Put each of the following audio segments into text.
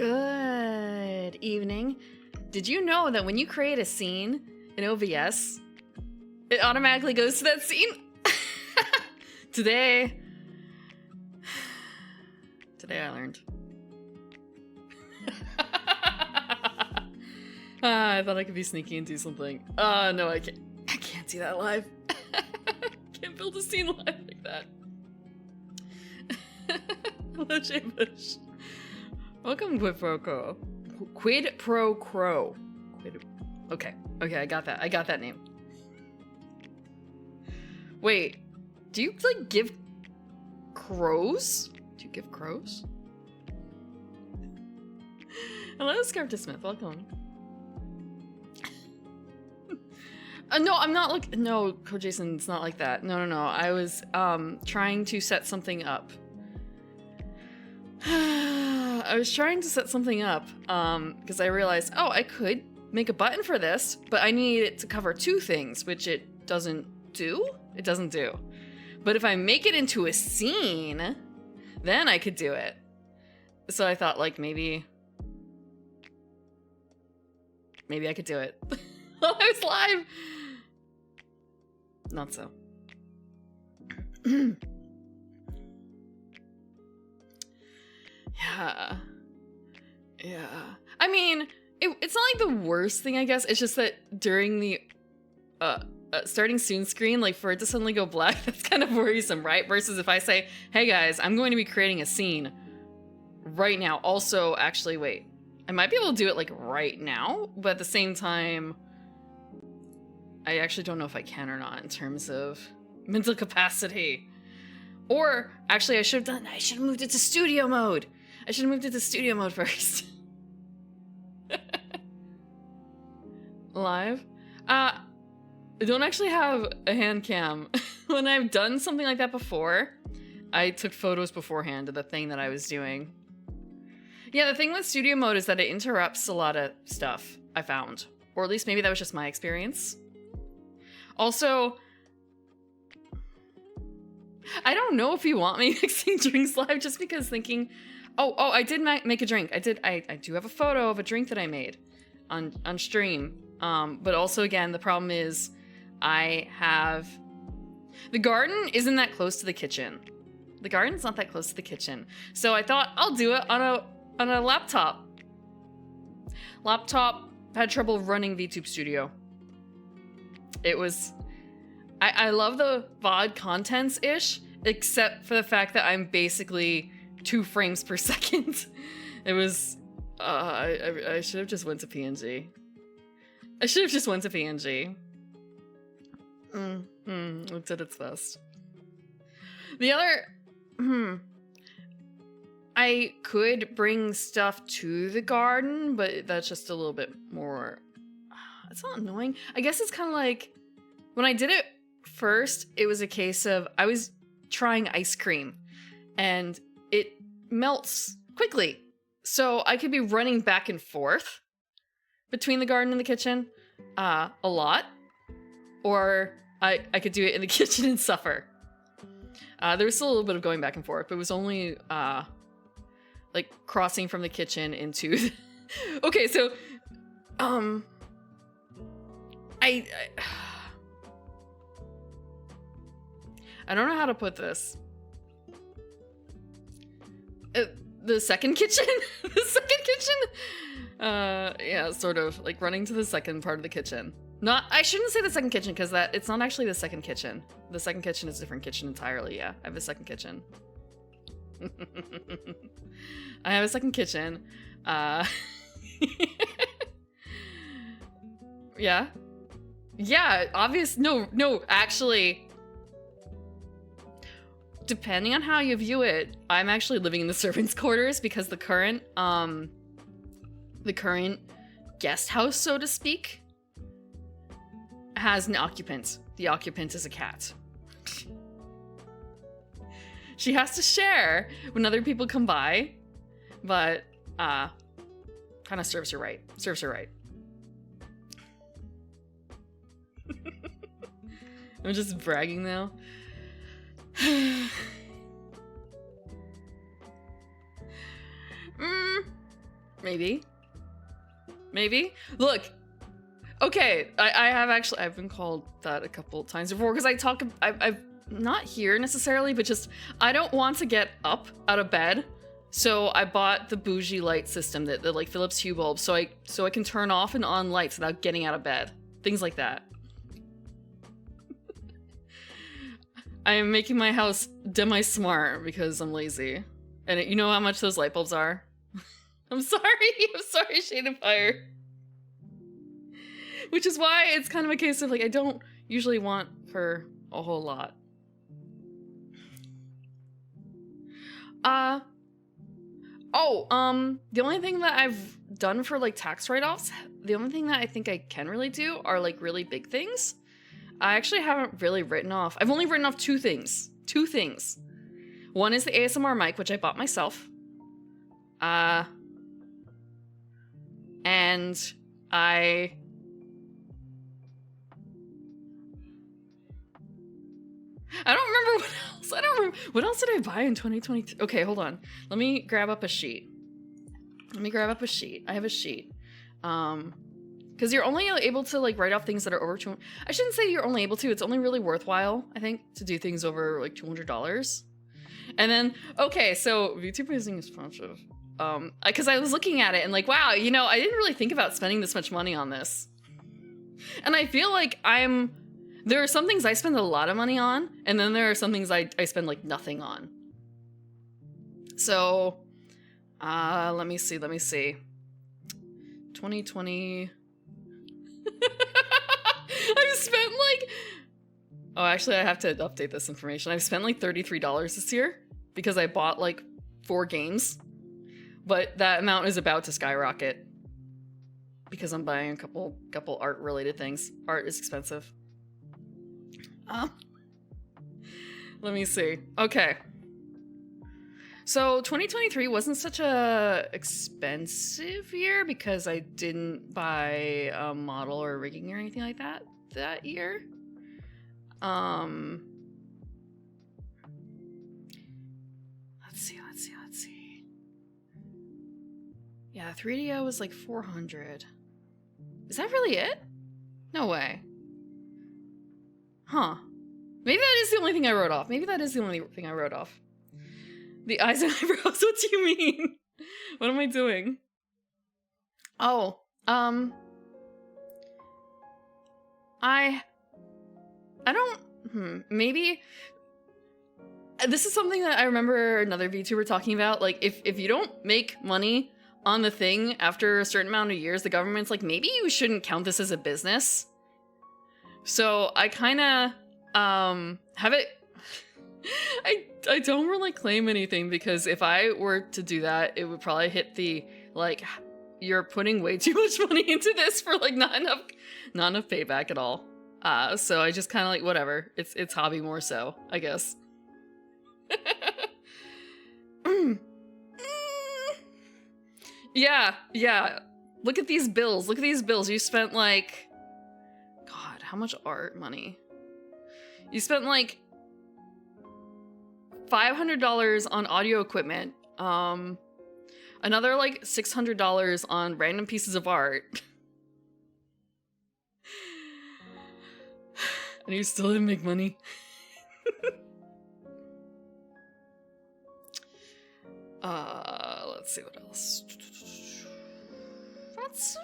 Good evening. Did you know that when you create a scene in OBS, it automatically goes to that scene? Today I learned. I thought I could be sneaky and do something. No, I can't. I can't do that live. Can't build a scene live like that. Hello, Jay Bush. Welcome, Quid Pro Quo. Quid Pro Quo. Okay, I got that. I got that name. Wait, do you like give crows? Do you give crows? Hello, Scarpta Smith. Welcome. No, I'm not like no, Code Jason. It's not like that. No. I was trying to set something up. I was trying to set something up because I realized, oh, I could make a button for this, but I need it to cover two things, which it doesn't do. It doesn't do. But if I make it into a scene, then I could do it. So I thought, like, maybe I could do it. While I was live. Not so. Yeah. I mean, it's not like the worst thing, I guess. It's just that during the starting soon screen, like for it to suddenly go black, that's kind of worrisome, right? Versus if I say, hey guys, I'm going to be creating a scene right now. Also, actually, wait, I might be able to do it like right now, but at the same time, I actually don't know if I can or not in terms of mental capacity. Or actually, I should have moved it to studio mode. I should have moved it to studio mode first. Live? I don't actually have a hand cam. When I've done something like that before, I took photos beforehand of the thing that I was doing. Yeah, the thing with studio mode is that it interrupts a lot of stuff, I found. Or at least maybe that was just my experience. Also, I don't know if you want me mixing drinks live just because thinking, oh, I did make a drink. I do have a photo of a drink that I made on stream. But also again, the problem is the garden isn't that close to the kitchen. The garden's not that close to the kitchen. So I thought I'll do it on a laptop. Laptop had trouble running VTube Studio. It was, I love the VOD contents-ish, except for the fact that I'm basically 2 frames per second. It was, I should have just went to PNG. It did its best. The other, I could bring stuff to the garden, but that's just a little bit more, it's not annoying. I guess it's kind of like, when I did it first, it was a case of, I was trying ice cream, and it melts quickly. So I could be running back and forth between the garden and the kitchen a lot, or I could do it in the kitchen and suffer. There was still a little bit of going back and forth, but it was only like crossing from the kitchen into okay, so I don't know how to put this. The second kitchen? Yeah, sort of like running to the second part of the kitchen. I shouldn't say the second kitchen because it's not actually the second kitchen. The second kitchen is a different kitchen entirely. Yeah, I have a second kitchen. I have a second kitchen. Yeah. Yeah, obvious. No, actually, depending on how you view it, I'm actually living in the servants' quarters because the current guest house, so to speak, has an occupant. The occupant is a cat. She has to share when other people come by, but kind of serves her right. I'm just bragging now. Maybe. Maybe. Look. Okay, I've been called that a couple times before because I've not here necessarily, but just I don't want to get up out of bed. So I bought the bougie light system, the like Philips Hue bulb, so I can turn off and on lights without getting out of bed. Things like that. I am making my house demi-smart because I'm lazy. And you know how much those light bulbs are? I'm sorry, Shade of Fire. Which is why it's kind of a case of like, I don't usually want for a whole lot. The only thing that I've done for like tax write-offs, the only thing that I think I can really do are like really big things. I actually haven't really written off. I've only written off two things. Two things. One is the ASMR mic, which I bought myself. And I don't remember what else. I don't remember. What else did I buy in 2023? Okay, hold on. Let me grab up a sheet. I have a sheet. Because you're only able to like write off things that are over $200. I shouldn't say you're only able to. It's only really worthwhile, I think, to do things over like $200. And then, okay, so VTuber is expensive. Because I was looking at it and like, wow, you know, I didn't really think about spending this much money on this. And I feel like there are some things I spend a lot of money on, and then there are some things I spend like nothing on. So, let me see. 2020. I've spent like, oh, actually I have to update this information. I've spent like $33 this year because I bought like 4 games, but that amount is about to skyrocket because I'm buying a couple art related things. Art is expensive. Let me see. Okay. So 2023 wasn't such a expensive year because I didn't buy a model or rigging or anything like that year. Let's see. Yeah, 3DO was like 400. Is that really it? No way. Huh. Maybe that is the only thing I wrote off. The eyes and eyebrows, what do you mean? What am I doing? Oh, I don't, maybe, this is something that I remember another VTuber talking about, like, if you don't make money on the thing after a certain amount of years, the government's like, maybe you shouldn't count this as a business. So I kind of, have it, I don't really claim anything because if I were to do that, it would probably hit the, like, you're putting way too much money into this for, like, not enough payback at all. So I just kind of like, whatever. It's hobby more so, I guess. Yeah. Look at these bills. You spent, like, God, how much art money? You spent, like, $500 on audio equipment, another like $600 on random pieces of art. And you still didn't make money. Let's see what else. That's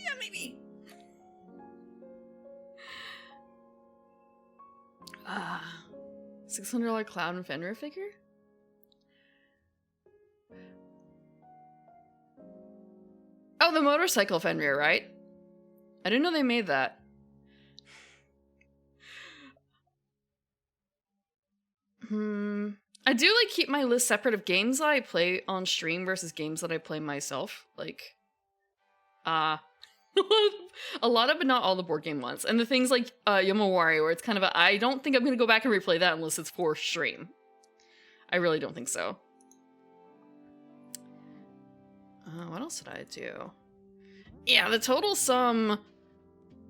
yeah, maybe. $600 Cloud and Fenrir figure? Oh, the motorcycle Fenrir, right? I didn't know they made that. I do like keep my list separate of games that I play on stream versus games that I play myself. Like, a lot of, but not all the board game ones. And the things like Yomawari, where it's kind of I don't think I'm going to go back and replay that unless it's for stream. I really don't think so. What else did I do? Yeah, the total sum,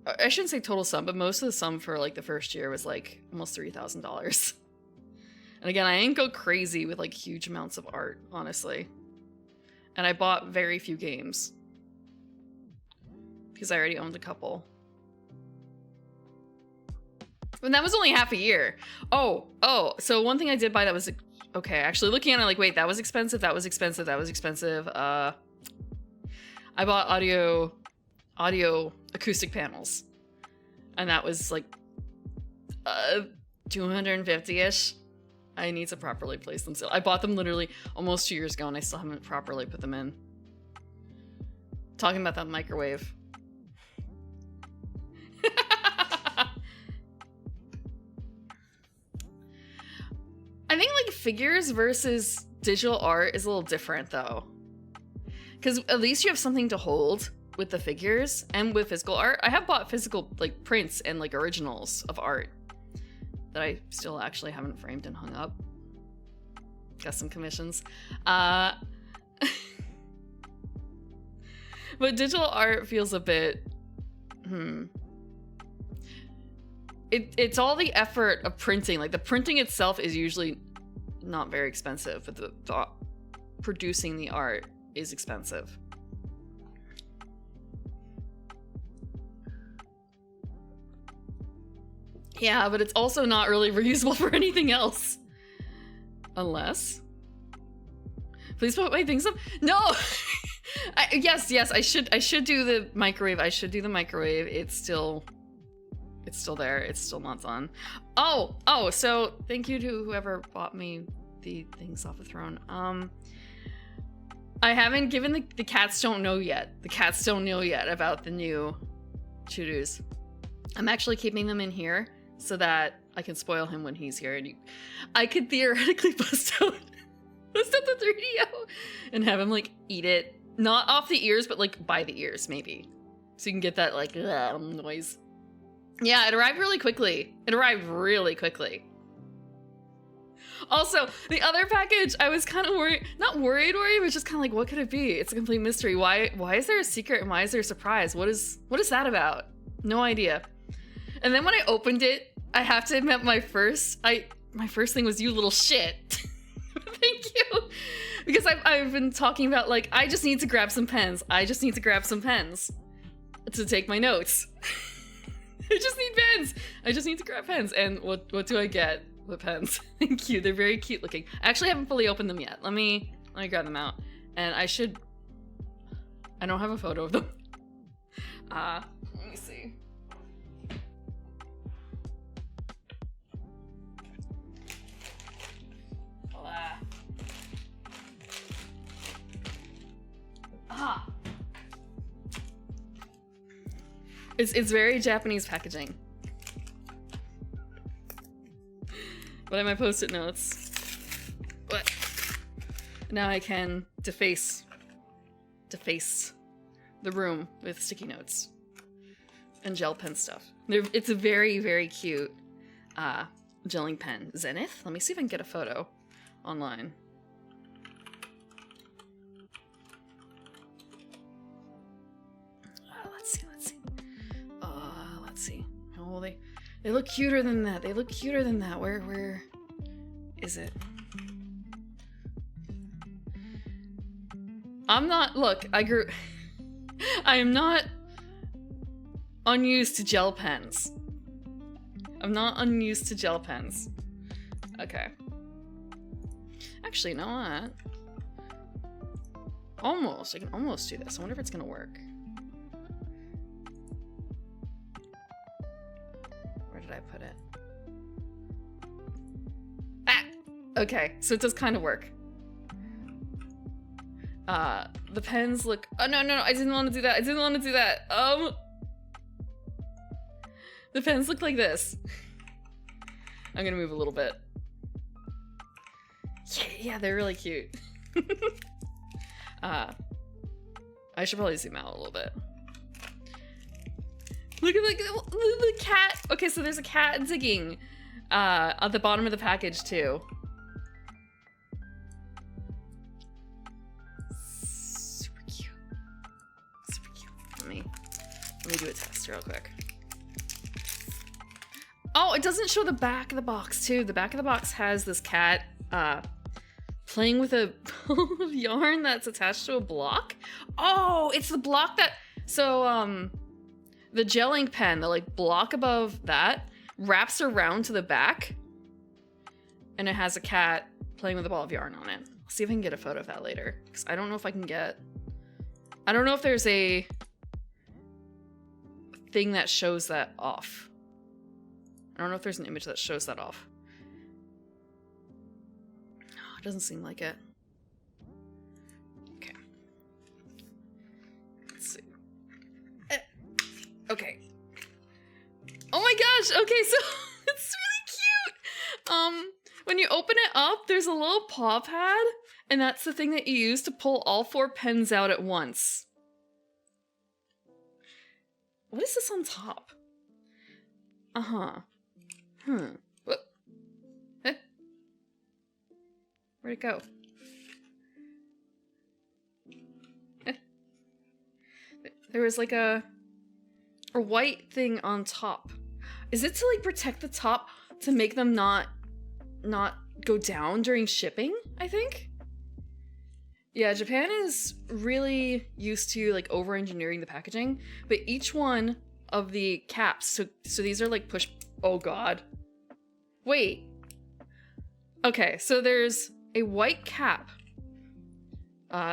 I shouldn't say total sum, but most of the sum for like the first year was like almost $3,000. And again, I ain't go crazy with like huge amounts of art, honestly. And I bought very few games. Because I already owned a couple. And that was only half a year. Oh, so one thing I did buy that was... Okay, actually looking at it like, wait, that was expensive, that was expensive, that was expensive. I bought audio acoustic panels. And that was like 250-ish. I need to properly place them still. I bought them literally almost 2 years ago and I still haven't properly put them in. Talking about that microwave. I think like figures versus digital art is a little different though. Because at least you have something to hold with the figures and with physical art. I have bought physical like prints and like originals of art that I still actually haven't framed and hung up. Got some commissions. But digital art feels a bit, It's all the effort of printing. Like the printing itself is usually not very expensive, but the producing the art is expensive. Yeah, but it's also not really reusable for anything else. Unless... Please put my things up. No! Yes, I should do the microwave. I should do the microwave. It's still there. It's still not done. Oh, so thank you to whoever bought me the things off the throne. I haven't given the cats don't know yet. The cats don't know yet about the new to-dos. I'm actually keeping them in here so that I can spoil him when he's here. And I could theoretically bust out the 3DO and have him like eat it. Not off the ears, but like by the ears maybe. So you can get that like noise. Yeah, it arrived really quickly. Also, the other package, I was kind of worried, not worried, but just kind of like, what could it be? It's a complete mystery. Why is there a secret and why is there a surprise? What is that about? No idea. And then when I opened it, I have to admit my first thing was, you little shit. Thank you. Because I've been talking about like, I just need to grab some pens. I just need to grab some pens to take my notes. I just need pens. I just need to grab pens. And what do I get with pens? Thank you. They're very cute looking. I actually haven't fully opened them yet. Let me grab them out. And I don't have a photo of them. Let me see. It's very Japanese packaging. What are my post-it notes? What? Now I can deface the room with sticky notes and gel pen stuff. It's a very, very cute gelling pen. Zenith? Let me see if I can get a photo online. Let's see. Oh, they look cuter than that. Where is it? I am not unused to gel pens. Okay. Actually, you know what? I can almost do this. I wonder if it's gonna work. Where did I put it? Ah! Okay, so it does kind of work. The pens look... Oh, no, I didn't want to do that. The pens look like this. I'm gonna move a little bit. Yeah, they're really cute. I should probably zoom out a little bit. Look at the cat. Okay, so there's a cat digging at the bottom of the package too. Super cute. Let me do a test real quick. Oh, it doesn't show the back of the box too. The back of the box has this cat playing with a ball of yarn that's attached to a block? Oh, it's the block that... So, the gel ink pen, the like block above that, wraps around to the back, and it has a cat playing with a ball of yarn on it. I'll see if I can get a photo of that later, because I don't know if I can get... I don't know if there's a thing that shows that off. I don't know if there's an image that shows that off. Oh, it doesn't seem like it. Okay. Let's see. Okay. Oh my gosh! Okay, so it's really cute! When you open it up, there's a little paw pad, and that's the thing that you use to pull all 4 pens out at once. What is this on top? Uh-huh. What? Eh? Where'd it go? Eh? There was like a white thing on top. Is it to like protect the top to make them not go down during shipping, I think? Yeah, Japan is really used to like over-engineering the packaging, but each one of the caps, so these are like push... Oh god. Wait. Okay, so there's a white cap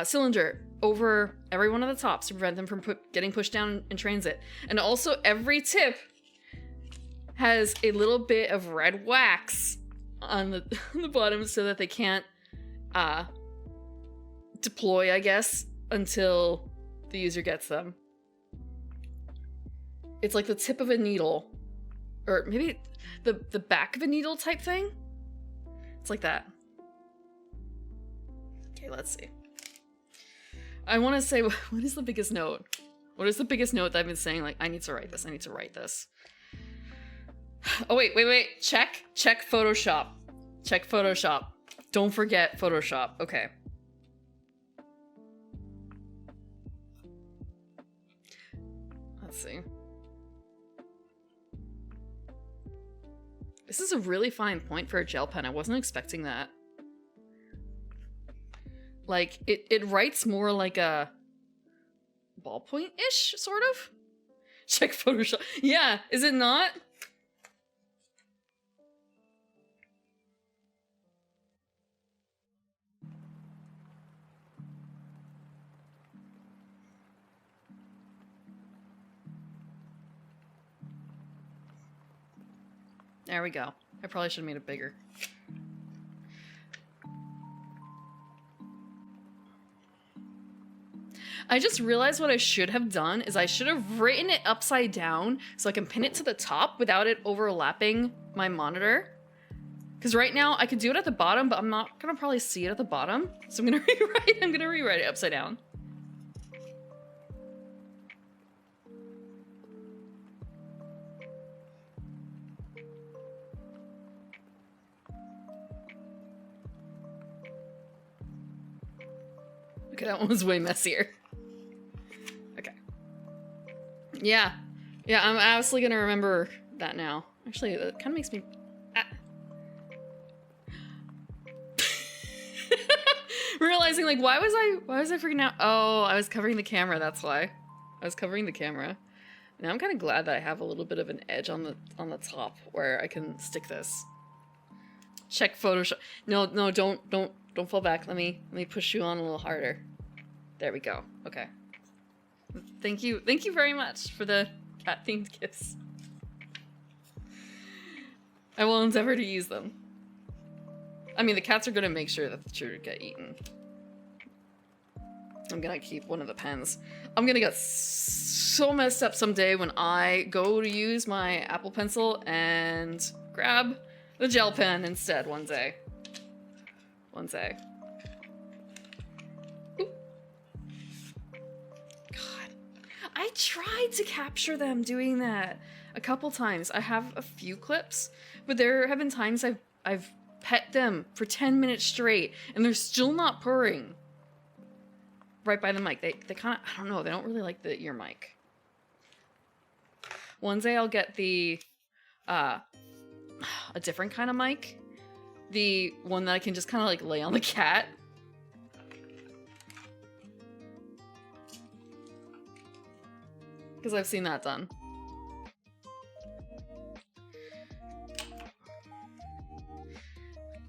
cylinder over every one of the tops to prevent them from getting pushed down in transit. And also every tip has a little bit of red wax on the bottom so that they can't deploy, I guess, until the user gets them. It's like the tip of a needle, or maybe the back of a needle type thing. It's like that. Okay, let's see. I want to say, what is the biggest note? What is the biggest note that I've been saying? Like, I need to write this. I need to write this. Oh, wait. Check Photoshop. Check Photoshop. Don't forget Photoshop. Okay. Let's see. This is a really fine point for a gel pen. I wasn't expecting that. Like, it writes more like a ballpoint-ish, sort of? Check Photoshop. Yeah, is it not? There we go. I probably should have made it bigger. I just realized what I should have done is I should have written it upside down so I can pin it to the top without it overlapping my monitor. Because right now I could do it at the bottom, but I'm not gonna probably see it at the bottom. So I'm gonna rewrite it upside down. Okay, that one was way messier. Okay. Yeah. Yeah, I'm absolutely gonna remember that now. Actually, that kind of makes me... Realizing, like, why was I freaking out? Oh, I was covering the camera, that's why. I was covering the camera. Now I'm kind of glad that I have a little bit of an edge on the top where I can stick this. Check Photoshop. No, don't fall back. Let me push you on a little harder. There we go. Okay. Thank you very much for the cat-themed gifts. I will endeavor to use them. I mean, the cats are gonna make sure that the children get eaten. I'm gonna keep one of the pens. I'm gonna get so messed up someday when I go to use my Apple Pencil and grab the gel pen instead one day. One day. Ooh. God. I tried to capture them doing that a couple times. I have a few clips, but there have been times I've pet them for 10 minutes straight and they're still not purring right by the mic. They kind of, I don't know, they don't really like the ear mic. One day I'll get the a different kind of mic the one that I can just kind of like lay on the cat. Because I've seen that done.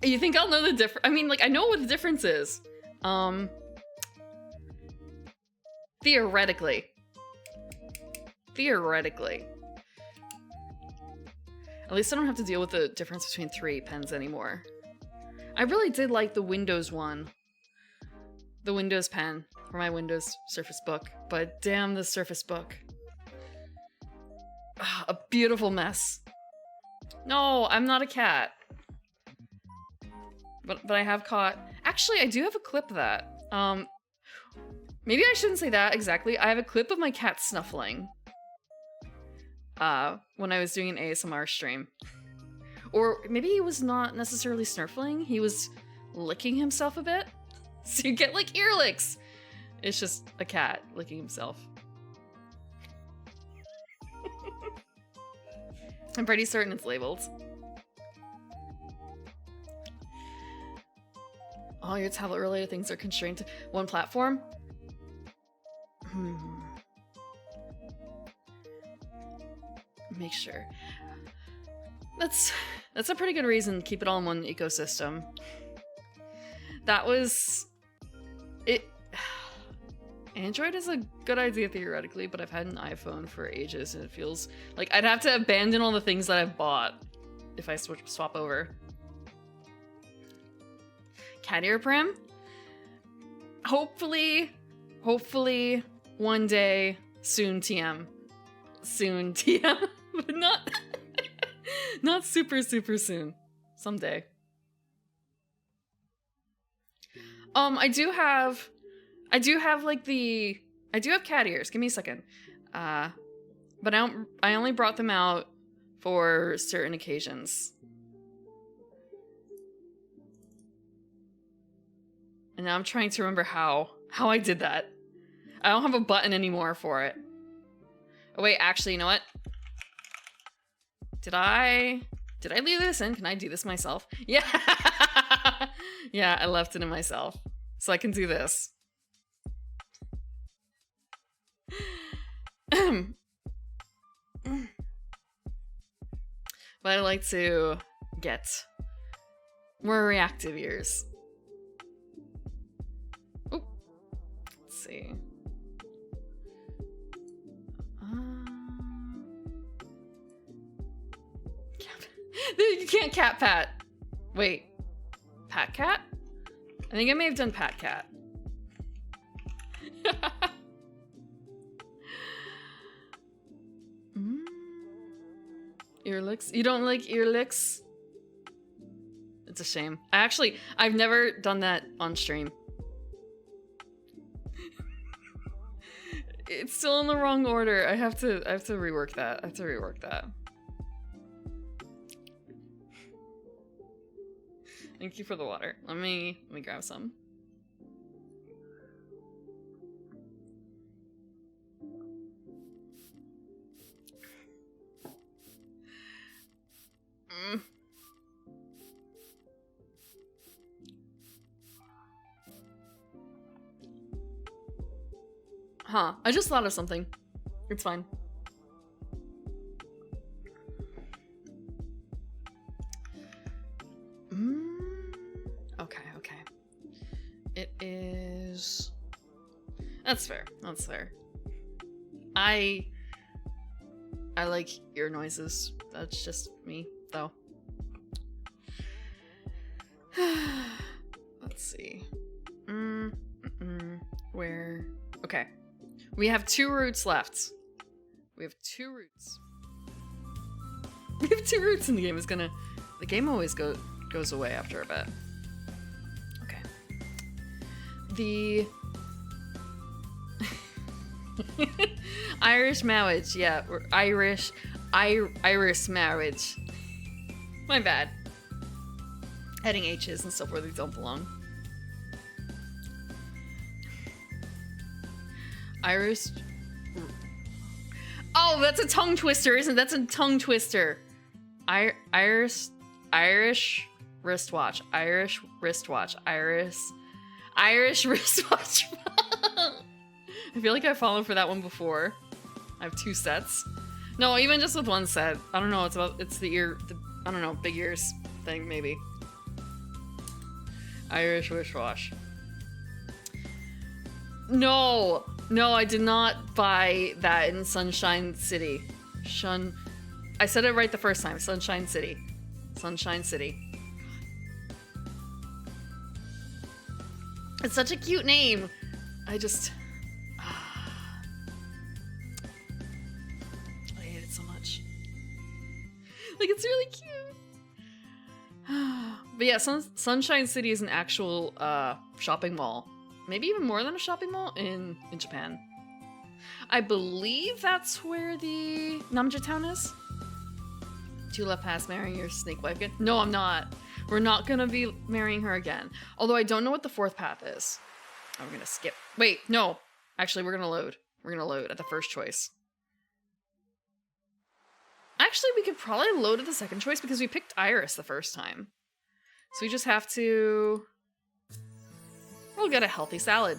You think I'll know the difference? I mean, like, I know what the difference is. Theoretically. Theoretically. At least I don't have to deal with the difference between 3 pens anymore. I really did like the Windows one. The Windows pen for my Windows Surface Book. But damn the Surface Book. Ugh, a beautiful mess. No, I'm not a cat. But I have caught... Actually, I do have a clip of that. Maybe I shouldn't say that exactly. I have a clip of my cat snuffling. When I was doing an ASMR stream. Or maybe he was not necessarily snurfling. He was licking himself a bit. So you get, like, ear licks. It's just a cat licking himself. I'm pretty certain it's labeled. All your tablet-related things are constrained to one platform? Make sure. That's a pretty good reason to keep it all in one ecosystem. That was... it... Android is a good idea theoretically, but I've had an iPhone for ages and it feels like I'd have to abandon all the things that I've bought if I swap over. Cat ear prim? Hopefully one day, soon TM. Soon TM, but not super soon. Someday. I do have cat ears. Give me a second. But I only brought them out for certain occasions. And now I'm trying to remember how I did that. I don't have a button anymore for it. Oh wait, actually, you know what? Did I leave this in? Can I do this myself? Yeah. Yeah, I left it in myself. So I can do this. But I like to get more reactive ears. Oop. Let's see. You can't cat pat. Wait. Pat cat? I think I may have done pat cat. Ear licks? You don't like ear licks? It's a shame. I've never done that on stream. It's still in the wrong order. I have to rework that. Thank you for the water. Let me grab some. Huh. I just thought of something. It's fine. Okay. It is... That's fair. I like ear noises. That's just me, though. Let's see. Where... Okay. We have 2 roots left. We have 2 roots. We have 2 roots in the game. The game always goes away after a bit. Okay. The Irish marriage, yeah, or Irish marriage. My bad. Adding H's and stuff where they don't belong. Irish. Oh, that's a tongue twister, isn't it? That's a tongue twister. Irish wristwatch. Irish wristwatch. Irish wristwatch. I feel like I've fallen for that one before. I have 2 sets. No, even just with 1 set. I don't know. It's the ear. I don't know. Big ears thing maybe. Irish wristwatch. No, I did not buy that in Sunshine City. I said it right the first time. Sunshine City. Sunshine City. It's such a cute name. I hate it so much. Like, it's really cute. But yeah, Sunshine City is an actual shopping mall. Maybe even more than a shopping mall in Japan. I believe that's where the Namja town is. 2 left past marrying your snake wife again. No, I'm not. We're not gonna be marrying her again. Although I don't know what the 4th path is. Oh, we're gonna skip. Wait, no. Actually, we're gonna load. We're gonna load at the first choice. Actually, we could probably load at the second choice because we picked Iris the first time. So we just have to... We'll get a healthy salad.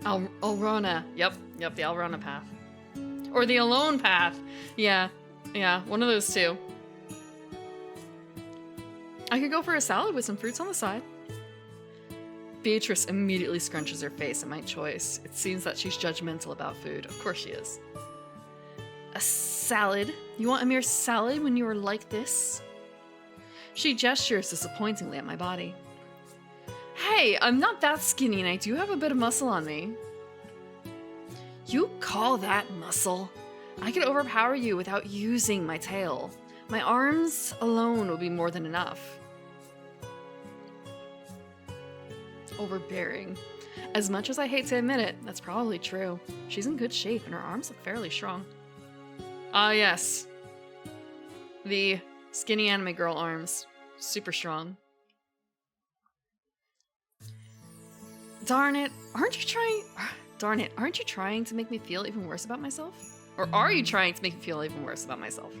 Alrona. Yep, the Alrona path. Or the Alone path. Yeah, one of those 2. I could go for a salad with some fruits on the side. Beatrice immediately scrunches her face at my choice. It seems that she's judgmental about food. Of course she is. A salad? You want a mere salad when you are like this? She gestures disappointingly at my body. Hey, I'm not that skinny and I do have a bit of muscle on me. You call that muscle? I could overpower you without using my tail. My arms alone will be more than enough. Overbearing. As much as I hate to admit it, that's probably true. She's in good shape and her arms look fairly strong. Ah, yes. The skinny anime girl arms. Super strong. Darn it, aren't you trying to make me feel even worse about myself? Or are you trying to make me feel even worse about myself?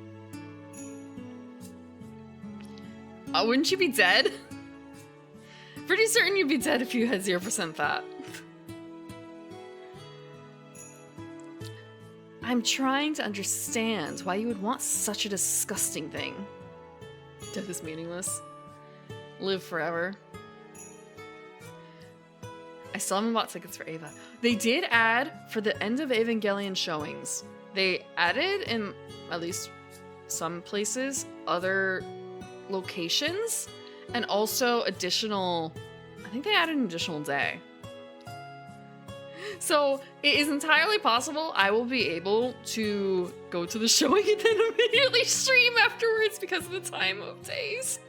Wouldn't you be dead? Pretty certain you'd be dead if you had 0% fat. I'm trying to understand why you would want such a disgusting thing. Death is meaningless. Live forever. I still haven't bought tickets for Ava. They did add, for the end of Evangelion showings, they added, in at least some places, other locations, and also additional, I think they added an additional day. So it is entirely possible I will be able to go to the showing and then immediately stream afterwards because of the time of days.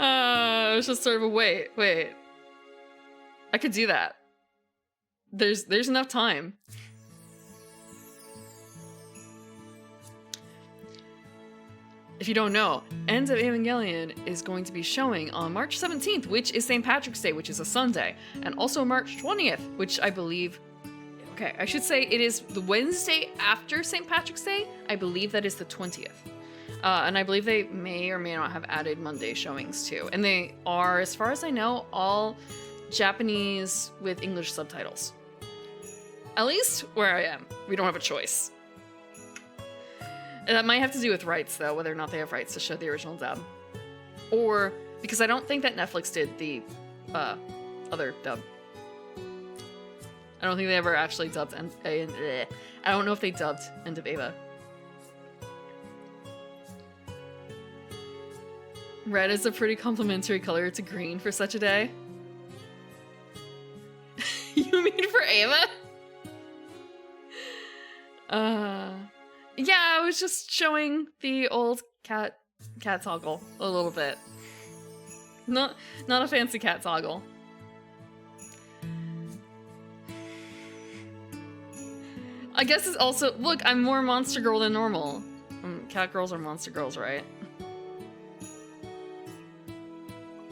It was just sort of a wait. I could do that. There's enough time. If you don't know, End of Evangelion is going to be showing on March 17th, which is St. Patrick's Day, which is a Sunday, and also March 20th, which I believe... Okay, I should say it is the Wednesday after St. Patrick's Day. I believe that is the 20th. And I believe they may or may not have added Monday showings too. And they are, as far as I know, all Japanese with English subtitles. At least where I am. We don't have a choice. And that might have to do with rights, though, whether or not they have rights to show the original dub. Or, because I don't think that Netflix did the other dub. I don't think they ever actually dubbed I don't know if they dubbed End of Ava. Red is a pretty complimentary color to green for such a day. You mean for Ava? Yeah, I was just showing the old cat toggle a little bit. Not a fancy cat toggle. I guess it's also, look, I'm more monster girl than normal. Cat girls are monster girls, right?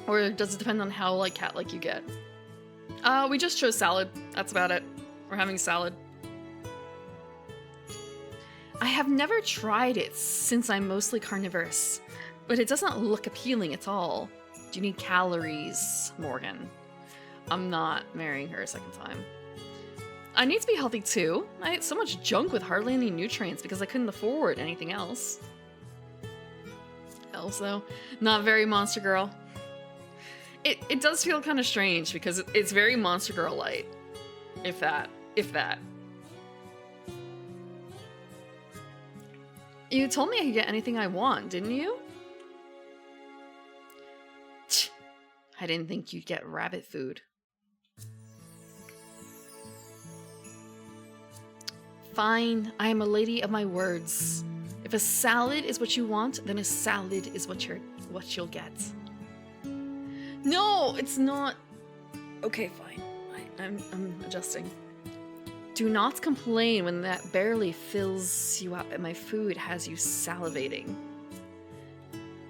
Or does it depend on how like cat-like you get? We just chose salad. That's about it. We're having salad. I have never tried it since I'm mostly carnivorous, but it doesn't look appealing at all. Do you need calories, Morgan? I'm not marrying her a second time. I need to be healthy too. I ate so much junk with hardly any nutrients because I couldn't afford anything else. Also, not very Monster Girl. It does feel kind of strange because it's very Monster Girl light. If that. You told me I could get anything I want, didn't you? I didn't think you'd get rabbit food. Fine, I am a lady of my words. If a salad is what you want, then a salad is what you'll get. No, it's not. Okay, fine. I'm adjusting. Do not complain when that barely fills you up and my food has you salivating.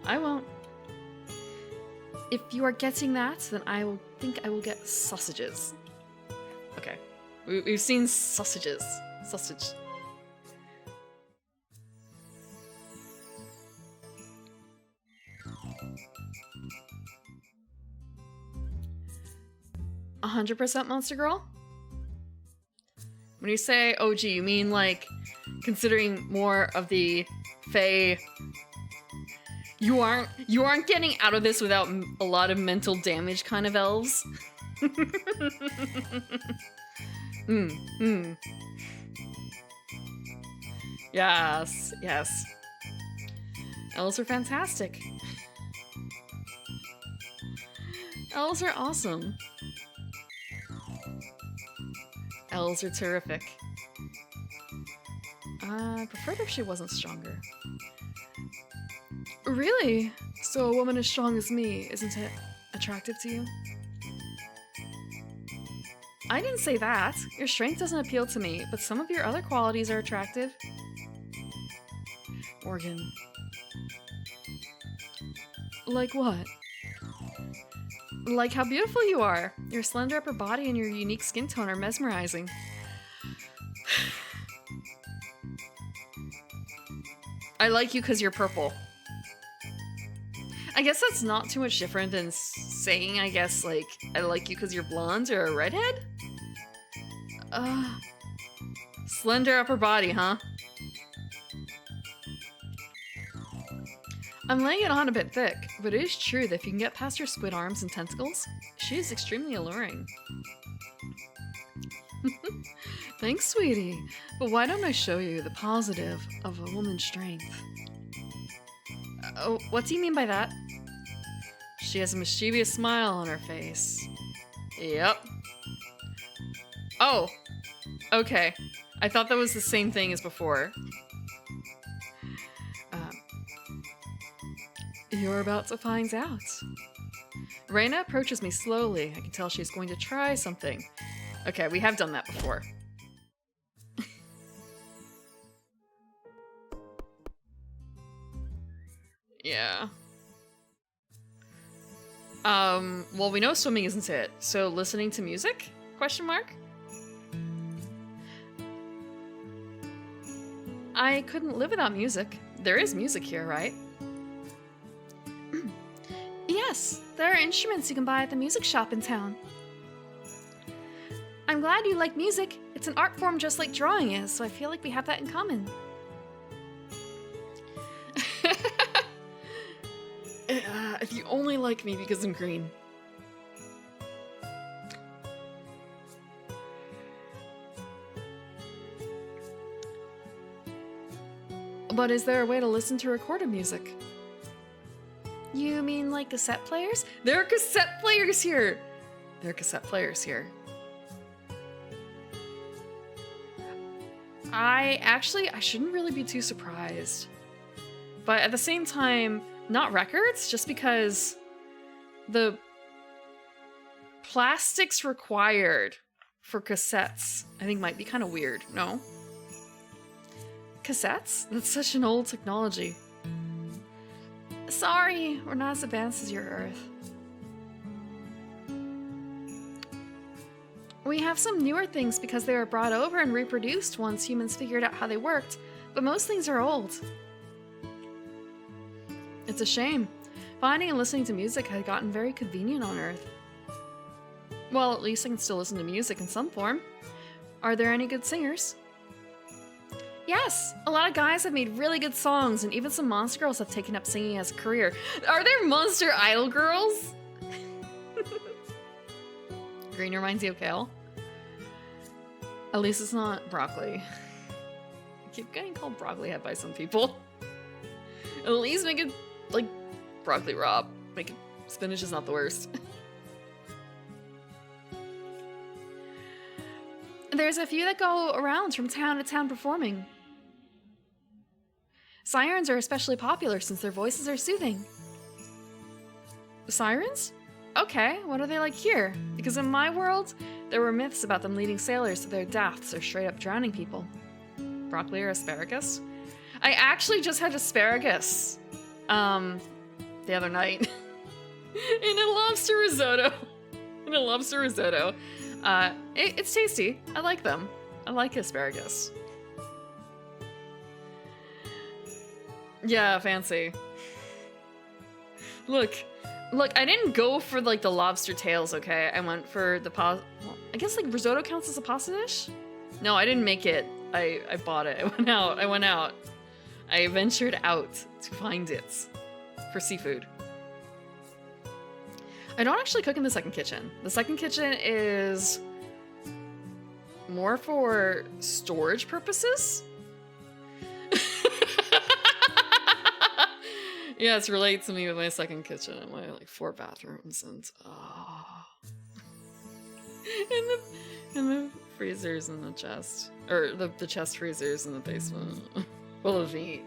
I won't. If you are getting that, then I will get sausages. Okay. We've seen sausages. Sausage. "100% Monster Girl?" When you say OG, you mean like considering more of the Fae. You aren't getting out of this without a lot of mental damage kind of elves. Yes, yes. Elves are fantastic. Elves are awesome. Elves are terrific. I preferred if she wasn't stronger. Really? So a woman as strong as me isn't it attractive to you? I didn't say that. Your strength doesn't appeal to me, but some of your other qualities are attractive. Morgan. Like what? Like how beautiful you are. Your slender upper body and your unique skin tone are mesmerizing. I like you because you're purple. I guess that's not too much different than saying, I guess, like, I like you because you're blonde or a redhead? Slender upper body, huh? I'm laying it on a bit thick, but it is true that if you can get past your squid arms and tentacles, she is extremely alluring. Thanks, sweetie. But why don't I show you the positive of a woman's strength? Oh, what do you mean by that? She has a mischievous smile on her face. Yep. Oh, okay. I thought that was the same thing as before. You're about to find out. Reina approaches me slowly. I can tell she's going to try something. Okay, we have done that before. Yeah. Well, we know swimming isn't it, so listening to music? Question mark? I couldn't live without music. There is music here, right? Yes, there are instruments you can buy at the music shop in town. I'm glad you like music. It's an art form just like drawing is, so I feel like we have that in common. If you only like me because I'm green. But is there a way to listen to recorded music? You mean like cassette players? There are cassette players here! There are cassette players here. I shouldn't really be too surprised. But at the same time, not records, just because the plastics required for cassettes, I think might be kind of weird, no? Cassettes? That's such an old technology. Sorry, we're not as advanced as your Earth. We have some newer things because they were brought over and reproduced once humans figured out how they worked, but most things are old. It's a shame. Finding and listening to music had gotten very convenient on Earth. Well, at least I can still listen to music in some form. Are there any good singers? Yes, a lot of guys have made really good songs, and even some monster girls have taken up singing as a career. Are there monster idol girls? Green reminds you of kale. At least it's not broccoli. I keep getting called broccoli head by some people. At least make it like broccoli raw. Make it, spinach is not the worst. There's a few that go around from town to town performing. Sirens are especially popular since their voices are soothing. Sirens? Okay, what are they like here? Because in my world, there were myths about them leading sailors to their deaths or straight up drowning people. Broccoli or asparagus? I actually just had asparagus the other night in a lobster risotto. It's tasty. I like them. I like asparagus. Yeah, fancy. Look, I didn't go for like the lobster tails, okay? I went for the well, I guess like risotto counts as a pasta dish? No, I didn't make it. I bought it. I went out. I ventured out to find it for seafood. I don't actually cook in the second kitchen. The second kitchen is more for storage purposes. Yes, relate to me with my second kitchen and my like 4 bathrooms and and the freezers in the chest, or the chest freezers in the basement full of meat.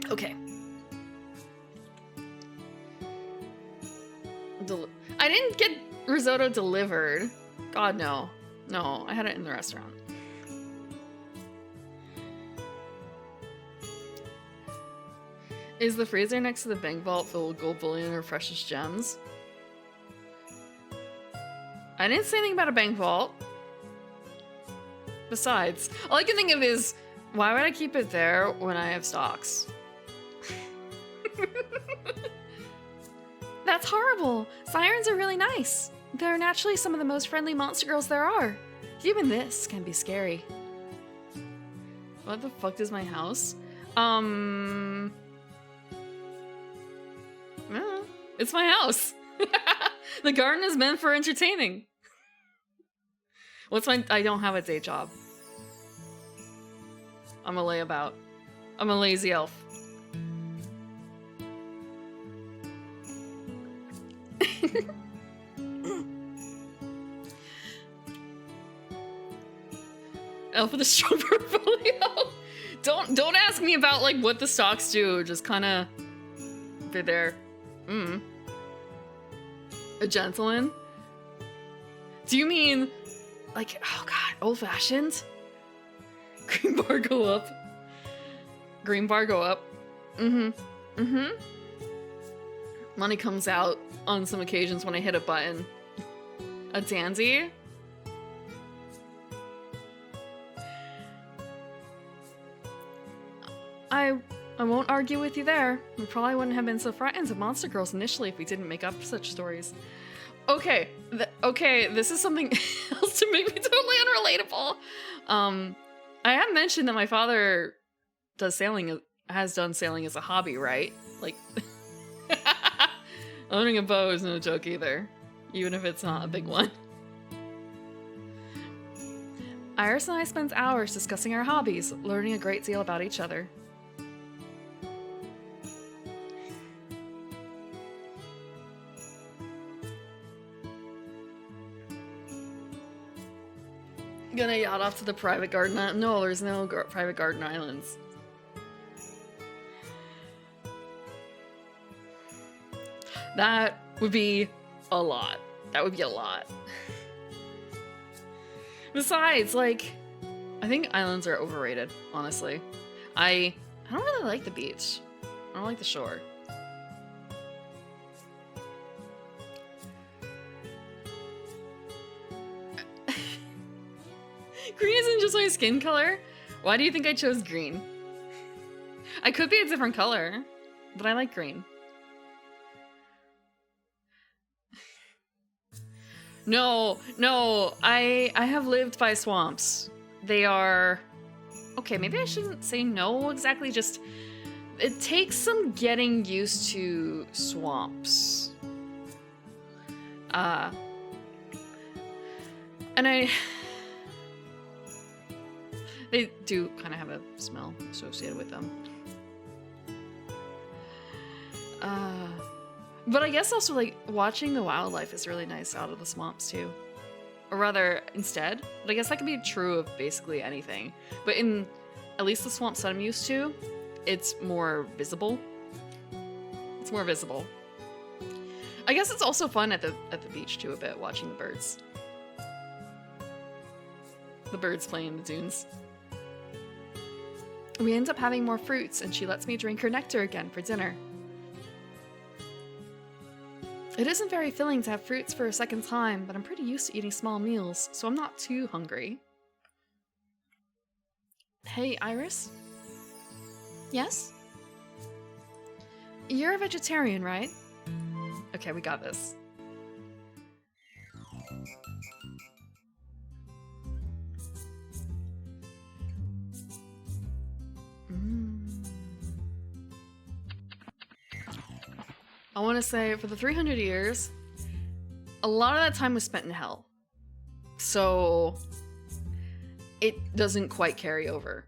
Okay. I didn't get risotto delivered. God, no. No, I had it in the restaurant. Is the freezer next to the bank vault filled with gold bullion or precious gems? I didn't say anything about a bank vault. Besides, all I can think of is, why would I keep it there when I have stocks? That's horrible. Sirens are really nice. They're naturally some of the most friendly monster girls there are. Even this can be scary. What the fuck is my house? It's my house. The garden is meant for entertaining. I don't have a day job. I'm a layabout. I'm a lazy elf. Elf with a strong portfolio. Don't ask me about like what the stocks do. Just kind of they're there. A gentleman? Do you mean like, oh god, old-fashioned? Green bar go up. Green bar go up. Money comes out on some occasions when I hit a button. A dandy? I won't argue with you there. We probably wouldn't have been so frightened of monster girls initially if we didn't make up such stories. Okay, this is something else to make me totally unrelatable. I have mentioned that my father has done sailing as a hobby, right? Like, owning a bow is no joke either, even if it's not a big one. Iris and I spent hours discussing our hobbies, learning a great deal about each other. Gonna yacht off to the private garden. No, there's no private garden islands. That would be a lot. That would be a lot. Besides, like, I think islands are overrated, honestly. I don't really like the beach. I don't like the shore. Green is just my skin color? Why do you think I chose green? I could be a different color, but I like green. No, I have lived by swamps. They are... Okay, maybe I shouldn't say no exactly, just... It takes some getting used to swamps. And they do kind of have a smell associated with them. But I guess also, like, watching the wildlife is really nice out of the swamps, too. Or rather, instead. But I guess that could be true of basically anything. But in at least the swamps that I'm used to, it's more visible. It's more visible. I guess it's also fun at the beach, too, a bit, watching the birds. The birds playing in the dunes. We end up having more fruits, and she lets me drink her nectar again for dinner. It isn't very filling to have fruits for a second time, but I'm pretty used to eating small meals, so I'm not too hungry. Hey, Iris? Yes? You're a vegetarian, right? Okay, we got this. I want to say, for the 300 years, a lot of that time was spent in hell. So, it doesn't quite carry over.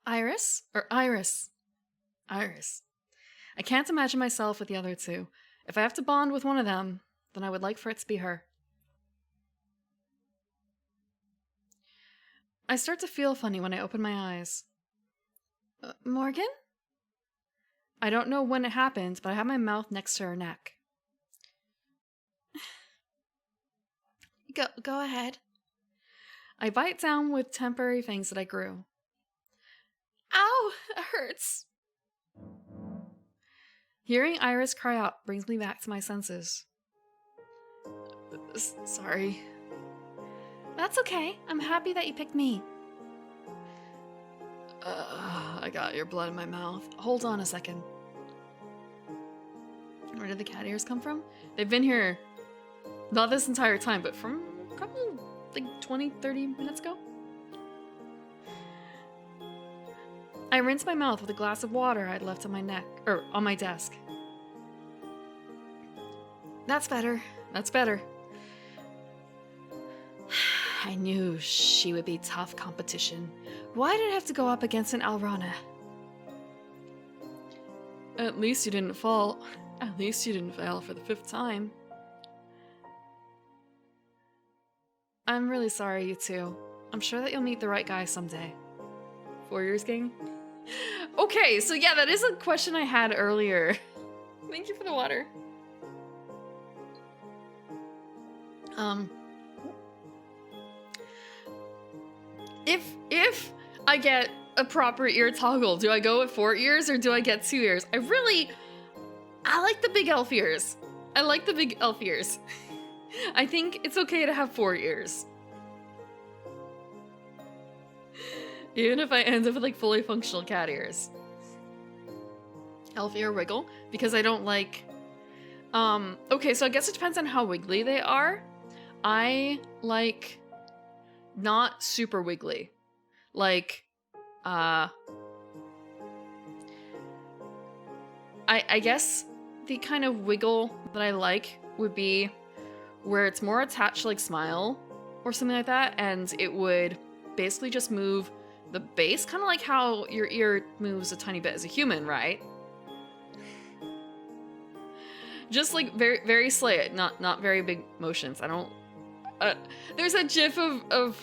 Iris? Or Iris? Iris. I can't imagine myself with the other two. If I have to bond with one of them, then I would like for it to be her. I start to feel funny when I open my eyes. Morgan? I don't know when it happened, but I have my mouth next to her neck. Go ahead. I bite down with temporary fangs that I grew. Ow! It hurts. Hearing Iris cry out brings me back to my senses. Sorry. That's okay. I'm happy that you picked me. I got your blood in my mouth. Hold on a second. Where did the cat ears come from? They've been here, not this entire time, but from a couple, like 20, 30 minutes ago. I rinsed my mouth with a glass of water I'd left on my neck, or on my desk. That's better. That's better. I knew she would be tough competition. Why did I have to go up against an Alrana? At least you didn't fall. At least you didn't fail for the 5th time. I'm really sorry, you two. I'm sure that you'll meet the right guy someday. 4 years, gang? Okay, so yeah, that is a question I had earlier. Thank you for the water. If I get a proper ear toggle, do I go with 4 ears or do I get 2 ears? I like the big elf ears. I like the big elf ears. I think it's okay to have 4 ears. Even if I end up with like fully functional cat ears. Elf ear wiggle, because I don't like... okay, so I guess it depends on how wiggly they are. I like not super wiggly. Like, I guess the kind of wiggle that I like would be where it's more attached to like Smile or something like that, and it would basically just move the base, kind of like how your ear moves a tiny bit as a human, right? Just like very, very slight, not very big motions. I don't. There's that GIF of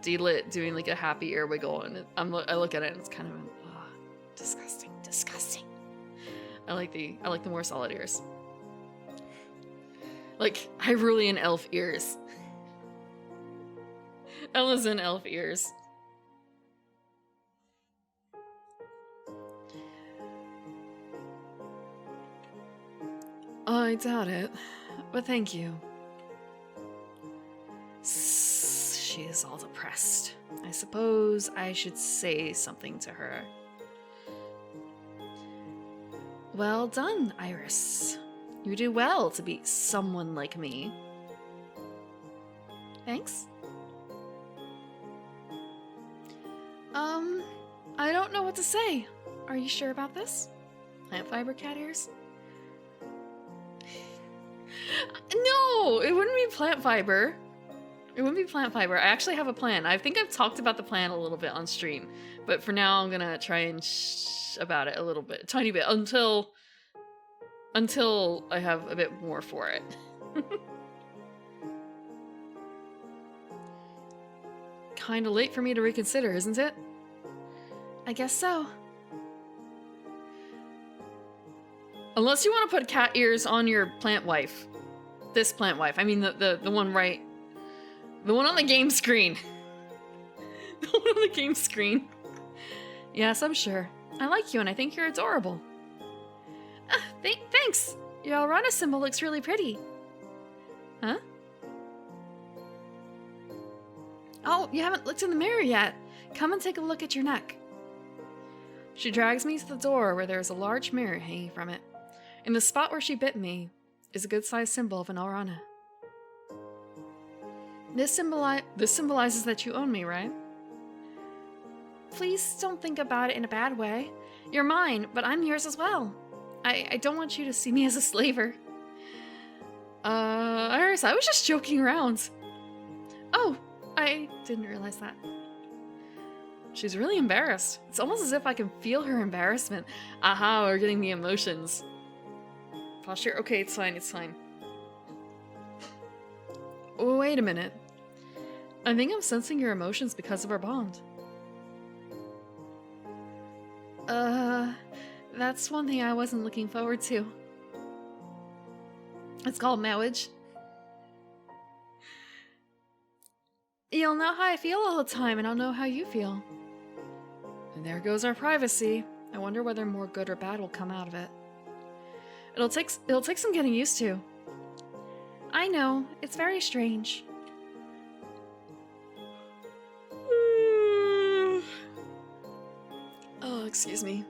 D-Lit doing like a happy ear wiggle, and I look at it and it's kind of disgusting. I like the more solid ears, like Hyrulean elf ears. Ellison elf ears. I doubt it, but thank you. She is all depressed. I suppose I should say something to her. Well done, Iris. You do well to be someone like me. Thanks. I don't know what to say. Are you sure about this? Plant fiber cat ears? No, it wouldn't be plant fiber. It wouldn't be plant fiber. I actually have a plan. I think I've talked about the plan a little bit on stream, but for now I'm gonna try and about it a little bit, a tiny bit, until I have a bit more for it. Kinda late for me to reconsider, isn't it? I guess so. Unless you want to put cat ears on your plant wife. This plant wife. I mean the one right... The one on the game screen. The one on the game screen. Yes, I'm sure. I like you and I think you're adorable. Thanks! Your Alrana symbol looks really pretty. Huh? Oh, you haven't looked in the mirror yet. Come and take a look at your neck. She drags me to the door where there is a large mirror hanging from it. In the spot where she bit me is a good-sized symbol of an Alrana. This symbolizes that you own me, right? Please don't think about it in a bad way. You're mine, but I'm yours as well. I don't want you to see me as a slaver. Iris, I was just joking around. Oh, I didn't realize that. She's really embarrassed. It's almost as if I can feel her embarrassment. Aha, we're getting the emotions. Posture, okay, it's fine, it's fine. Oh, wait a minute. I think I'm sensing your emotions because of our bond. That's one thing I wasn't looking forward to. It's called marriage. You'll know how I feel all the time, and I'll know how you feel. And there goes our privacy. I wonder whether more good or bad will come out of it. It'll take some getting used to. I know, it's very strange. Oh, excuse me.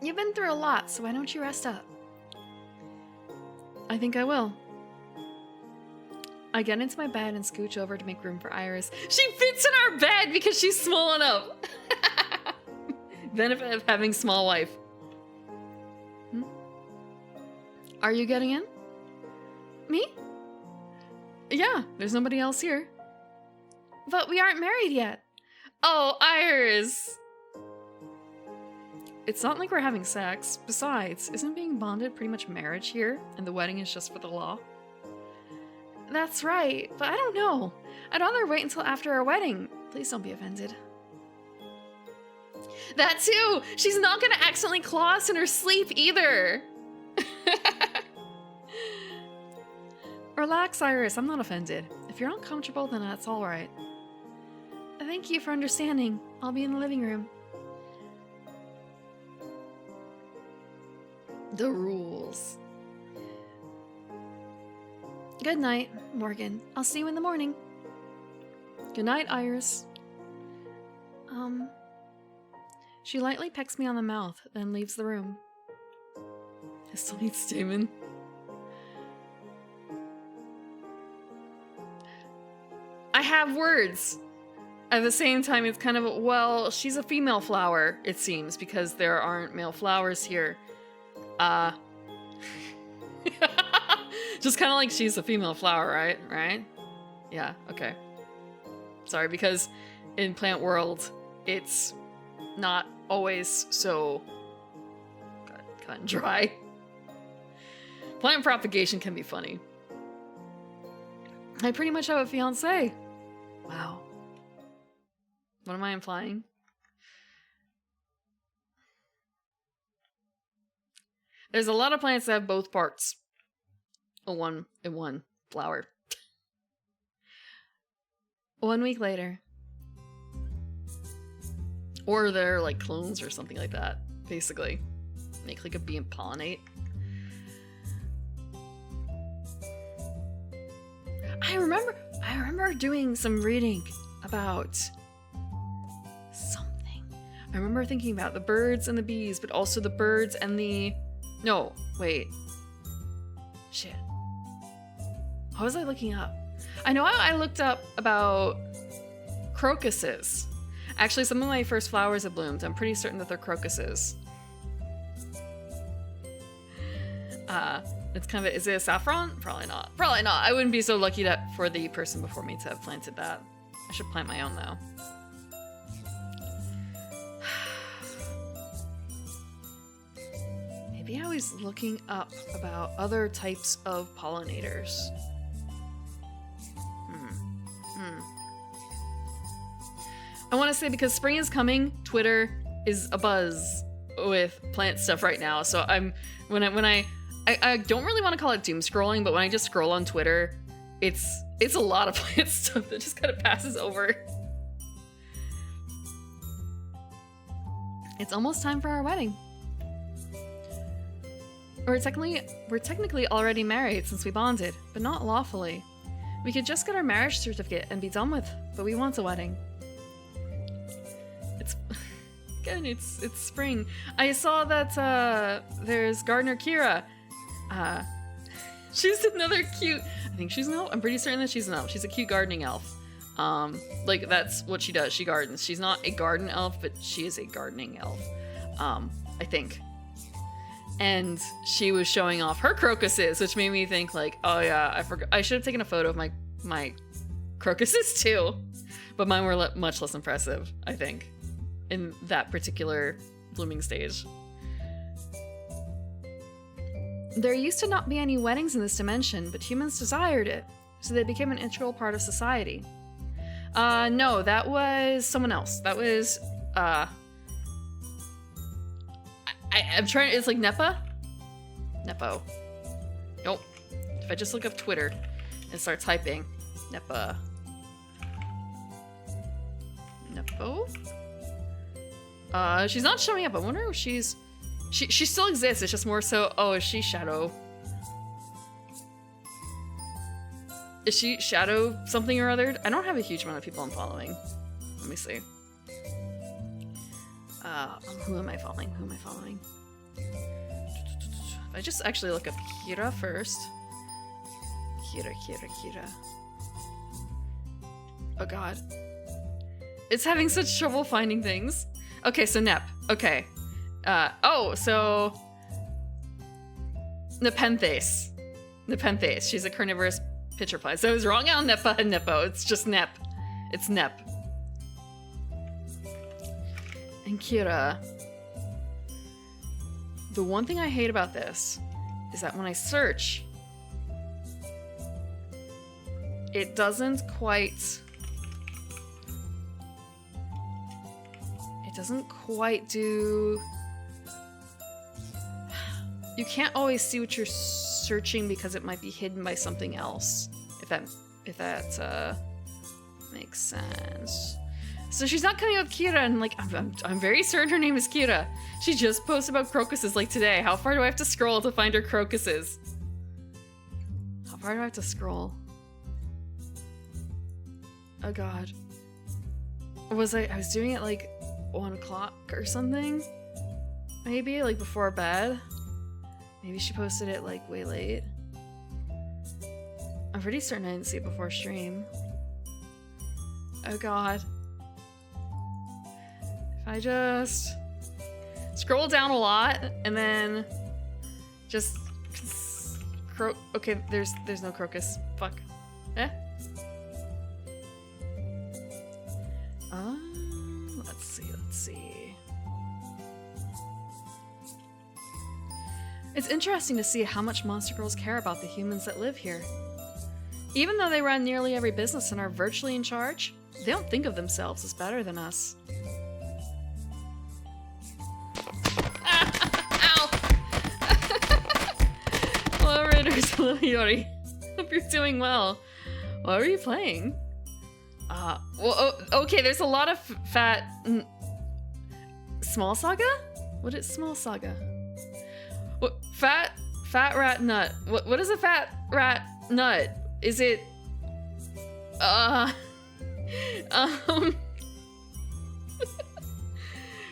You've been through a lot, so why don't you rest up? I think I will. I get into my bed and scooch over to make room for Iris. She fits in our bed because she's small enough. Benefit of having small wife. Are you getting in? Me? Yeah, there's nobody else here. But we aren't married yet. Oh, Iris! It's not like we're having sex. Besides, isn't being bonded pretty much marriage here? And the wedding is just for the law? That's right, but I don't know. I'd rather wait until after our wedding. Please don't be offended. That too! She's not gonna accidentally claw us in her sleep either! Relax, Iris. I'm not offended. If you're uncomfortable, then that's alright. Thank you for understanding. I'll be in the living room. The rules. Good night, Morgan. I'll see you in the morning. Good night, Iris. She lightly pecks me on the mouth, then leaves the room. I still need stamen. I have words. At the same time, it's kind of, well, she's a female flower, it seems, because there aren't male flowers here. Just kind of like she's a female flower, right? Right? Yeah, okay. Sorry, because in plant world, it's not always so cut and dry. Plant propagation can be funny. I pretty much have a fiance. Wow. What am I implying? There's a lot of plants that have both parts. One flower. 1 week later. Or they're like clones or something like that, basically. Make like a bee and pollinate. I remember doing some reading about something. I remember thinking about the birds and the bees, but also the birds and the... No, wait. Shit. What was I looking up? I know I looked up about crocuses. Actually, some of my first flowers have bloomed. I'm pretty certain that they're crocuses. It's kind of, is it a saffron? Probably not. Probably not. I wouldn't be so lucky for the person before me to have planted that. I should plant my own though. Maybe I was looking up about other types of pollinators. I want to say, because spring is coming, Twitter is abuzz with plant stuff right now. So when I don't really want to call it doom scrolling, but when I just scroll on Twitter, it's a lot of plant stuff that just kind of passes over. It's almost time for our wedding. We're technically already married since we bonded, but not lawfully. We could just get our marriage certificate and be done with, but we want a wedding. It's spring. I saw that there's Gardener Kira. She's another cute... I think she's an elf. I'm pretty certain that she's an elf. She's a cute gardening elf. Like, that's what she does. She gardens. She's not a garden elf, but she is a gardening elf. I think. And she was showing off her crocuses, which made me think, like, oh yeah, I forgot. I should have taken a photo of my crocuses too. But mine were much less impressive, I think, in that particular blooming stage. There used to not be any weddings in this dimension, but humans desired it, so they became an integral part of society. No, that was someone else. That was, I'm trying, it's like Nepa? Nepo. Nope. If I just look up Twitter and start typing, Nepa. Nepo? She's not showing up. I wonder if she still exists. It's just more so, oh, is she Shadow? Is she Shadow something or other? I don't have a huge amount of people I'm following. Let me see. Who am I following? If I just actually look up Kira first. Kira. Oh god. It's having such trouble finding things. Okay, so Nep. Okay. So... Nepenthes. She's a carnivorous pitcher plant. So I was wrong on Nepa and Nepo. It's just Nep. It's Nep. And Kira. The one thing I hate about this is that when I search, it doesn't quite do... You can't always see what you're searching because it might be hidden by something else. If that makes sense. So she's not coming up with Kira, and like I'm very certain her name is Kira. She just posted about crocuses like today. How far do I have to scroll to find her crocuses? How far do I have to scroll? Oh god. I was doing it like 1 o'clock or something? Maybe like before bed? Maybe she posted it like way late. I'm pretty certain I didn't see it before stream. Oh god. If I just scroll down a lot and then just okay, there's no crocus. Fuck. Eh? Let's see. It's interesting to see how much monster girls care about the humans that live here. Even though they run nearly every business and are virtually in charge, they don't think of themselves as better than us. Ow! Hello, Raiders. Hello, Yori. Hope you're doing well. What are you playing? Okay, there's a lot of fat... Small Saga? What is Small Saga? What, fat rat nut. What is a fat rat nut? Is it Uh, um,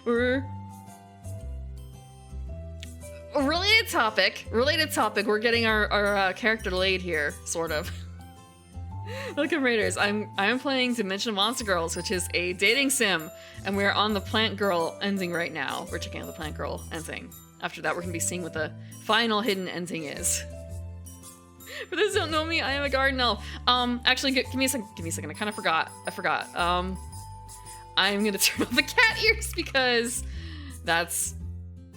we're related topic. We're getting our character laid here, sort of. Welcome, Raiders. I'm playing Dimension Monster Girls, which is a dating sim, and we're on the Plant Girl ending right now. We're checking out the Plant Girl ending. After that, we're gonna be seeing what the final hidden ending is. For those who don't know me, I am a garden elf. Actually, give me a second. I kind of forgot. I'm gonna turn off the cat ears because that's.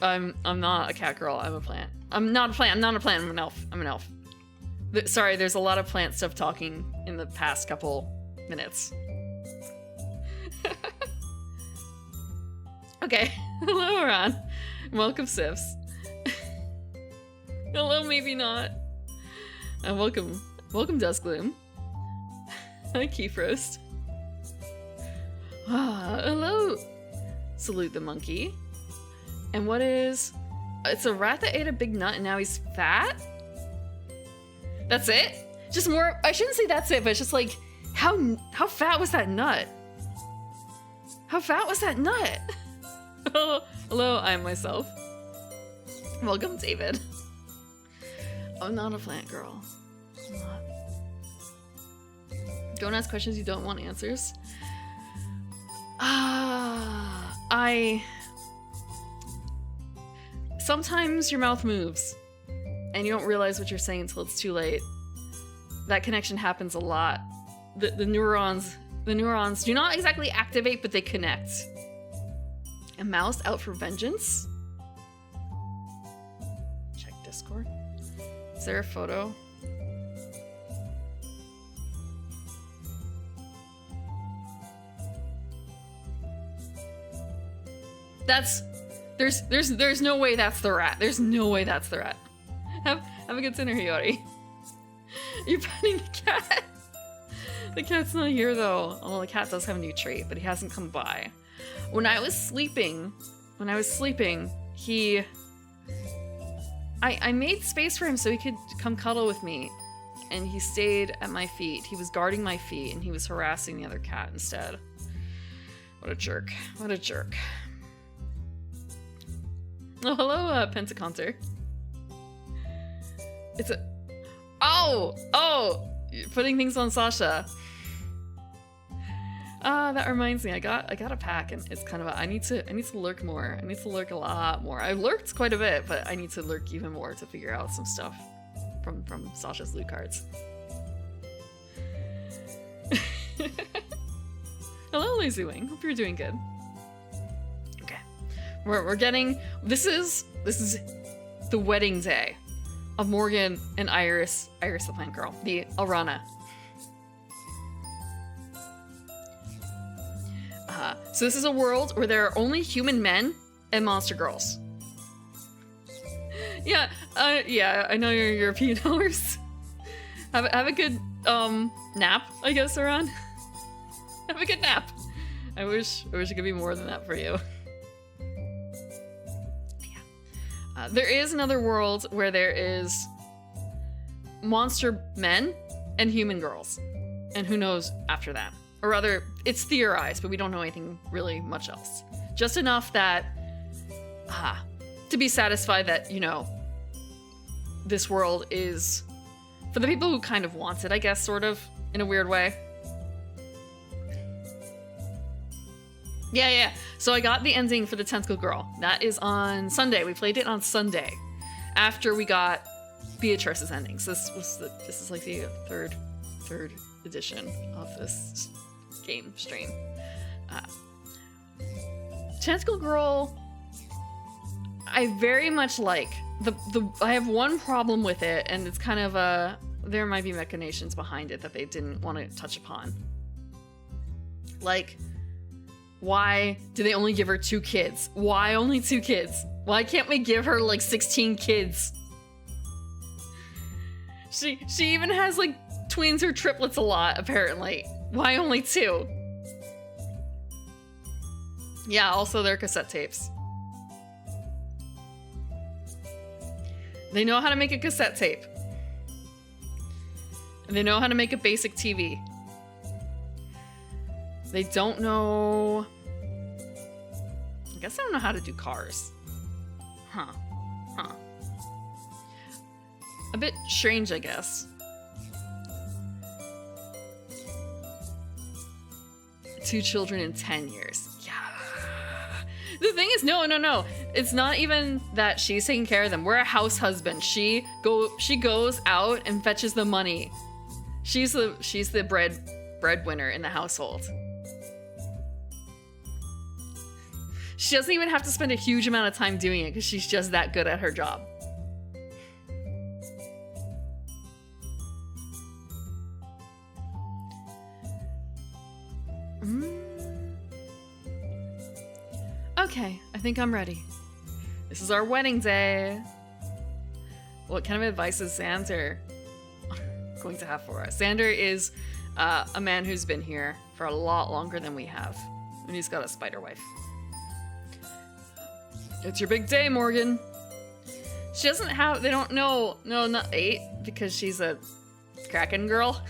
I'm not a cat girl. I'm a plant. I'm not a plant. I'm an elf. I'm an elf. Sorry, there's a lot of plant stuff talking in the past couple minutes. Okay. Hello, Ron. Welcome, Sifs. Hello, maybe not. Welcome, Duskgloom. Hi, Keyfrost. Hello, Salute the Monkey. And what is... It's a rat that ate a big nut and now he's fat? That's it? Just more... I shouldn't say that's it, but it's just like, how fat was that nut? How fat was that nut? Hello, I am myself. Welcome, David. I'm not a plant girl. I'm not. Don't ask questions you don't want answers. Sometimes your mouth moves and you don't realize what you're saying until it's too late. That connection happens a lot. The neurons do not exactly activate, but they connect. A mouse out for vengeance? Check Discord. Is there a photo? There's no way that's the rat. There's no way that's the rat. Have a good dinner, Hiyori. You're petting the cat. The cat's not here though. Oh, the cat does have a new treat, but he hasn't come by. When I was sleeping, I made space for him so he could come cuddle with me, and he stayed at my feet. He was guarding my feet, and he was harassing the other cat instead. What a jerk. What a jerk. Oh, hello, Pentaconter. It's a... Oh! You're putting things on Sasha. That reminds me, I got a pack, and it's kind of I need to lurk more. I need to lurk a lot more. I've lurked quite a bit, but I need to lurk even more to figure out some stuff from Sasha's loot cards. Hello, Lazy Wing. Hope you're doing good. Okay, we're getting this is the wedding day of Morgan and Iris the plant girl, the Arana. So this is a world where there are only human men and monster girls. Yeah, I know you're European hours. Have a good nap, I guess, Aran. Have a good nap. I wish it could be more than that for you. Yeah. There is another world where there is monster men and human girls, and who knows after that. Or rather, it's theorized, but we don't know anything really much else. Just enough that, to be satisfied that, you know, this world is for the people who kind of want it, I guess, sort of, in a weird way. Yeah. So I got the ending for the Tentacle Girl. That is on Sunday. We played it on Sunday, after we got Beatrice's endings. This is like the third edition of this game stream. Tentacle Girl, I very much like. I have one problem with it, and it's kind of there might be machinations behind it that they didn't want to touch upon. Like, why do they only give her 2 kids? Why only 2 kids? Why can't we give her like 16 kids? She even has like twins or triplets a lot, apparently. Why only 2? Yeah, also they're cassette tapes. They know how to make a cassette tape. And they know how to make a basic TV. They don't know... I guess they don't know how to do cars. Huh. A bit strange, I guess. 2 children in 10 years. Yeah. The thing is, no. It's not even that she's taking care of them. We're a house husband. She goes out and fetches the money. She's the breadwinner in the household. She doesn't even have to spend a huge amount of time doing it because she's just that good at her job. Okay, I think I'm ready. This is our wedding day. What kind of advice is Xander going to have for us? Xander is a man who's been here for a lot longer than we have. And he's got a spider wife. It's your big day, Morgan. She doesn't have, they don't know, no, not 8, because she's a Kraken girl.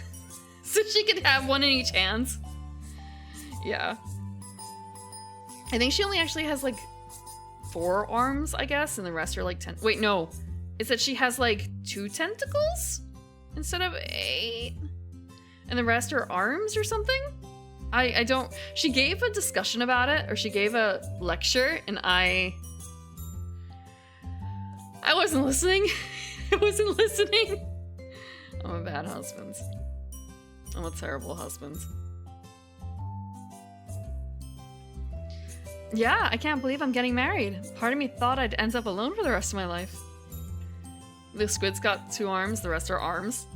So she could have one in each hand. Yeah. I think she only actually has like 4 arms, I guess, and the rest are like 10. Wait, no. It's that she has like 2 tentacles instead of 8. And the rest are arms or something? I don't... She gave a discussion about it, or she gave a lecture, and I wasn't listening. I wasn't listening. I'm a bad husband. I'm a terrible husband. Yeah, I can't believe I'm getting married. Part of me thought I'd end up alone for the rest of my life. The squid's got 2 arms, the rest are arms.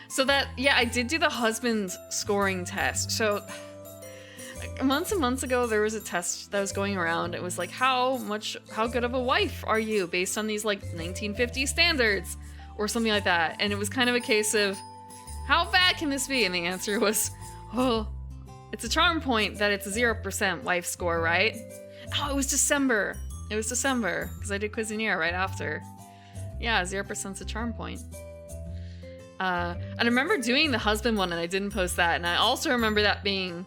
So that, yeah, I did do the husband scoring test. So months and months ago, there was a test that was going around. It was like, how good of a wife are you based on these like 1950 standards or something like that. And it was kind of a case of, how bad can this be? And the answer was, oh, it's a charm point that it's a 0% wife score, right? Oh, it was December. It was December because I did Cuisinier right after. Yeah, 0%'s a charm point. And I remember doing the husband one and I didn't post that. And I also remember that being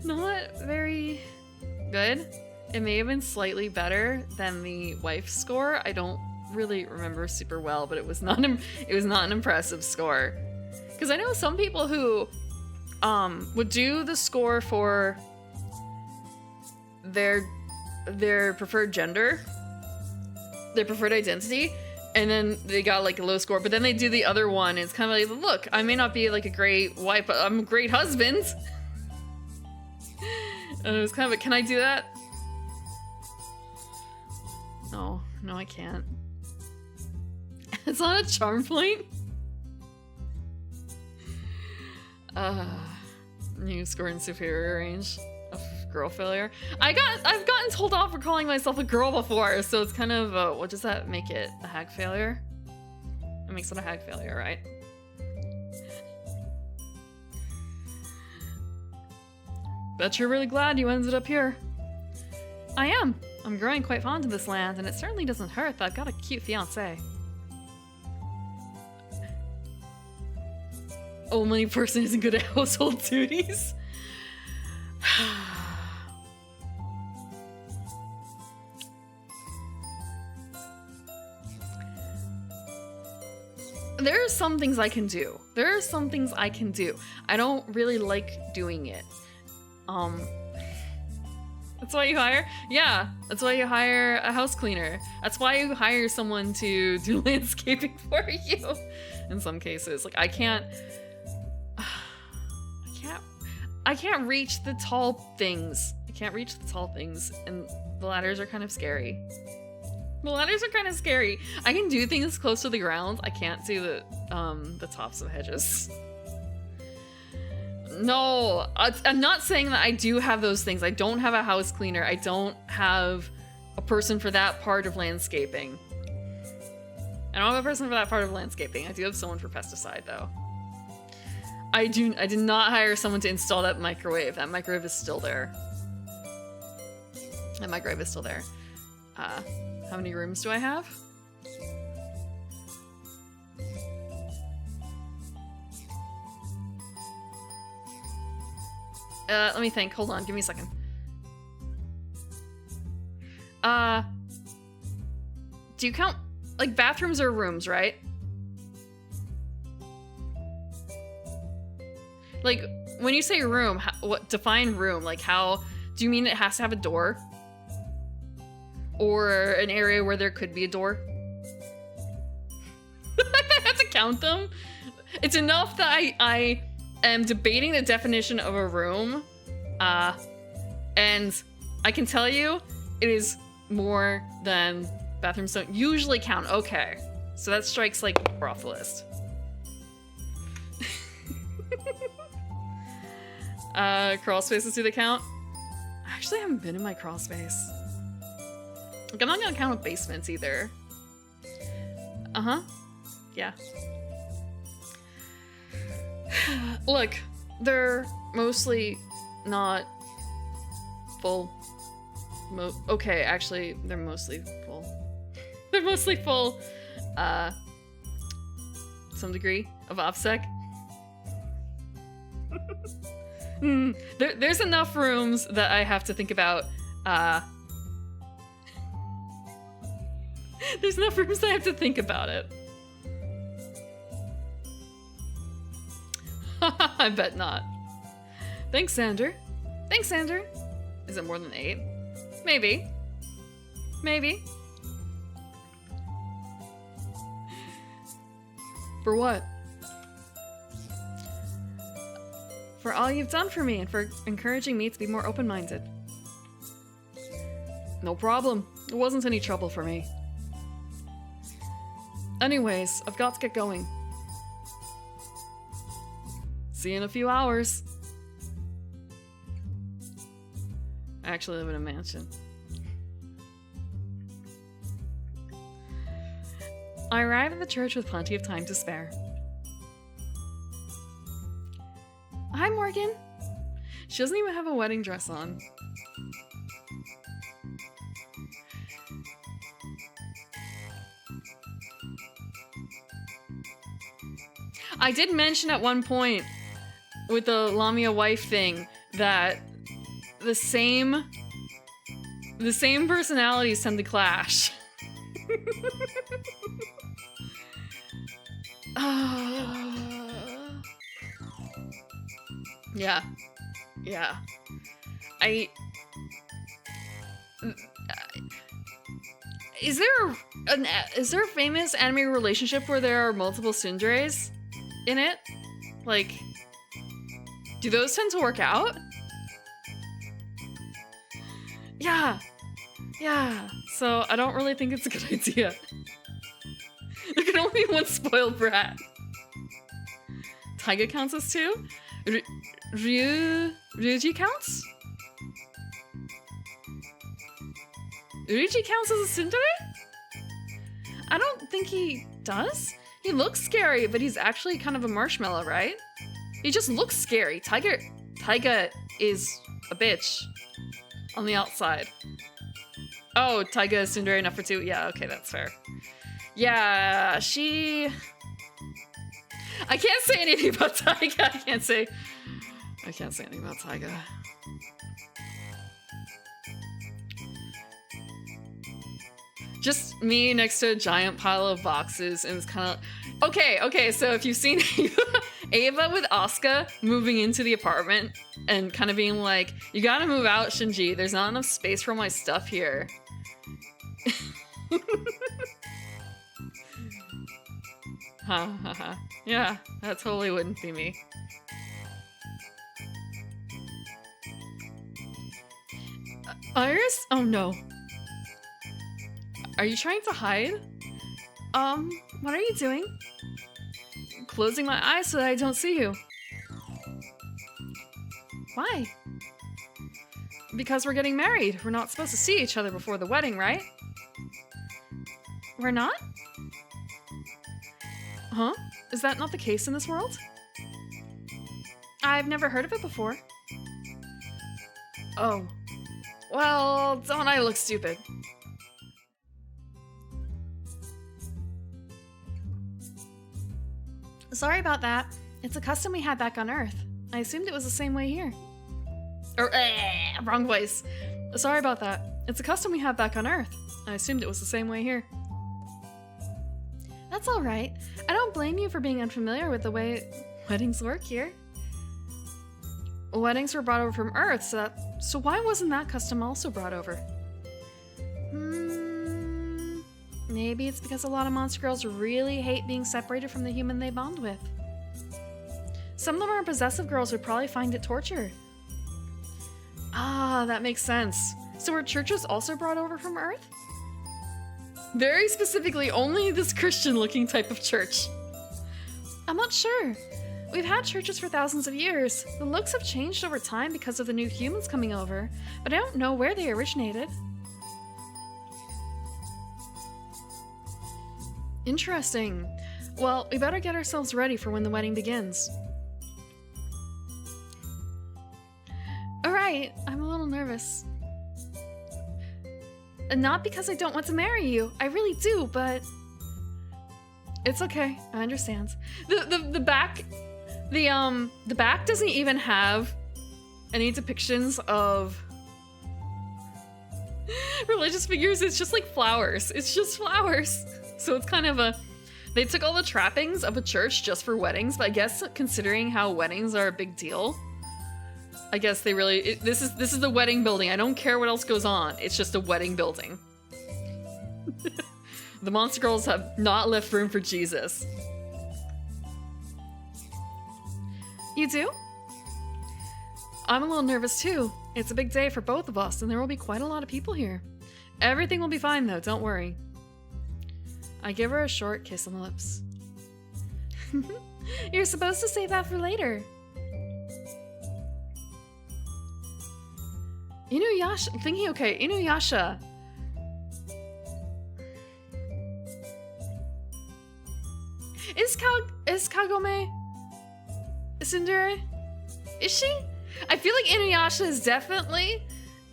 not very good. It may have been slightly better than the wife score. I don't really remember super well, but it was not an impressive score. Because I know some people who would do the score for their preferred gender, their preferred identity, and then they got like a low score, but then they do the other one. And it's kind of like, look, I may not be like a great wife, but I'm a great husband. And it was kind of like, can I do that? No, I can't. It's not a charm point. New score in superior range of girl failure. I've gotten told off for calling myself a girl before, so it's kind of what does that make it? A hag failure? It makes it a hag failure, right? Bet you're really glad you ended up here. I am. I'm growing quite fond of this land, and it certainly doesn't hurt that I've got a cute fiancé. Only person isn't good at household duties. There are some things I can do. I don't really like doing it. That's why you hire? Yeah, that's why you hire a house cleaner. That's why you hire someone to do landscaping for you. In some cases, like I can't reach the tall things. And the ladders are kind of scary. I can do things close to the ground. I can't do the tops of hedges. No, I'm not saying that I do have those things. I don't have a house cleaner. I don't have a person for that part of landscaping. I don't have a person for that part of landscaping. I do have someone for pesticide, though. I did not hire someone to install that microwave. That microwave is still there. How many rooms do I have? Let me think. Hold on, give me a second. Do you count, like, bathrooms or rooms, right? Like, when you say room, what define room? Like, how do you mean it has to have a door? Or an area where there could be a door? I have to count them? It's enough that I am debating the definition of a room. And I can tell you, it is more than bathrooms don't usually count. Okay. So that strikes, like, we're off the list. Crawl spaces, do they count? I actually haven't been in my crawl space. Like, I'm not gonna count basements either. Uh-huh. Yeah. Look, they're mostly not full. Okay, actually, they're mostly full. They're mostly full, some degree of OPSEC. There's enough rooms that I have to think about, there's enough rooms that I have to think about it. I bet not. Thanks, Xander. Thanks, Xander. Is it more than 8? Maybe. Maybe. For what? For all you've done for me and for encouraging me to be more open-minded. No problem. It wasn't any trouble for me. Anyways, I've got to get going. See you in a few hours. I actually live in a mansion. I arrive at the church with plenty of time to spare. Hi, Morgan. She doesn't even have a wedding dress on. I did mention at one point with the Lamia wife thing that the same personalities tend to clash. Yeah. Yeah. Is there a famous anime relationship where there are multiple tsunderes in it? Like, do those tend to work out? Yeah. Yeah. So I don't really think it's a good idea. There can only be one spoiled brat. Taiga counts as 2? Ryuji counts? Ryuji counts as a tsundere? I don't think he does. He looks scary, but he's actually kind of a marshmallow, right? He just looks scary. Taiga is a bitch on the outside. Oh, Taiga is tsundere enough for 2? Yeah, okay, that's fair. Yeah, I can't say anything about Taiga. I can't say anything about Taiga. Just me next to a giant pile of boxes, and it's kind of... Okay, so if you've seen Ava with Asuka moving into the apartment and kind of being like, you gotta move out, Shinji, there's not enough space for my stuff here. Ha ha ha. Yeah, that totally wouldn't be me. Iris? Oh no. Are you trying to hide? What are you doing? Closing my eyes so that I don't see you. Why? Because we're getting married. We're not supposed to see each other before the wedding, right? We're not? Huh? Is that not the case in this world? I've never heard of it before. Oh. Well, don't I look stupid? Sorry about that. It's a custom we had back on Earth. I assumed it was the same way here. Wrong voice. Sorry about that. It's a custom we had back on Earth. I assumed it was the same way here. That's all right. I don't blame you for being unfamiliar with the way weddings work here. Weddings were brought over from Earth, so why wasn't that custom also brought over? Maybe it's because a lot of monster girls really hate being separated from the human they bond with. Some of them are possessive girls who probably find it torture. Ah, that makes sense. So were churches also brought over from Earth? Very specifically, only this Christian-looking type of church. I'm not sure. We've had churches for thousands of years. The looks have changed over time because of the new humans coming over, but I don't know where they originated. Interesting. Well, we better get ourselves ready for when the wedding begins. Alright, I'm a little nervous. Not because I don't want to marry you. I really do, but... It's okay. I understand. The back doesn't even have any depictions of religious figures. It's just like flowers. It's just flowers. So it's kind of a... They took all the trappings of a church just for weddings, but I guess considering how weddings are a big deal, I guess they really... This is the wedding building. I don't care what else goes on. It's just a wedding building. The monster girls have not left room for Jesus. You do? I'm a little nervous too. It's a big day for both of us, and there will be quite a lot of people here. Everything will be fine though, don't worry. I give her a short kiss on the lips. You're supposed to save that for later. Inuyasha, thinking okay, Inuyasha. Is Kagome tsundere? Is she? I feel like Inuyasha is definitely...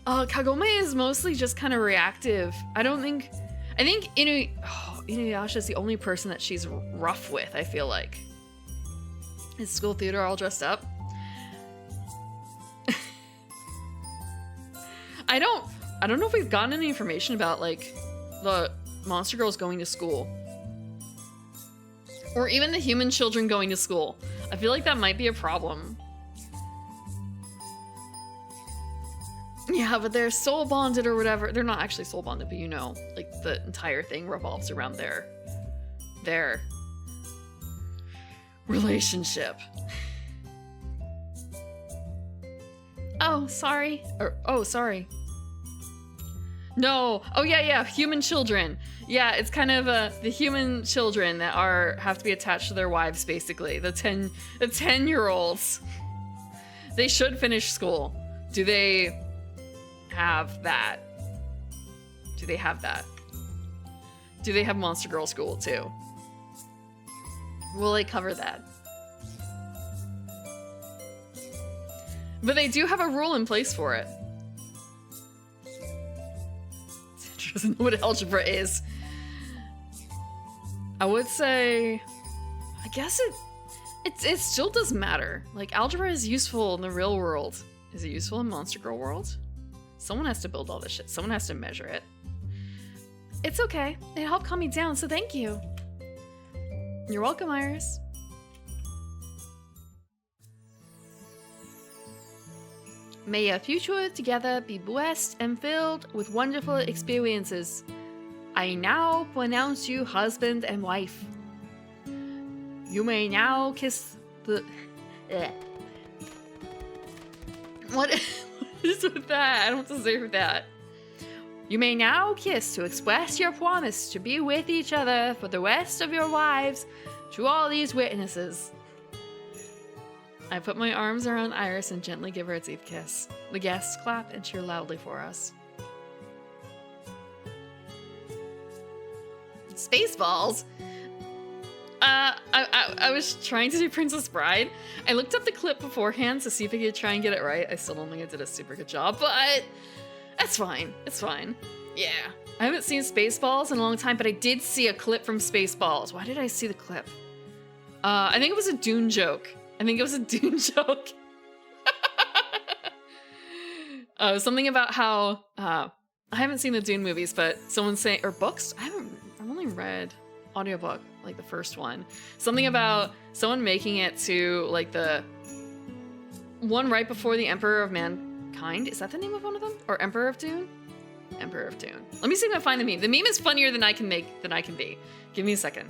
Kagome is mostly just kind of reactive. I think Inuyasha is the only person that she's rough with, I feel like. Is School Theater all dressed up? I don't know if we've gotten any information about, like, the monster girls going to school. Or even the human children going to school. I feel like that might be a problem. Yeah, but they're soul bonded or whatever. They're not actually soul bonded, but you know, like the entire thing revolves around their relationship. Oh, sorry. Oh, sorry. No. Oh, yeah, human children. Yeah, it's kind of the human children that have to be attached to their wives, basically. The 10-year-olds. They should finish school. Do they have that? Do they have that? Do they have Monster Girl School, too? Will they cover that? But they do have a rule in place for it. She doesn't know what algebra is. I would say... I guess it still does matter. Like, algebra is useful in the real world. Is it useful in Monster Girl world? Someone has to build all this shit. Someone has to measure it. It's okay. It helped calm me down, so thank you. You're welcome, Iris. May your future together be blessed and filled with wonderful experiences. I now pronounce you husband and wife. You may now kiss the... What is with that? I don't deserve that. You may now kiss to express your promise to be with each other for the rest of your lives to all these witnesses. I put my arms around Iris and gently give her a deep kiss. The guests clap and cheer loudly for us. Spaceballs? I was trying to do Princess Bride. I looked up the clip beforehand to see if I could try and get it right. I still don't think I did a super good job, but that's fine. It's fine. Yeah. I haven't seen Spaceballs in a long time, but I did see a clip from Spaceballs. Why did I see the clip? I think it was a Dune joke. I think it was a Dune joke. Something about how I haven't seen the Dune movies, but someone saying, or books. I've only read audiobook, like the first one. Something about someone making it to like the one right before the Emperor of Mankind. Is that the name of one of them? Or Emperor of Dune? Emperor of Dune. Let me see if I find the meme. The meme is funnier than I can be. Give me a second.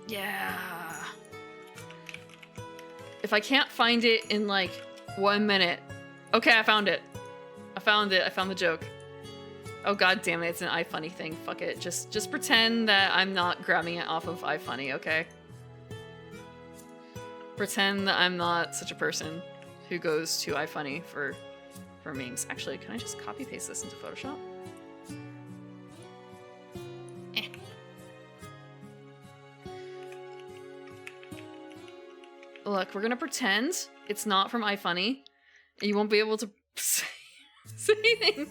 Yeah. If I can't find it in like 1 minute. Okay, I found it. I found the joke. Oh god damn it, it's an iFunny thing. Fuck it. Just pretend that I'm not grabbing it off of iFunny, okay? Pretend that I'm not such a person who goes to iFunny for memes. Actually, can I just copy paste this into Photoshop? Look, we're gonna pretend it's not from iFunny. And you won't be able to say anything.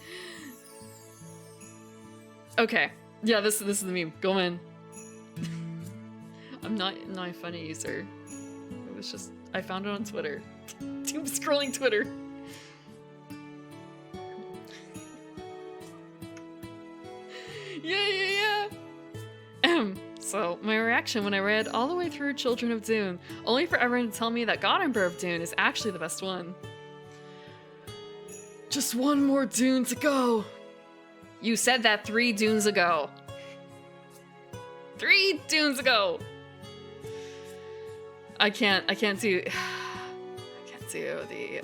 Okay. Yeah, this is the meme. Go in. I'm not an iFunny user. It was just, I found it on Twitter. Doom scrolling Twitter. Yeah. So, my reaction when I read all the way through Children of Dune, only for everyone to tell me that God Emperor of Dune is actually the best one. Just one more Dune to go. You said that 3 Dunes ago. 3 Dunes ago. I can't do the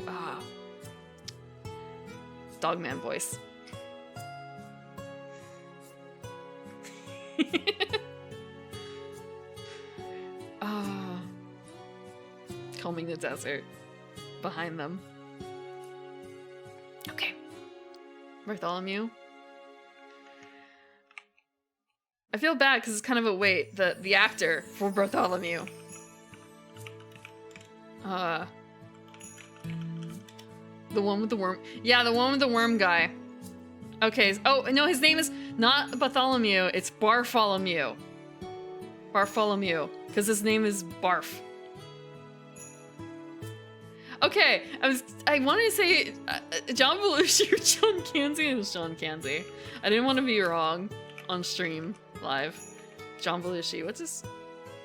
Dogman voice. Combing the desert behind them. Okay. Bartholomew. I feel bad because it's kind of a wait. The actor for Bartholomew. The one with the worm. Yeah, the one with the worm guy. Okay. Oh, no, his name is not Bartholomew. It's Bartholomew. Bartholomew. Because his name is Barf. Okay, I wanted to say John Belushi or John Canzy. It was John Canzy. I didn't want to be wrong on stream live. John Belushi. What's his?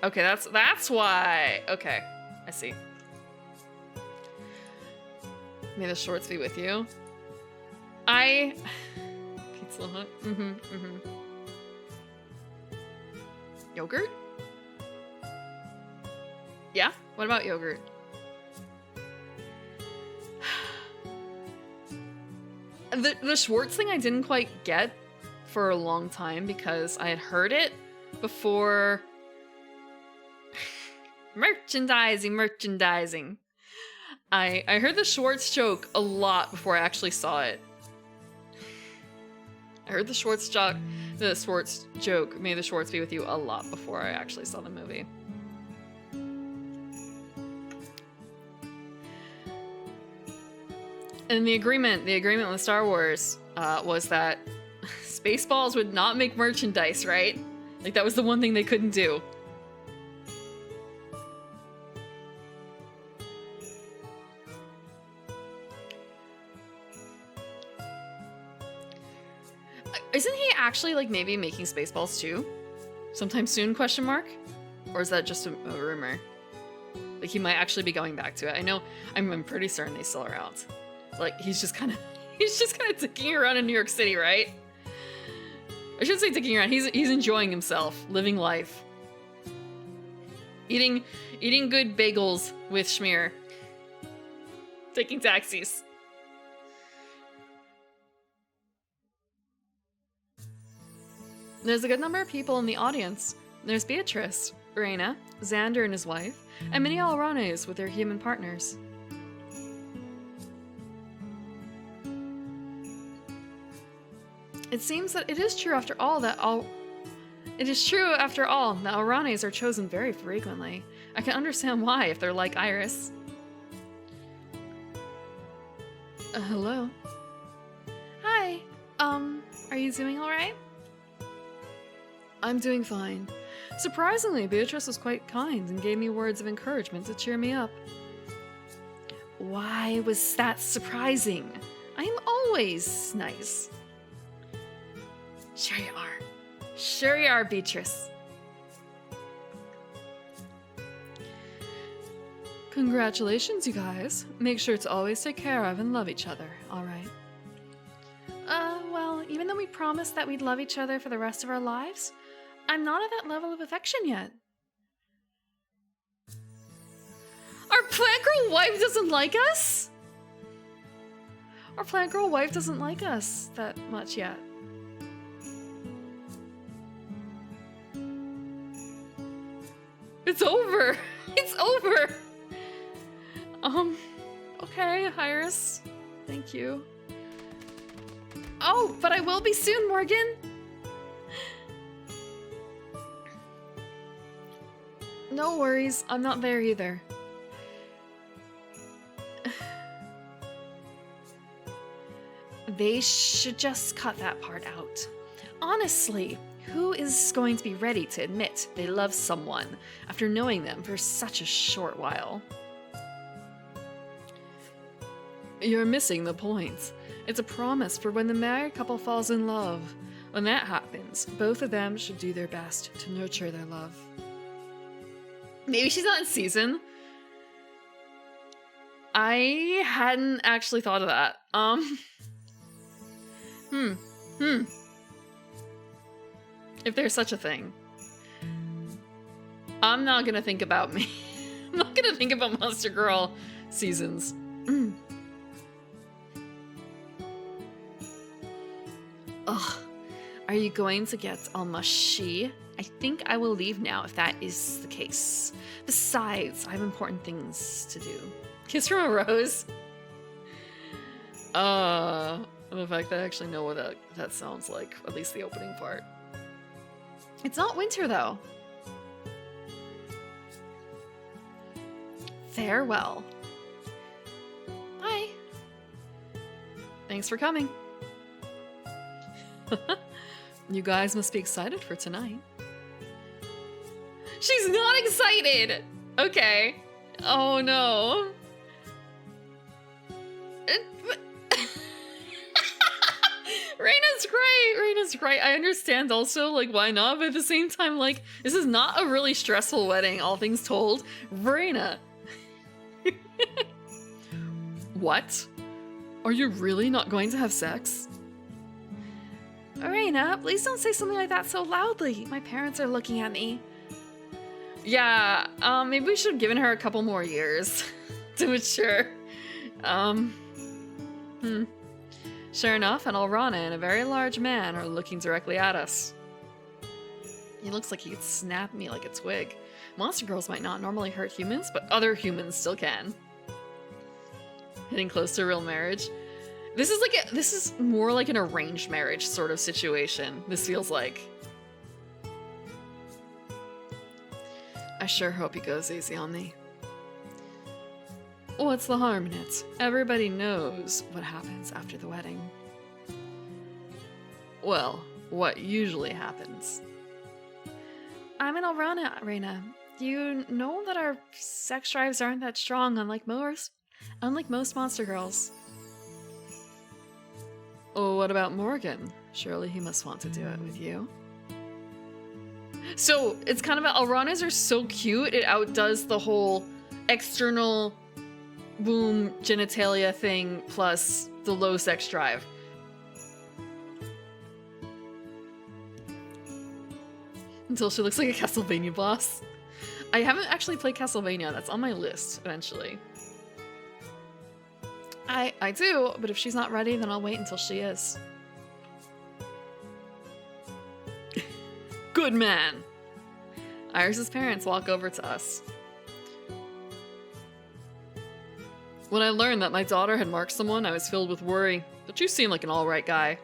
Okay, that's why. Okay, I see. May the shorts be with you. Pizza Hut. Yogurt? Yeah? What about yogurt? The Schwartz thing I didn't quite get for a long time because I had heard it before. Merchandising. I heard the Schwartz joke a lot before I actually saw it. I heard the Schwartz joke, may the Schwartz be with you, a lot before I actually saw the movie. And the agreement with Star Wars was that Spaceballs would not make merchandise, right? Like, that was the one thing they couldn't do. Isn't he actually, like, maybe making Spaceballs too? Sometime soon, question mark? Or is that just a rumor? Like, he might actually be going back to it. I know, I'm pretty certain they still are out. Like, he's just kind of dicking around in New York City, right? I shouldn't say dicking around. He's enjoying himself, living life, eating good bagels with Schmear, taking taxis. There's a good number of people in the audience. There's Beatrice, Reyna, Xander and his wife, and many Alranes with their human partners. It seems that it is true after all that Alranes are chosen very frequently. I can understand why if they're like Iris. Hello. Hi, Are you doing alright? I'm doing fine. Surprisingly, Beatrice was quite kind and gave me words of encouragement to cheer me up. Why was that surprising? I am always nice. Sure you are. Sure you are, Beatrice. Congratulations, you guys. Make sure to always take care of and love each other, alright? Well, even though we promised that we'd love each other for the rest of our lives, I'm not at that level of affection yet. Our plant girl wife doesn't like us? Our plant girl wife doesn't like us that much yet. It's over. It's over. Okay, Iris. Thank you. Oh, but I will be soon, Morgan. No worries, I'm not there either. They should just cut that part out. Honestly, who is going to be ready to admit they love someone after knowing them for such a short while? You're missing the point. It's a promise for when the married couple falls in love. When that happens, both of them should do their best to nurture their love. Maybe she's not in season. I hadn't actually thought of that. If there's such a thing. I'm not gonna think about me. I'm not gonna think about Monster Girl seasons. Ugh. Are you going to get all mushy? I think I will leave now if that is the case. Besides, I have important things to do. Kiss from a rose? The fact that I actually know what that sounds like, at least the opening part. It's not winter, though. Farewell. Bye. Thanks for coming. You guys must be excited for tonight. She's not excited! Okay. Oh no. Reina's great! Reina's great. I understand also, like, why not? But at the same time, like, this is not a really stressful wedding, all things told. Reina. What? Are you really not going to have sex? Reina, please don't say something like that so loudly. My parents are looking at me. Yeah, maybe we should have given her a couple more years to mature. Sure enough, an Alrana and a very large man are looking directly at us. He looks like he could snap me like a twig. Monster girls might not normally hurt humans, but other humans still can. Hitting close to real marriage. This is more like an arranged marriage sort of situation, this feels like. I sure hope he goes easy on me. What's the harm in it? Everybody knows what happens after the wedding. Well, what usually happens. I'm an Alrana, Reina. You know that our sex drives aren't that strong, unlike most monster girls. Oh, what about Morgan? Surely he must want to do it with you. So, it's kind of Alranas are so cute, it outdoes the whole external womb genitalia thing plus the low sex drive. Until she looks like a Castlevania boss. I haven't actually played Castlevania, that's on my list eventually. I do, but if she's not ready, then I'll wait until she is. Good man! Iris's parents walk over to us. When I learned that my daughter had marked someone, I was filled with worry, but you seem like an alright guy.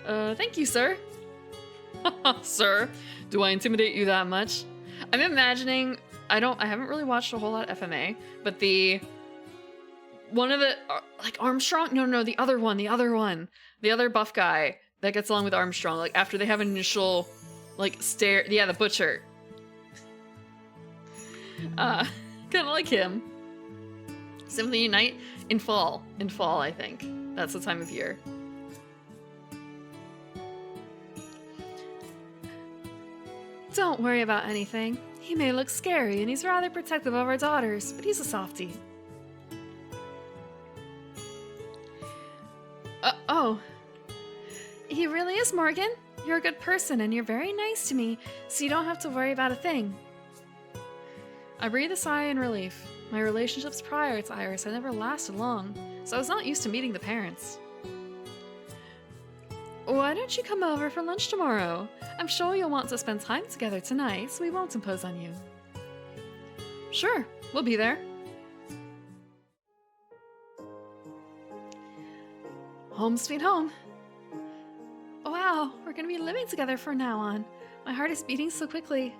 Thank you, sir. Sir, do I intimidate you that much? I'm imagining, I haven't really watched a whole lot of FMA, but the one of the, like Armstrong? No, the other one. The other buff guy that gets along with Armstrong, like after they have an initial, like, stare. Yeah, the butcher. Kind of like him. Symphony Night in fall. I think. That's the time of year. Don't worry about anything. He may look scary, and he's rather protective of our daughters, but he's a softie. Oh. He really is, Morgan. You're a good person, and you're very nice to me, so you don't have to worry about a thing. I breathe a sigh in relief. My relationships prior to Iris had never lasted long, so I was not used to meeting the parents. Why don't you come over for lunch tomorrow? I'm sure you'll want to spend time together tonight, so we won't impose on you. Sure, we'll be there. Home sweet home. Wow, we're gonna be living together from now on. My heart is beating so quickly.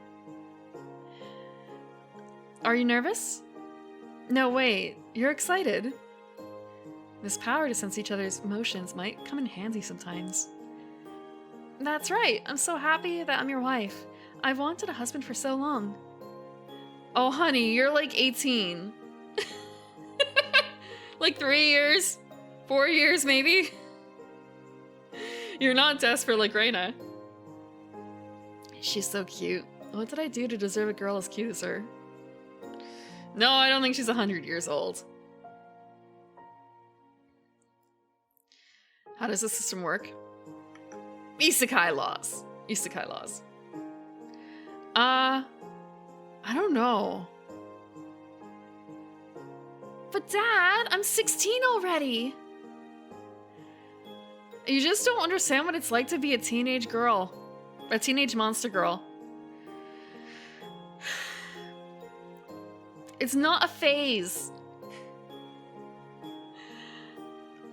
Are you nervous? No, wait, you're excited. This power to sense each other's emotions might come in handy sometimes. That's right, I'm so happy that I'm your wife. I've wanted a husband for so long. Oh, honey, you're like 18. Like 3 years? 4 years, maybe? You're not desperate like Reina. She's so cute. What did I do to deserve a girl as cute as her? No, I don't think she's 100 years old. How does the system work? Isekai laws. I don't know. But Dad, I'm 16 already. You just don't understand what it's like to be a teenage girl. A teenage monster girl. It's not a phase.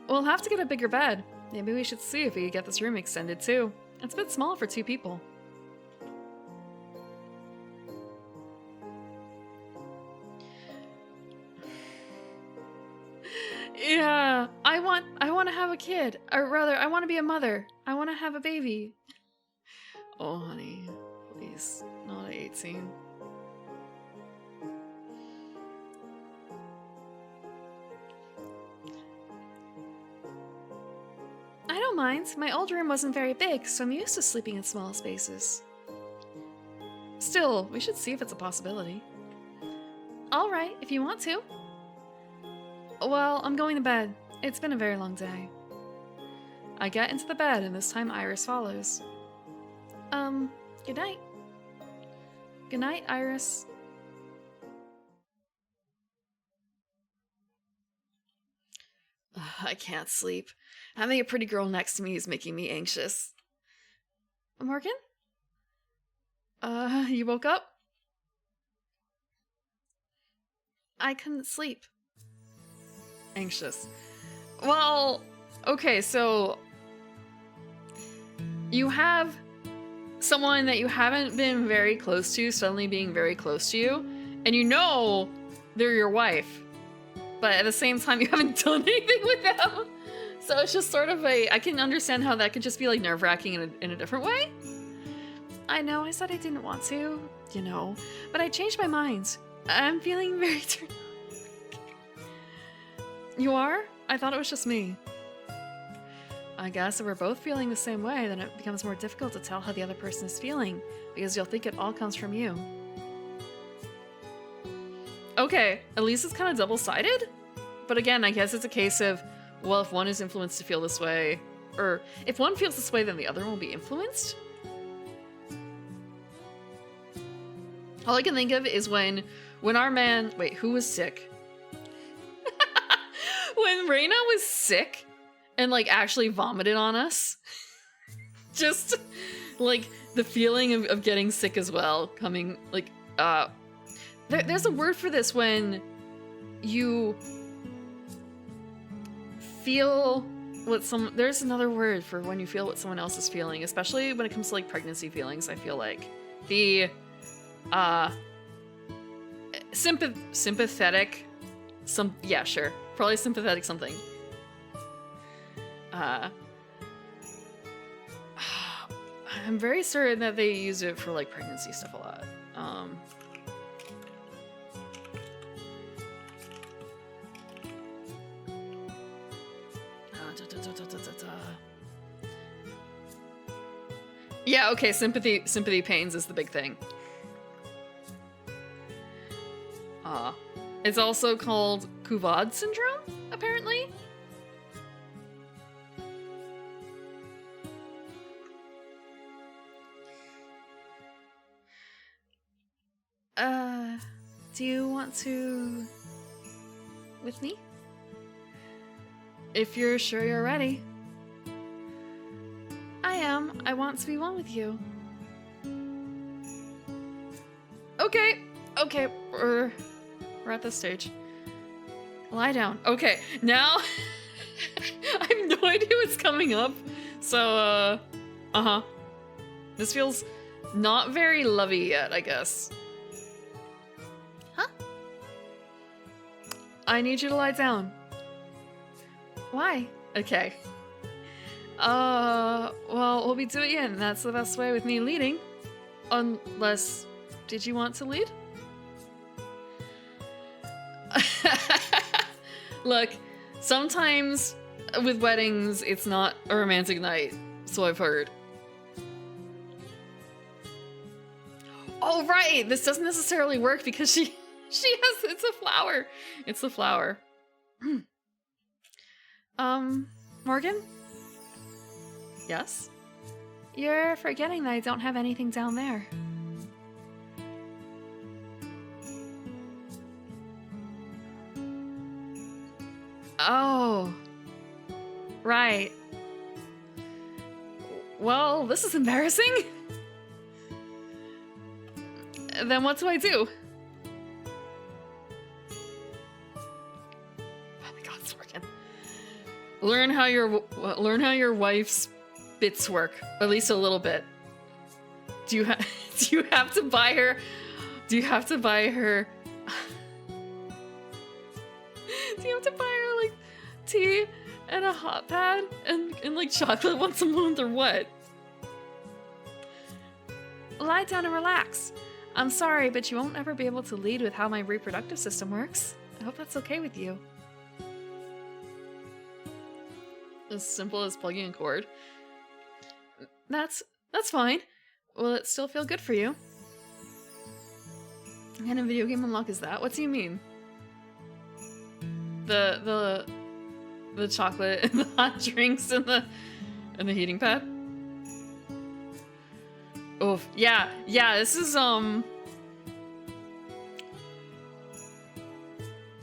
We'll have to get a bigger bed. Maybe we should see if we could get this room extended too. It's a bit small for 2 people. Yeah, I want to have a kid. Or rather, I want to be a mother. I want to have a baby. Oh, honey, please, not at 18. I don't mind. My old room wasn't very big, so I'm used to sleeping in small spaces. Still, we should see if it's a possibility. All right, if you want to. Well, I'm going to bed. It's been a very long day. I get into the bed, and this time Iris follows. Good night. Good night, Iris. Ugh, I can't sleep. Having a pretty girl next to me is making me anxious. Morgan? You woke up? I couldn't sleep. Anxious. Well, okay, so you have someone that you haven't been very close to suddenly being very close to you, and you know they're your wife, but at the same time you haven't done anything with them. So it's just sort of I can understand how that could just be like nerve-wracking in a different way. I know, I said I didn't want to, you know, but I changed my mind. I'm feeling very turned on. You are? I thought it was just me. I guess if we're both feeling the same way, then it becomes more difficult to tell how the other person is feeling, because you'll think it all comes from you. Okay, at least it's kind of double-sided. But again, I guess it's a case of, well, if one is influenced to feel this way, or if one feels this way, then the other will be influenced. All I can think of is when our man... Wait, who was sick? When Reina was sick and, like, actually vomited on us. Just, like, the feeling of getting sick as well. Coming, like, there's a word for this when you feel what there's another word for when you feel what someone else is feeling, especially when it comes to, like, pregnancy feelings, I feel like. The, sympathetic Yeah, sure. Probably sympathetic something. I'm very certain that they use it for like pregnancy stuff a lot. Yeah, okay, sympathy pains is the big thing. It's also called Kuvad syndrome, apparently. Do you want to... with me? If you're sure you're ready. I am. I want to be one with you. Okay. Okay, we're at this stage. Lie down. Okay, now... I have no idea what's coming up. So, This feels not very lovey yet, I guess. Huh? I need you to lie down. Why? Okay. Well, we'll be doing it, and that's the best way with me leading. Unless... Did you want to lead? Look, sometimes with weddings, it's not a romantic night, so I've heard. Oh, right! This doesn't necessarily work because she has... It's a flower. It's a flower. Morgan? Yes? You're forgetting that I don't have anything down there. Oh. Right. Well, this is embarrassing. Then what do I do? Oh my god, it's working. Learn how your wife's bits work, at least a little bit. Do you have to buy her? Do you have to buy her? Do you have to buy her like tea and a hot pad and like chocolate once a month or what? Lie down and relax. I'm sorry, but you won't ever be able to lead with how my reproductive system works. I hope that's okay with you. As simple as plugging a cord. That's fine. Will it still feel good for you? What kind of video game unlock is that? What do you mean? The chocolate and the hot drinks and the heating pad? Oh, yeah, this is,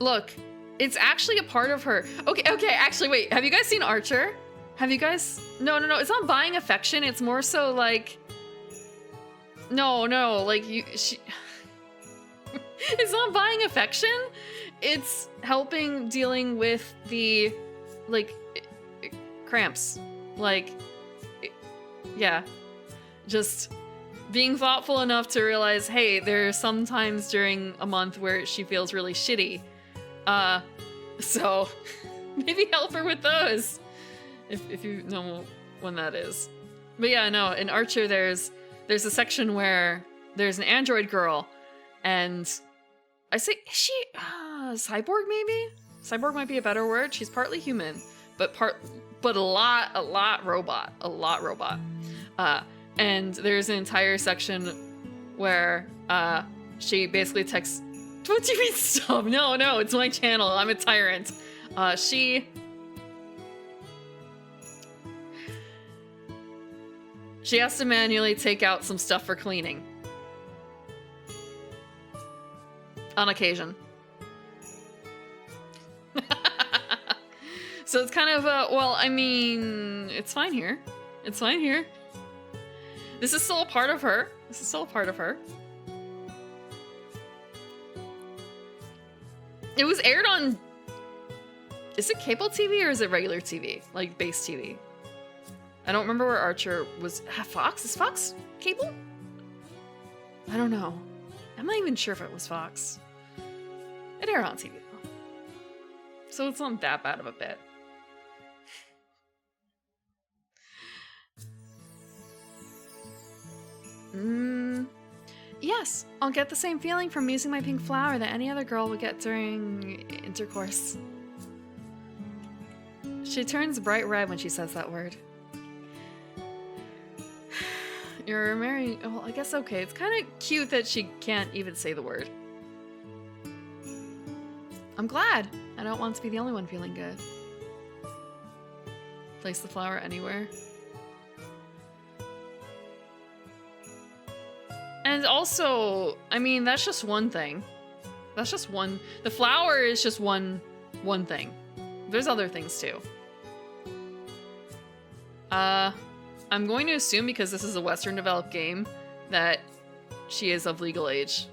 Look, it's actually a part of her. Okay, actually, wait, have you guys seen Archer? Have you guys... No, it's not buying affection, it's more so, like... No, like, she... It's not buying affection, it's helping dealing with the, like, cramps. Like, yeah. Just... being thoughtful enough to realize, hey, there are some times during a month where she feels really shitty. So maybe help her with those. If you know when that is. But yeah, no, in Archer there's a section where there's an android girl, and I say, is she cyborg maybe? Cyborg might be a better word. She's partly human, but a lot robot. And there's an entire section where she basically texts, what do you mean stop? No, it's my channel. I'm a tyrant. She has to manually take out some stuff for cleaning. On occasion. So it's kind of well, I mean, it's fine here. It's fine here. This is still a part of her. It was aired on... Is it cable TV or is it regular TV? Like, base TV? I don't remember where Archer was... Fox? Is Fox cable? I don't know. I'm not even sure if it was Fox. It aired on TV, though. so it's not that bad of a bit. Yes, I'll get the same feeling from using my pink flower that any other girl would get during intercourse. She turns bright red when she says that word. You're marrying... Well, I guess okay. It's kind of cute that she can't even say the word. I'm glad. I don't want to be the only one feeling good. Place the flower anywhere. And also, I mean, that's just one thing. That's just one... The flower is just one thing. There's other things too. I'm going to assume, because this is a Western developed game, that she is of legal age.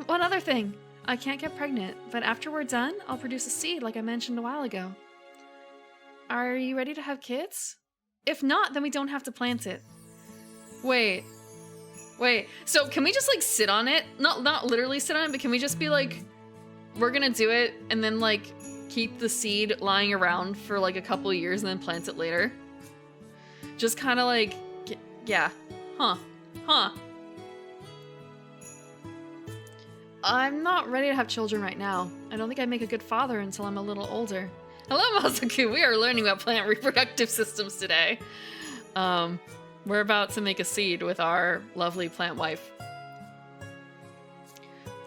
One other thing. I can't get pregnant, but after we're done, I'll produce a seed like I mentioned a while ago. Are you ready to have kids? If not, then we don't have to plant it. Wait. So can we just like sit on it? Not literally sit on it, but can we just be like, we're gonna do it and then like keep the seed lying around for like a couple of years and then plant it later? Just kind of like, yeah. Huh. I'm not ready to have children right now. I don't think I'd make a good father until I'm a little older. Hello, Masaku. We are learning about plant reproductive systems today. We're about to make a seed with our lovely plant wife.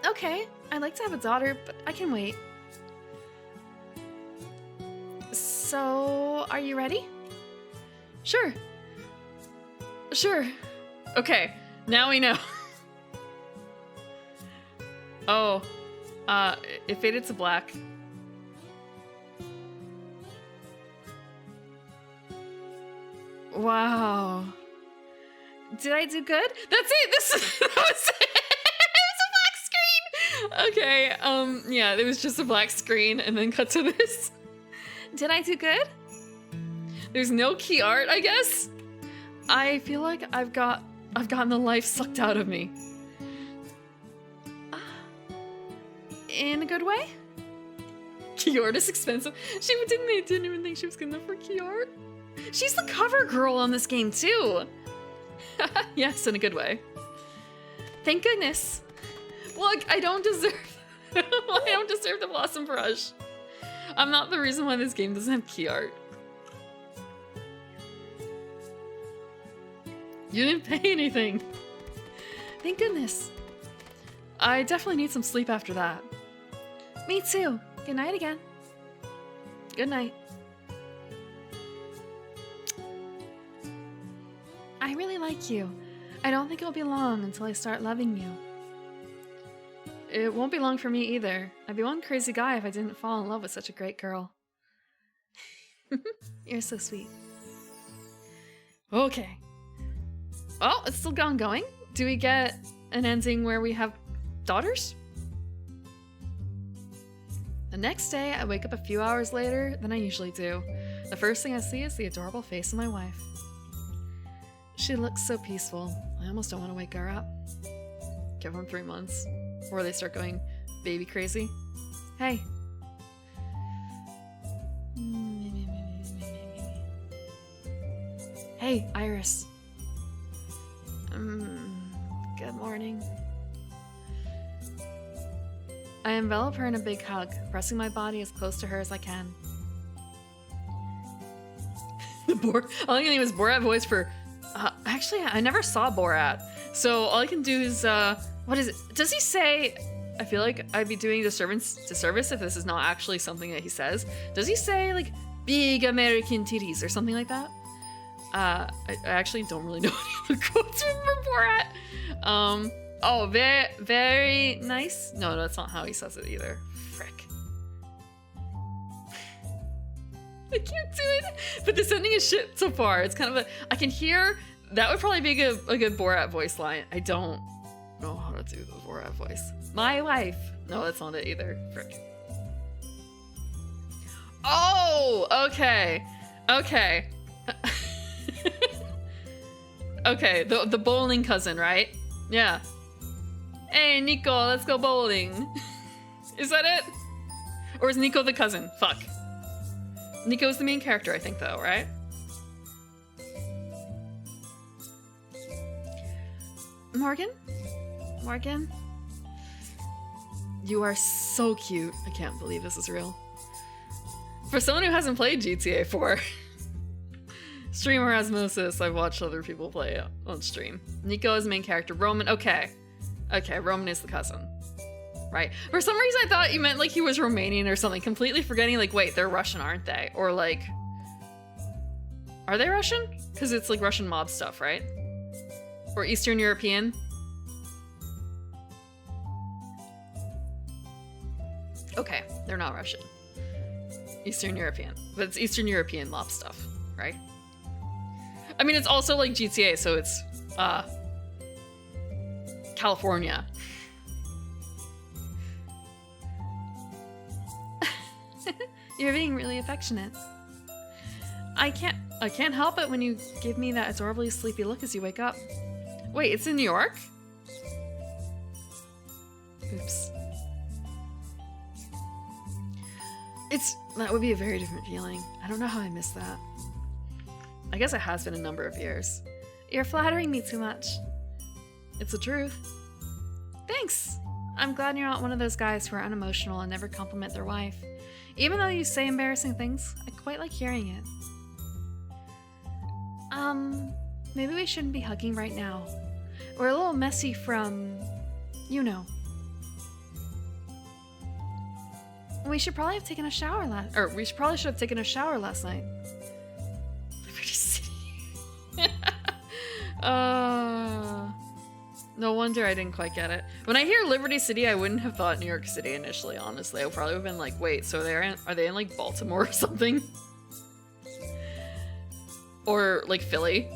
Okay, I'd like to have a daughter, but I can wait. So, are you ready? Sure. Okay, now we know. Oh, it faded to black. Wow. Did I do good? That's it! That was it! It was a black screen! Okay, yeah, it was just a black screen and then cut to this. Did I do good? There's no key art, I guess? I feel like I've gotten the life sucked out of me. In a good way? Key art is expensive. She didn't even think she was good enough for key art. She's the cover girl on this game too. Yes, in a good way. Thank goodness. Look, I don't deserve the Blossom Brush. I'm not the reason why this game doesn't have key art. You didn't pay anything. Thank goodness. I definitely need some sleep after that. Me too. Good night again. Good night. I really like you. I don't think it'll be long until I start loving you. It won't be long for me either. I'd be one crazy guy if I didn't fall in love with such a great girl. You're so sweet. Okay. Oh, it's still going. Do we get an ending where we have daughters? The next day, I wake up a few hours later than I usually do. The first thing I see is the adorable face of my wife. She looks so peaceful. I almost don't want to wake her up. Give them 3 months before they start going baby crazy. Hey. Hey, Iris. Good morning. I envelop her in a big hug, pressing my body as close to her as I can. All I can think is Borat voice for... actually, I never saw Borat. So all I can do is... what is it? Does he say... I feel like I'd be doing disservice if this is not actually something that he says. Does he say, like, big American titties or something like that? I actually don't really know any other quotes from Borat. Oh, very, very nice. No, that's not how he says it either. Frick. I can't do it. But this ending is shit so far. It's kind of a... I can hear... That would probably be a good Borat voice line. I don't know how to do the Borat voice. My wife. No, that's not it either. Frick. Oh, okay. Okay. Okay, the bowling cousin, right? Yeah. Hey, Nico, let's go bowling. Is that it? Or is Nico the cousin? Fuck. Nico's the main character, I think, though, right? Morgan? Morgan? You are so cute. I can't believe this is real. For someone who hasn't played GTA 4. Streamer osmosis, I've watched other people play it on stream. Nico is the main character. Roman, okay. Okay, Roman is the cousin. Right. For some reason I thought you meant like he was Romanian or something, completely forgetting like, wait, they're Russian, aren't they? Or like, are they Russian? Because it's like Russian mob stuff, right? Or Eastern European? Okay, they're not Russian. Eastern European. But it's Eastern European mob stuff, right? I mean, it's also like GTA, so it's, California. You're being really affectionate. I can't help it when you give me that adorably sleepy look as you wake up. Wait, it's in New York? Oops. That would be a very different feeling. I don't know how I missed that. I guess it has been a number of years. You're flattering me too much. It's the truth. Thanks. I'm glad you're not one of those guys who are unemotional and never compliment their wife. Even though you say embarrassing things, I quite like hearing it. Maybe we shouldn't be hugging right now. We're a little messy from, you know. We should probably have taken a shower we probably should have taken a shower last night. Liberty City. No wonder I didn't quite get it. When I hear Liberty City, I wouldn't have thought New York City initially, honestly. I would probably have been like, wait, so are they in like Baltimore or something? Or like Philly?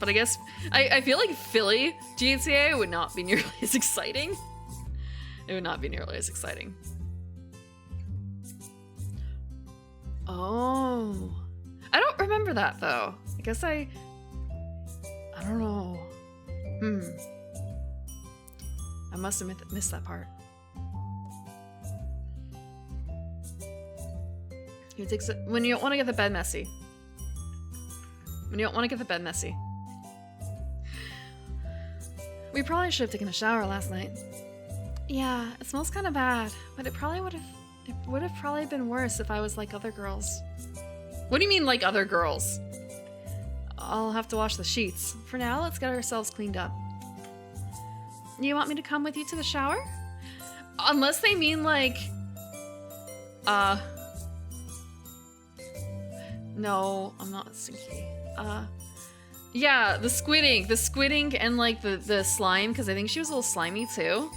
But I guess, I feel like Philly GTA would not be nearly as exciting. It would not be nearly as exciting. Oh. I don't remember that though. I guess I don't know. I must have missed that part. When you don't want to get the bed messy. When you don't want to get the bed messy. We probably should have taken a shower last night. Yeah, it smells kind of bad, but it would have probably been worse if I was like other girls. What do you mean like other girls? I'll have to wash the sheets. For now, let's get ourselves cleaned up. You want me to come with you to the shower? Unless they mean like, no, I'm not stinky. Yeah, the squidding and like the slime, because I think she was a little slimy too.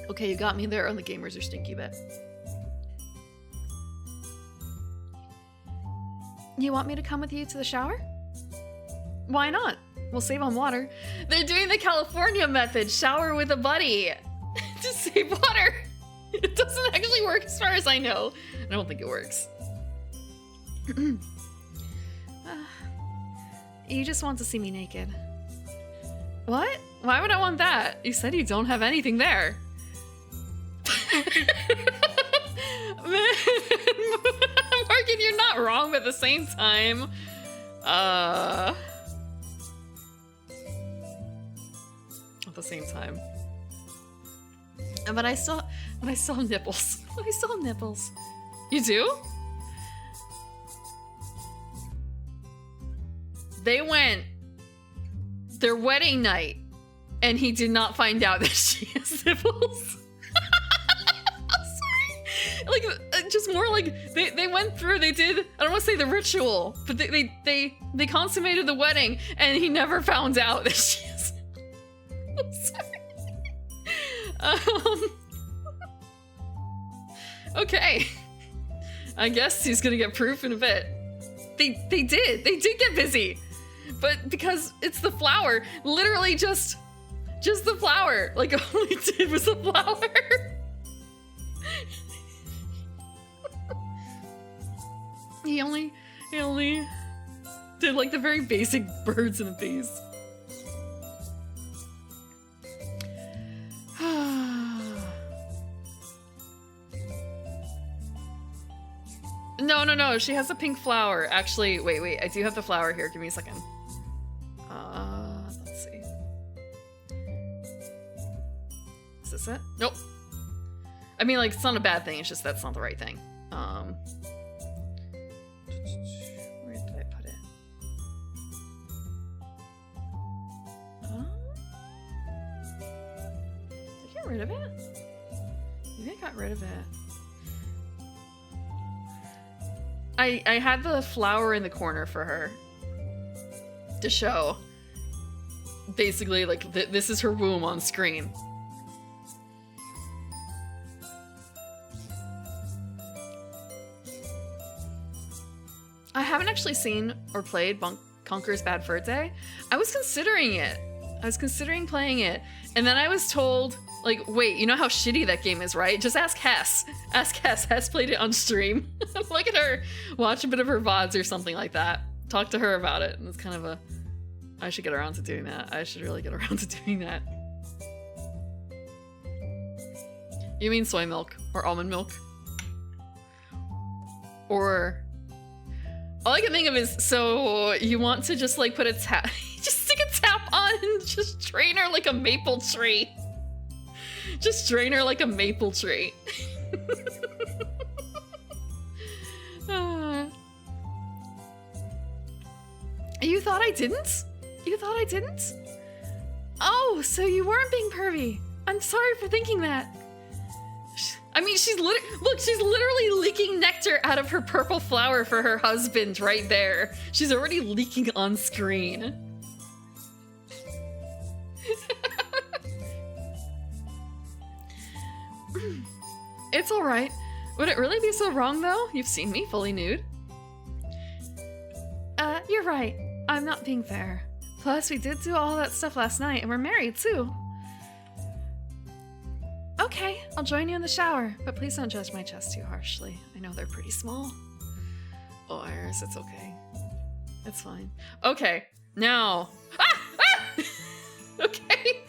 Okay, you got me there on the gamers are stinky bit. You want me to come with you to the shower? Why not? We'll save on water. They're doing the California method, shower with a buddy. To save water. It doesn't actually work as far as I know. I don't think it works. You just want to see me naked. What? Why would I want that? You said you don't have anything there. Morgan, you're not wrong, but at the same time, at the same time. But I still have nipples. I still have nipples. You do? They went their wedding night, and he did not find out that she has nipples. Like, just more like they went through, they did, I don't want to say the ritual, but they consummated the wedding and he never found out that she is. I'm sorry. Okay. I guess he's gonna get proof in a bit. They did get busy, but because it's the flower, literally just the flower. Like all he did was the flower. He only They're like the very basic birds and bees. No, she has a pink flower. Actually, wait, I do have the flower here. Give me a second. Let's see. Is this it? Nope. I mean, like, it's not a bad thing, it's just that's not the right thing. Where did I put it? Did I get rid of it? Maybe I got rid of it. I had the flower in the corner for her to show. Basically, like, this is her womb on screen. I haven't actually seen or played Conker's Bad Fur Day. I was considering it. I was considering playing it. And then I was told, like, wait, you know how shitty that game is, right? Just ask Hess. Ask Hess. Hess played it on stream. Look at her. Watch a bit of her VODs or something like that. Talk to her about it. And it's kind of a... I should get around to doing that. I should really get around to doing that. You mean soy milk or almond milk? Or... all I can think of is, so you want to just like put a tap, just stick a tap on and just drain her like a maple tree. Just drain her like a maple tree. You thought I didn't? You thought I didn't? Oh, so you weren't being pervy. I'm sorry for thinking that. I mean, she's literally leaking nectar out of her purple flower for her husband right there. She's already leaking on screen. It's all right. Would it really be so wrong, though? You've seen me fully nude. You're right. I'm not being fair. Plus, we did do all that stuff last night, and we're married, too. Okay, I'll join you in the shower, but please don't judge my chest too harshly. I know they're pretty small. Oh, Iris, it's okay. It's fine. Okay, now... Okay.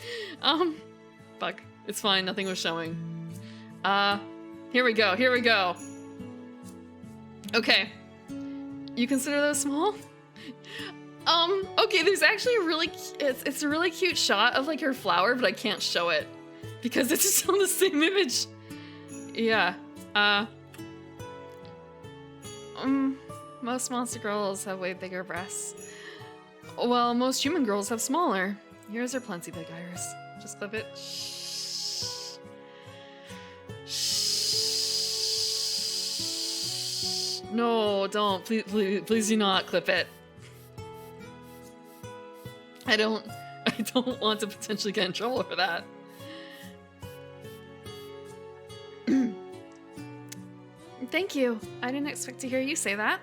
Fuck. It's fine, nothing was showing. Here we go. Okay. You consider those small? Okay, there's actually a really... It's a really cute shot of, like, her flower, but I can't show it. Because it's just on the same image. Yeah. Most monster girls have way bigger breasts. Well, most human girls have smaller. Yours are plenty big, Iris. Just clip it. Shh. Shh. No, don't. Please do not clip it. I don't want to potentially get in trouble for that. Thank you. I didn't expect to hear you say that.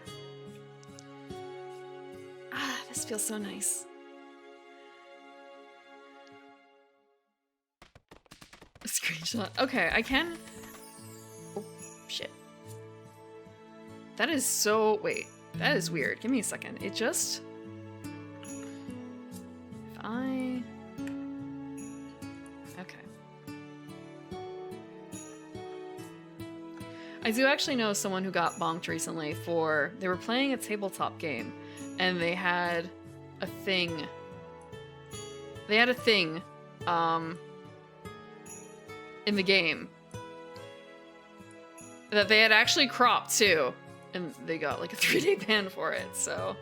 Ah, this feels so nice. A screenshot. Okay, I can... Oh, shit. That is so... Wait. That is weird. Give me a second. It just... If I... Okay. I do actually know someone who got bonked recently for... They were playing a tabletop game, and they had a thing... in the game that they had actually cropped too, and they got like a 3-day ban for it, so...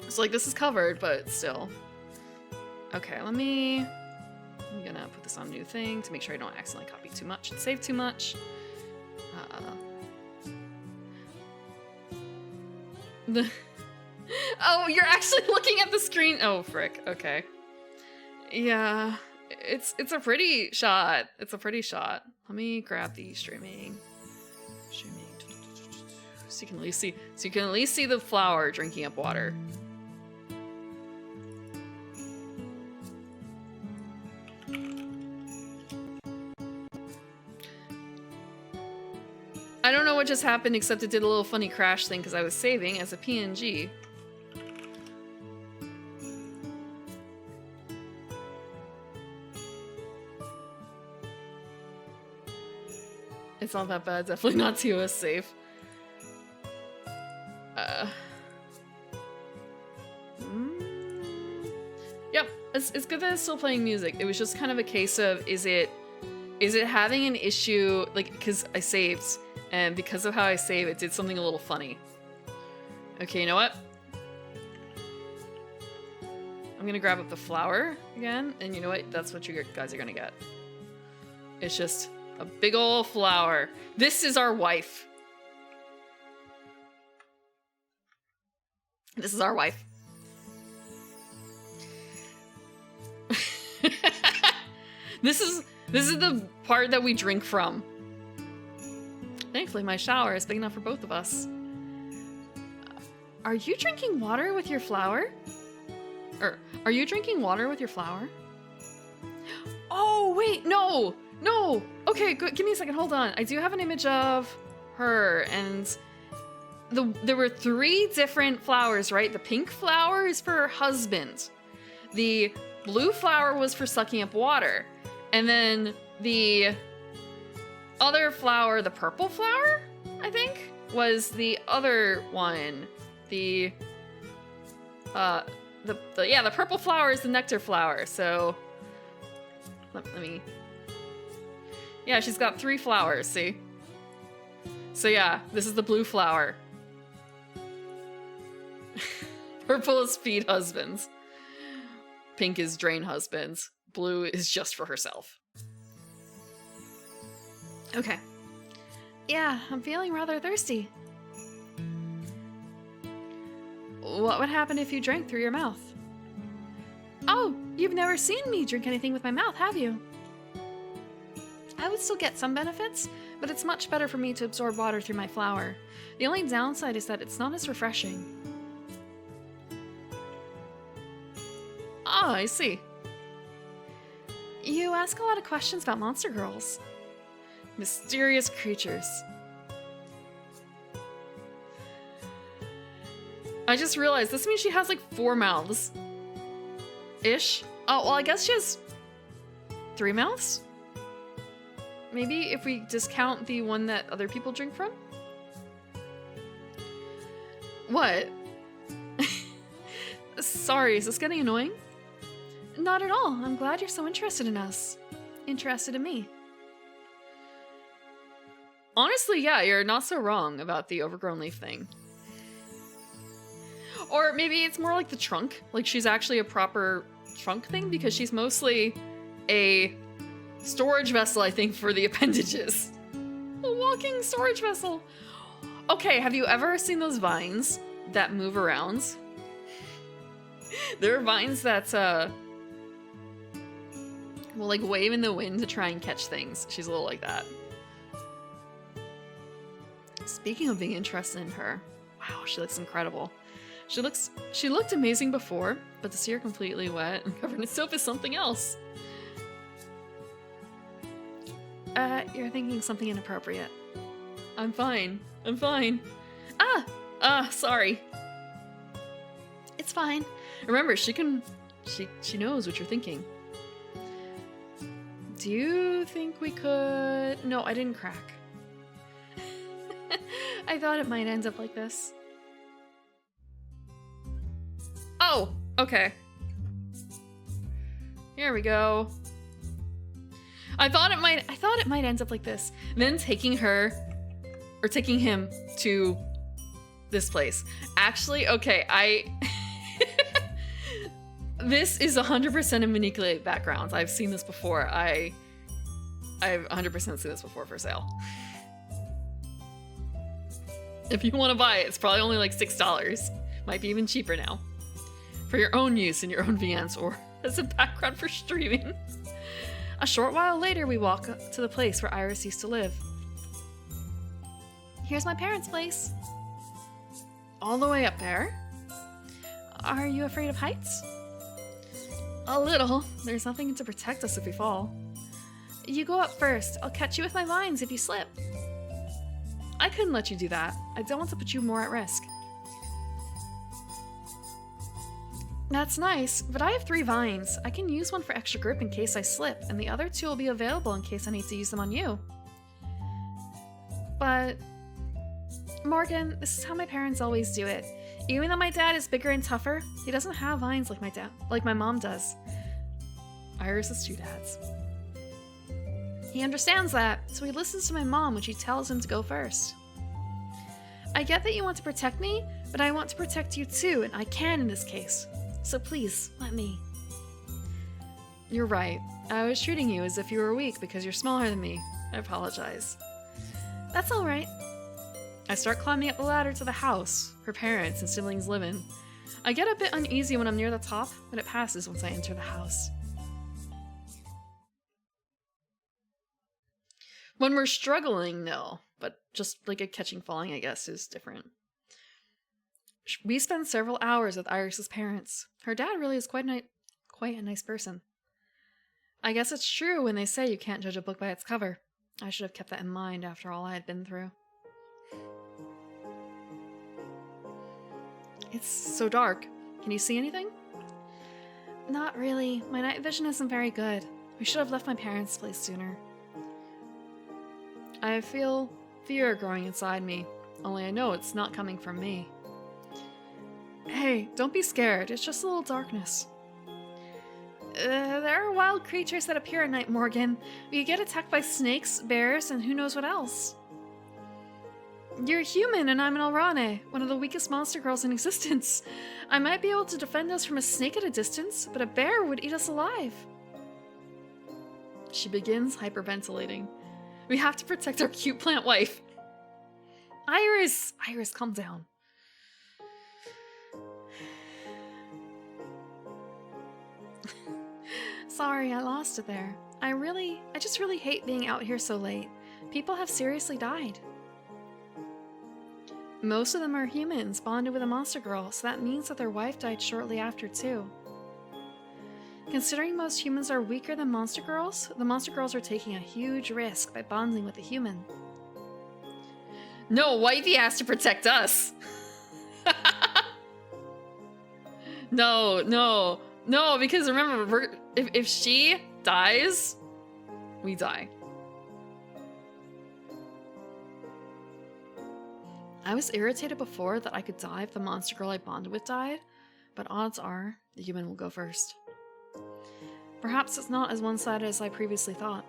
So like this is covered, but still. Okay, I'm gonna put this on new thing to make sure I don't accidentally copy too much and save too much. Oh, you're actually looking at the screen. Oh, frick. Okay. Yeah, it's a pretty shot. It's a pretty shot. Let me grab the streaming. So you can at least see the flower drinking up water. I don't know what just happened except it did a little funny crash thing because I was saving as a PNG. It's not that bad. Definitely not TOS safe. Yep, it's good that it's still playing music. It was just kind of a case of, is it having an issue, like, because I saved, and because of how I save, it did something a little funny. Okay, you know what? I'm gonna grab up the flower again, and you know what? That's what you guys are gonna get. It's just a big ol' flower. This is our wife. This is our wife. This is the part that we drink from. Thankfully, my shower is big enough for both of us. Are you drinking water with your flower? Or are you drinking water with your flower? Oh, wait, no. No. Okay, good. Give me a second. Hold on. I do have an image of her, and there were 3 different flowers, right? The pink flower is for her husband. The blue flower was for sucking up water. And then the other flower, the purple flower, I think, was the other one. The purple flower is the nectar flower. So let me. Yeah, she's got 3 flowers, see? So yeah, this is the blue flower. Purple is feed husbands. Pink is drain husbands. Blue is just for herself. Okay. Yeah, I'm feeling rather thirsty. What would happen if you drank through your mouth? Oh, you've never seen me drink anything with my mouth, have you? I would still get some benefits, but it's much better for me to absorb water through my flower. The only downside is that it's not as refreshing. Ah, I see. You ask a lot of questions about monster girls. Mysterious creatures. I just realized this means she has like 4 mouths. Ish. Oh, well, I guess she has 3 mouths? Maybe if we discount the one that other people drink from? What? Sorry, is this getting annoying? Not at all. I'm glad you're so interested in us. Interested in me. Honestly, yeah, you're not so wrong about the overgrown leaf thing. Or maybe it's more like the trunk. Like she's actually a proper trunk thing because she's mostly a storage vessel, I think, for the appendages. A walking storage vessel. Okay, have you ever seen those vines that move around? There are vines that will like wave in the wind to try and catch things. She's a little like that. Speaking of being interested in her, wow, she looks incredible. She looked amazing before, but to see her completely wet and covered in soap is something else. You're thinking something inappropriate. I'm fine. I'm fine. Sorry. It's fine. Remember, she knows what you're thinking. Do you think we could... No, I didn't crack. I thought it might end up like this. Oh, okay. Here we go. I thought it might end up like this. Then taking him to this place. Actually, okay, this is 100% a manipulated background. I've seen this before. I've 100% seen this before for sale. If you want to buy it, it's probably only like $6. Might be even cheaper now. For your own use in your own VNs or as a background for streaming. A short while later, we walk up to the place where Iris used to live. Here's my parents' place. All the way up there? Are you afraid of heights? A little. There's nothing to protect us if we fall. You go up first. I'll catch you with my vines if you slip. I couldn't let you do that. I don't want to put you more at risk. That's nice, but I have 3 vines. I can use one for extra grip in case I slip, and the other 2 will be available in case I need to use them on you. But... Morgan, this is how my parents always do it. Even though my dad is bigger and tougher, he doesn't have vines like my mom does. Iris has 2 dads. He understands that, so he listens to my mom when she tells him to go first. I get that you want to protect me, but I want to protect you too, and I can in this case. So please, let me. You're right. I was treating you as if you were weak because you're smaller than me. I apologize. That's alright. I start climbing up the ladder to the house her parents and siblings live in. I get a bit uneasy when I'm near the top, but it passes once I enter the house. When we're struggling, no. But just like a catching falling, I guess, is different. We spend several hours with Iris's parents. Her dad really is quite a nice person. I guess it's true when they say you can't judge a book by its cover. I should have kept that in mind after all I had been through. It's so dark. Can you see anything? Not really. My night vision isn't very good. We should have left my parents' place sooner. I feel fear growing inside me, only I know it's not coming from me. Hey, don't be scared. It's just a little darkness. There are wild creatures that appear at night, Morgan. We get attacked by snakes, bears, and who knows what else. You're human and I'm an Alrane, one of the weakest monster girls in existence. I might be able to defend us from a snake at a distance, but a bear would eat us alive. She begins hyperventilating. We have to protect our cute plant wife. Iris, calm down. Sorry, I lost it there. I just really hate being out here so late. People have seriously died. Most of them are humans, bonded with a monster girl, so that means that their wife died shortly after too. Considering most humans are weaker than monster girls, the monster girls are taking a huge risk by bonding with a human. No, wifey has to protect us! No, because remember, if she dies, we die. I was irritated before that I could die if the monster girl I bonded with died, but odds are the human will go first. Perhaps it's not as one-sided as I previously thought.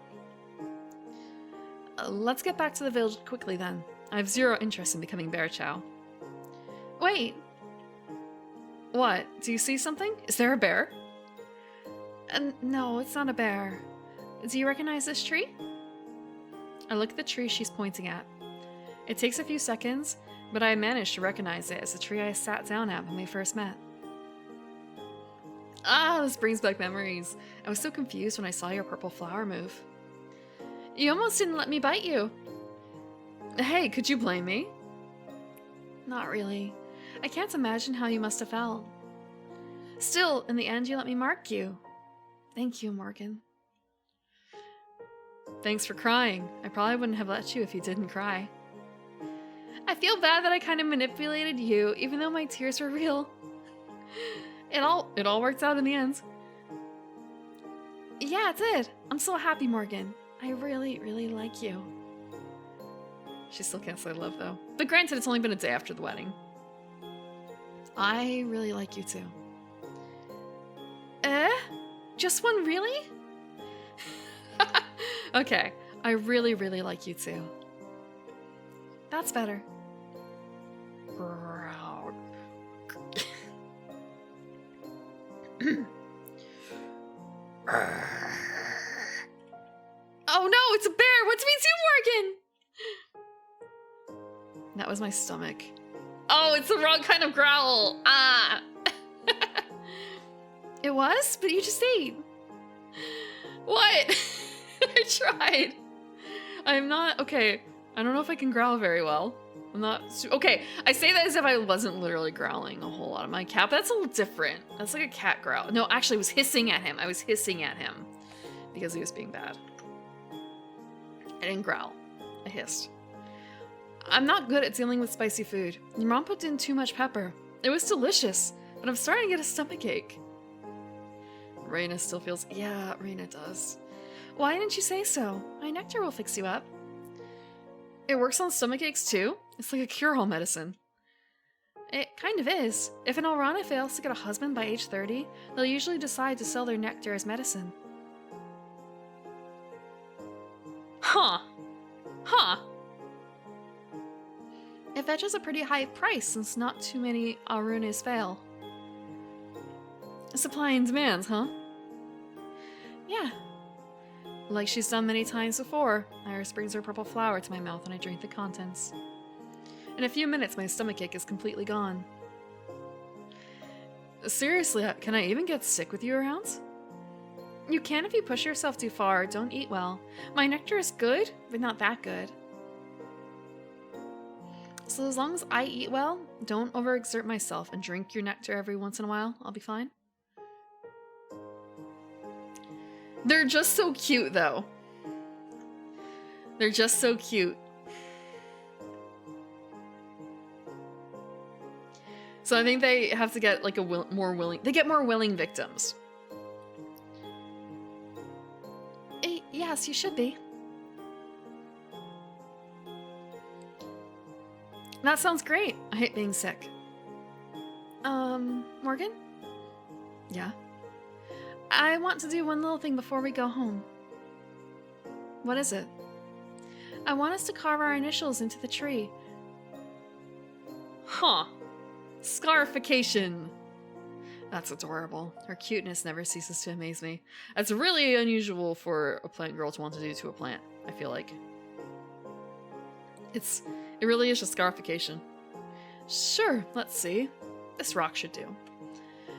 Let's get back to the village quickly then. I have zero interest in becoming Bear Chow. Wait! What? Do you see something? Is there a bear? No, it's not a bear. Do you recognize this tree? I look at the tree she's pointing at. It takes a few seconds, but I managed to recognize it as the tree I sat down at when we first met. Ah, this brings back memories. I was so confused when I saw your purple flower move. You almost didn't let me bite you. Hey, could you blame me? Not really. I can't imagine how you must have felt. Still, in the end, you let me mark you. Thank you, Morgan. Thanks for crying. I probably wouldn't have let you if you didn't cry. I feel bad that I kind of manipulated you, even though my tears were real. It all worked out in the end. Yeah, it did. I'm so happy, Morgan. I really, really like you. She still can't say love, though. But granted, it's only been a day after the wedding. I really like you, too. Just one, really? Okay, I really, really like you, too. That's better. Oh no, it's a bear! What do we do, Morgan? That was my stomach. Oh, it's the wrong kind of growl. Ah! It was? But you just ate. What? I tried. I'm not... Okay, I don't know if I can growl very well. I'm not... Okay, I say that as if I wasn't literally growling a whole lot of my cat. That's a little different. That's like a cat growl. No, actually, I was hissing at him. I was hissing at him because he was being bad. I didn't growl. I hissed. I'm not good at dealing with spicy food. Your mom put in too much pepper. It was delicious, but I'm starting to get a stomachache. Raina still feels... Yeah, Raina does. Why didn't you say so? My nectar will fix you up. It works on stomachaches too? It's like a cure-all medicine. It kind of is. If an Orana fails to get a husband by age 30, they'll usually decide to sell their nectar as medicine. Huh. Huh. It fetches a pretty high price since not too many Arunas fail. Supply and demand, huh? Yeah. Like she's done many times before, Iris brings her purple flower to my mouth and I drink the contents. In a few minutes, my stomachache is completely gone. Seriously, can I even get sick with you around? You can if you push yourself too far. Don't eat well. My nectar is good, but not that good. So as long as I eat well, don't overexert myself, and drink your nectar every once in a while, I'll be fine. They're just so cute, though. They're just so cute. So I think they have to get like a more willing... They get more willing victims. Yes, you should be. That sounds great. I hate being sick. Morgan? Yeah? I want to do one little thing before we go home. What is it? I want us to carve our initials into the tree. Huh. Scarification. That's adorable. Her cuteness never ceases to amaze me. That's really unusual for a plant girl to want to do to a plant, I feel like. It really is just scarification. Sure, let's see. This rock should do.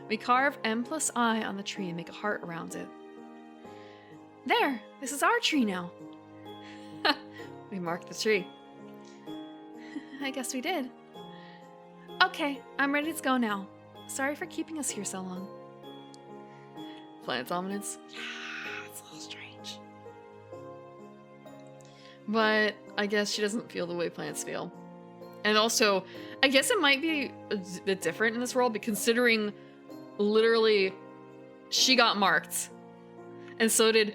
We carve M plus I on the tree and make a heart around it. There! This is our tree now. We marked the tree. I guess we did. Okay, I'm ready to go now. Sorry for keeping us here so long. Plant dominance? Yeah, it's a little strange. But I guess she doesn't feel the way plants feel. And also, I guess it might be a bit different in this world, but considering literally she got marked. And so did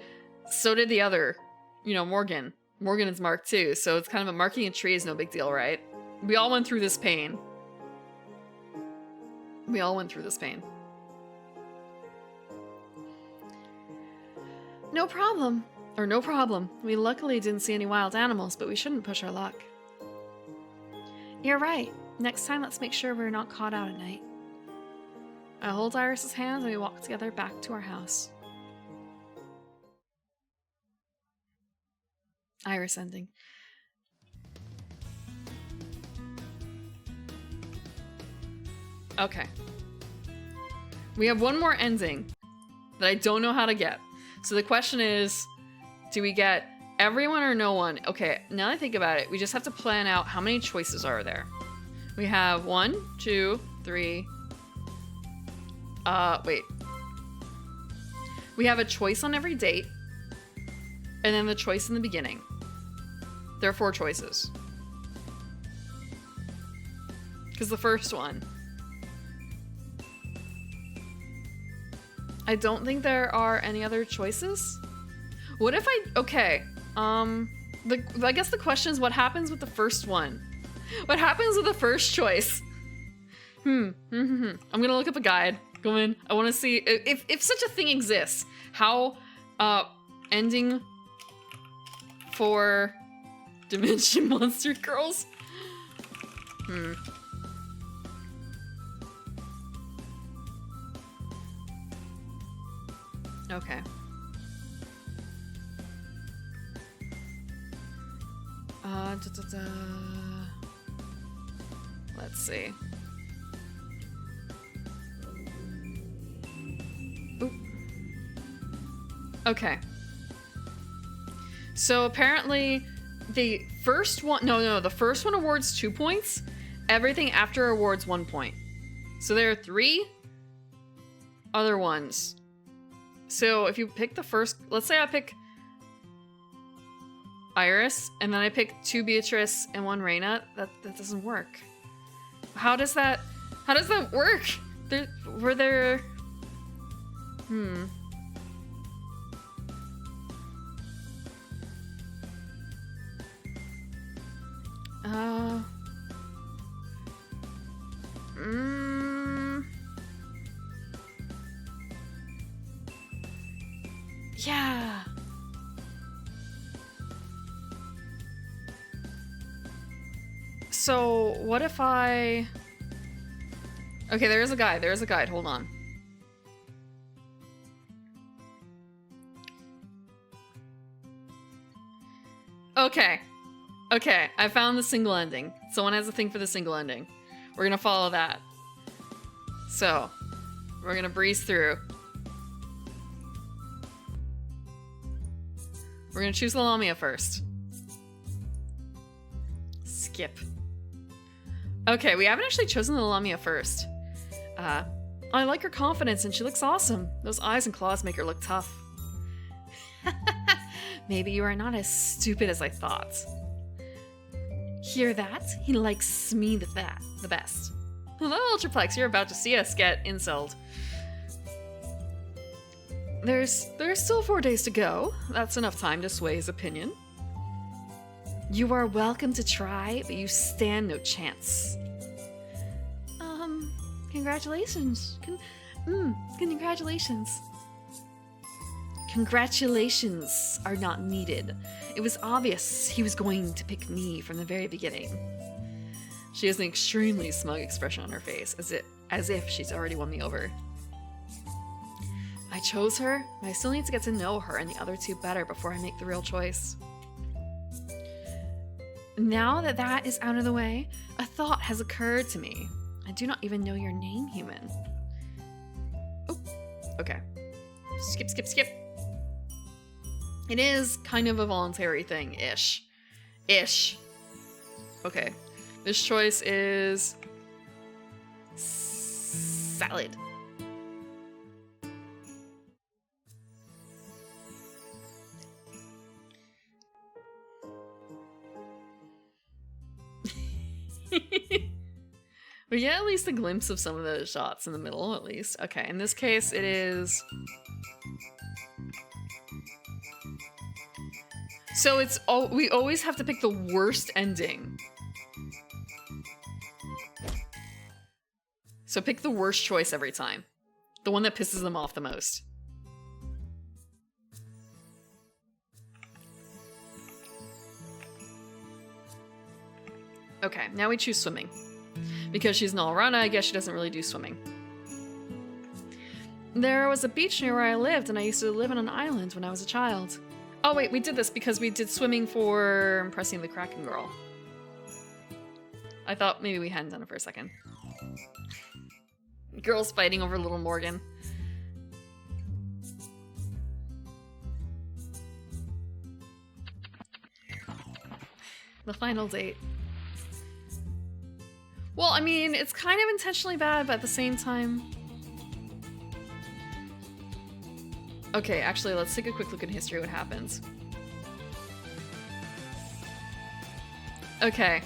the other, you know, Morgan. Morgan is marked too, so it's kind of a marking a tree is no big deal, right? We all went through this pain. We all went through this pain. No problem. Or no problem. We luckily didn't see any wild animals, but we shouldn't push our luck. You're right. Next time, let's make sure we're not caught out at night. I hold Iris's hand and we walk together back to our house. Iris ending. Okay. We have one more ending that I don't know how to get. So the question is, do we get everyone or no one? Okay, now that I think about it, we just have to plan out how many choices are there. We have 1, 2, 3. Wait. We have a choice on every date, and then the choice in the beginning. There are 4 choices. Because the first one, I don't think there are any other choices. What if okay, I guess the question is what happens with the first one? What happens with the first choice? I'm gonna look up a guide. Go in. I want to see if such a thing exists. How, ending for Dimension Monster Girls? Okay. Let's see. Oop. Okay. So apparently the first one, no, the first one awards 2 points. Everything after awards 1 point. So there are 3 other ones. So if you pick the first, let's say I pick Iris, and then I pick 2 Beatrice and 1 Reyna. That doesn't work. How does that work? Were there... Yeah. So, what if I... Okay, there is a guide, hold on. Okay, I found the single ending. Someone has a thing for the single ending. We're gonna follow that. So, we're gonna breeze through. We're gonna choose the Lamia first. Skip. Okay, we haven't actually chosen the Lamia first. I like her confidence and she looks awesome. Those eyes and claws make her look tough. Maybe you are not as stupid as I thought. Hear that? He likes me the best. Hello, Ultraplex, you're about to see us get incelled. There's still 4 days to go. That's enough time to sway his opinion. You are welcome to try, but you stand no chance. Congratulations. Congratulations. Congratulations are not needed. It was obvious he was going to pick me from the very beginning. She has an extremely smug expression on her face, as if she's already won me over. I chose her, but I still need to get to know her and the other 2 better before I make the real choice. Now that that is out of the way, a thought has occurred to me. I do not even know your name, human. Oh, okay. Skip. It is kind of a voluntary thing, ish. Okay. This choice is... salad. We get at least a glimpse of some of the shots in the middle, at least. Okay, in this case, it is... So it's we always have to pick the worst ending. So pick the worst choice every time. The one that pisses them off the most. Okay, now we choose swimming. Because she's an all-rounder, I guess she doesn't really do swimming. There was a beach near where I lived, and I used to live on an island when I was a child. Oh wait, we did this because we did swimming for impressing the Kraken girl. I thought maybe we hadn't done it for a second. Girls fighting over little Morgan. The final date. Well, I mean, it's kind of intentionally bad, but at the same time... Okay, actually, let's take a quick look at history, what happens. Okay,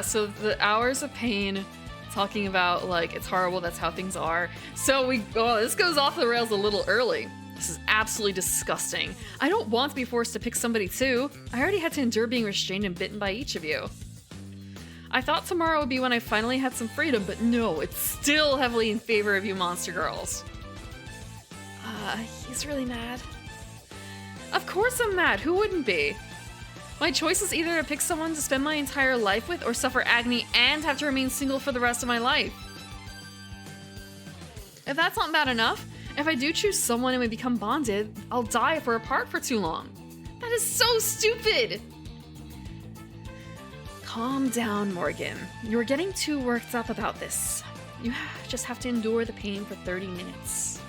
so the hours of pain, talking about, like, it's horrible, that's how things are. So this goes off the rails a little early. This is absolutely disgusting. I don't want to be forced to pick somebody too. I already had to endure being restrained and bitten by each of you. I thought tomorrow would be when I finally had some freedom, but no, it's still heavily in favor of you monster girls. He's really mad. Of course I'm mad, who wouldn't be? My choice is either to pick someone to spend my entire life with or suffer agony and have to remain single for the rest of my life. If that's not bad enough, if I do choose someone and we become bonded, I'll die if we're apart for too long. That is so stupid! Calm down, Morgan. You're getting too worked up about this. You just have to endure the pain for 30 minutes.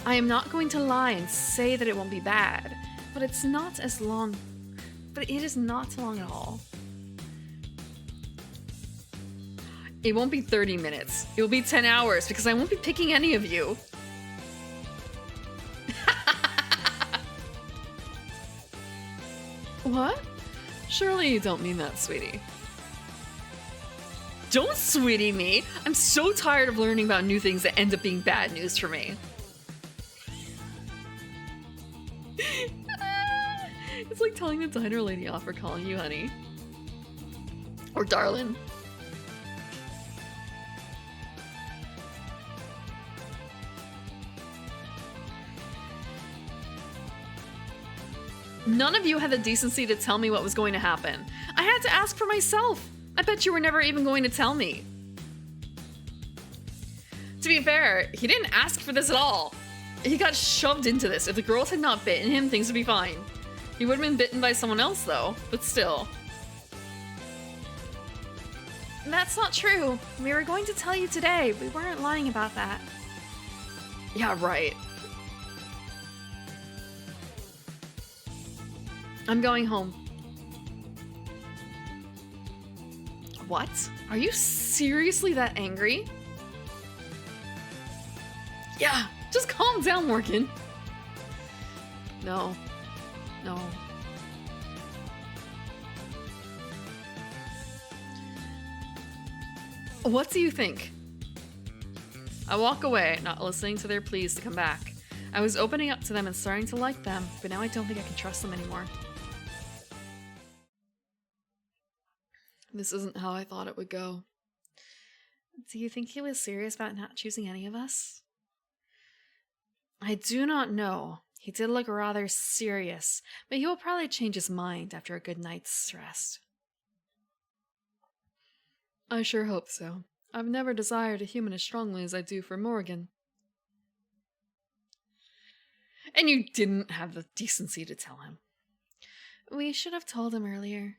I am not going to lie and say that it won't be bad, but it's not as long. But it is not long at all. It won't be 30 minutes. It will be 10 hours because I won't be picking any of you. What? Surely you don't mean that, sweetie. Don't sweetie me! I'm so tired of learning about new things that end up being bad news for me. It's like telling the diner lady off for calling you honey. Or darling. None of you had the decency to tell me what was going to happen. I had to ask for myself. I bet you were never even going to tell me. To be fair, he didn't ask for this at all. He got shoved into this. If the girls had not bitten him, things would be fine. He would have been bitten by someone else though, but still. That's not true. We were going to tell you today. We weren't lying about that. Yeah, right. I'm going home. What? Are you seriously that angry? Yeah, just calm down, Morgan. No. No. What do you think? I walk away, not listening to their pleas to come back. I was opening up to them and starting to like them, but now I don't think I can trust them anymore. This isn't how I thought it would go. Do you think he was serious about not choosing any of us? I do not know. He did look rather serious, but he will probably change his mind after a good night's rest. I sure hope so. I've never desired a human as strongly as I do for Morgan. And you didn't have the decency to tell him. We should have told him earlier.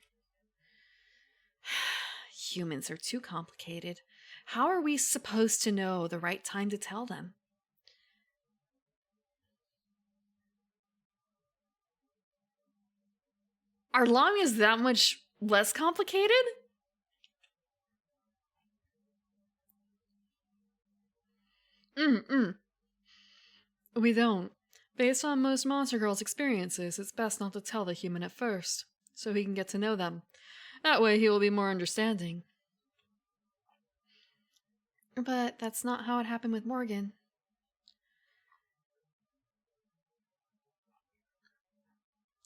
Humans are too complicated. How are we supposed to know the right time to tell them? Our Lami is that much less complicated? We don't. Based on most Monster Girl's experiences, it's best not to tell the human at first, so he can get to know them. That way he will be more understanding. But that's not how it happened with Morgan.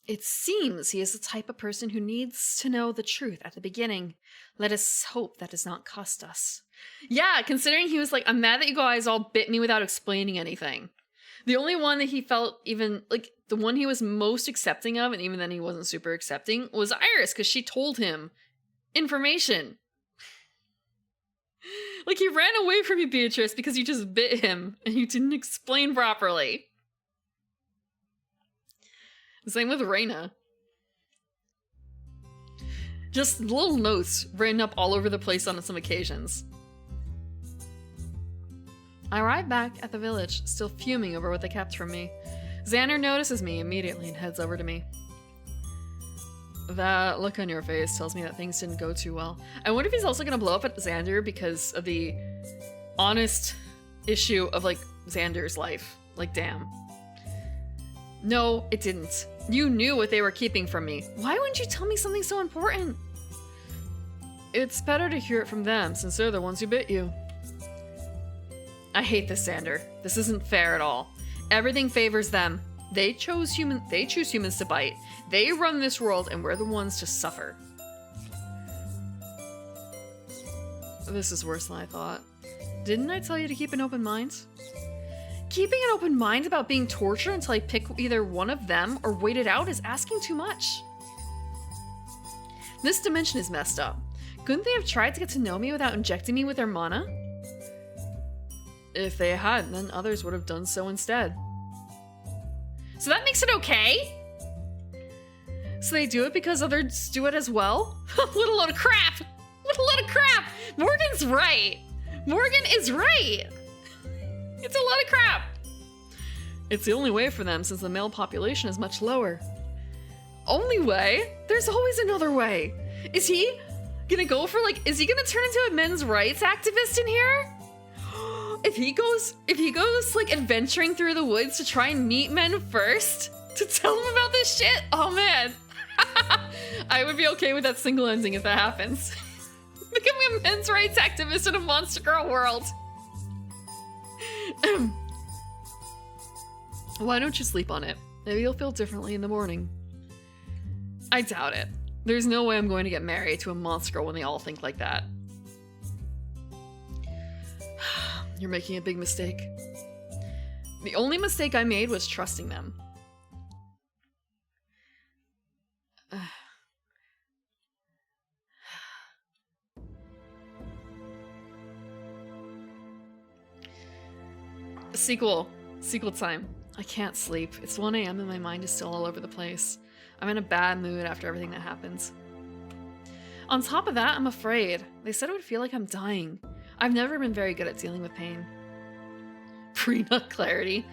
It seems he is the type of person who needs to know the truth at the beginning. Let us hope that does not cost us. Yeah, considering he was like, I'm mad that you guys all bit me without explaining anything. The only one that he felt even, like, the one he was most accepting of, and even then he wasn't super accepting, was Iris, because she told him information. Like, he ran away from you, Beatrice, because you just bit him, and you didn't explain properly. Same with Reina. Just little notes written up all over the place on some occasions. I arrive back at the village, still fuming over what they kept from me. Xander notices me immediately and heads over to me. That look on your face tells me that things didn't go too well. I wonder if he's also gonna blow up at Xander because of the honest issue of, like, Xander's life. Like, damn. No, it didn't. You knew what they were keeping from me. Why wouldn't you tell me something so important? It's better to hear it from them, since they're the ones who bit you. I hate this, Xander. This isn't fair at all. Everything favors them. They choose humans to bite. They run this world, and we're the ones to suffer. This is worse than I thought. Didn't I tell you to keep an open mind? Keeping an open mind about being tortured until I pick either one of them or wait it out is asking too much. This dimension is messed up. Couldn't they have tried to get to know me without injecting me with their mana? If they had, then others would have done so instead. So that makes it okay? So they do it because others do it as well? What a load of crap! What a load of crap! Morgan's right! Morgan is right! It's a lot of crap! It's the only way for them since the male population is much lower. Only way? There's always another way. Is he gonna go for, like, is he gonna turn into a men's rights activist in here? If he goes like adventuring through the woods to try and meet men first to tell them about this shit, oh man. I would be okay with that single ending if that happens. Becoming a men's rights activist in a Monster Girl world. Why don't you sleep on it? Maybe you'll feel differently in the morning. I doubt it. There's no way I'm going to get married to a monster girl when they all think like that. You're making a big mistake. The only mistake I made was trusting them. Sequel time. I can't sleep. It's 1 AM and my mind is still all over the place. I'm in a bad mood after everything that happens. On top of that, I'm afraid. They said it would feel like I'm dying. I've never been very good at dealing with pain. Pre-nut clarity.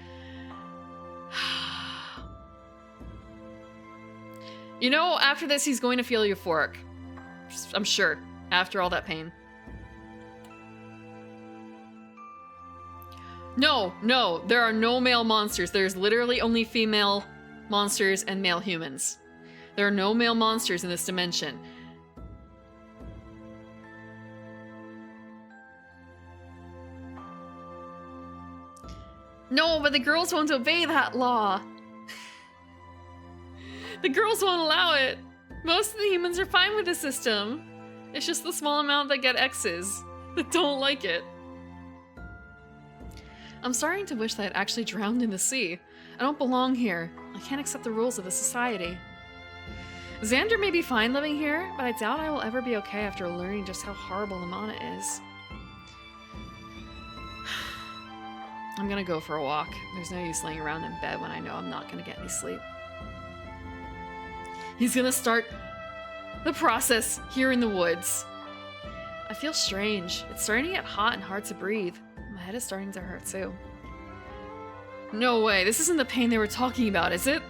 You know, after this, he's going to feel euphoric. I'm sure. After all that pain. No, there are no male monsters. There's literally only female monsters and male humans. There are no male monsters in this dimension. No, but the girls won't obey that law. The girls won't allow it. Most of the humans are fine with the system. It's just the small amount that get X's that don't like it. I'm starting to wish that I'd actually drowned in the sea. I don't belong here. I can't accept the rules of the society. Xander may be fine living here, but I doubt I will ever be okay after learning just how horrible Amana is. I'm gonna go for a walk. There's no use laying around in bed when I know I'm not gonna get any sleep. He's gonna start the process here in the woods. I feel strange. It's starting to get hot and hard to breathe. My head is starting to hurt too. No way, this isn't the pain they were talking about, is it?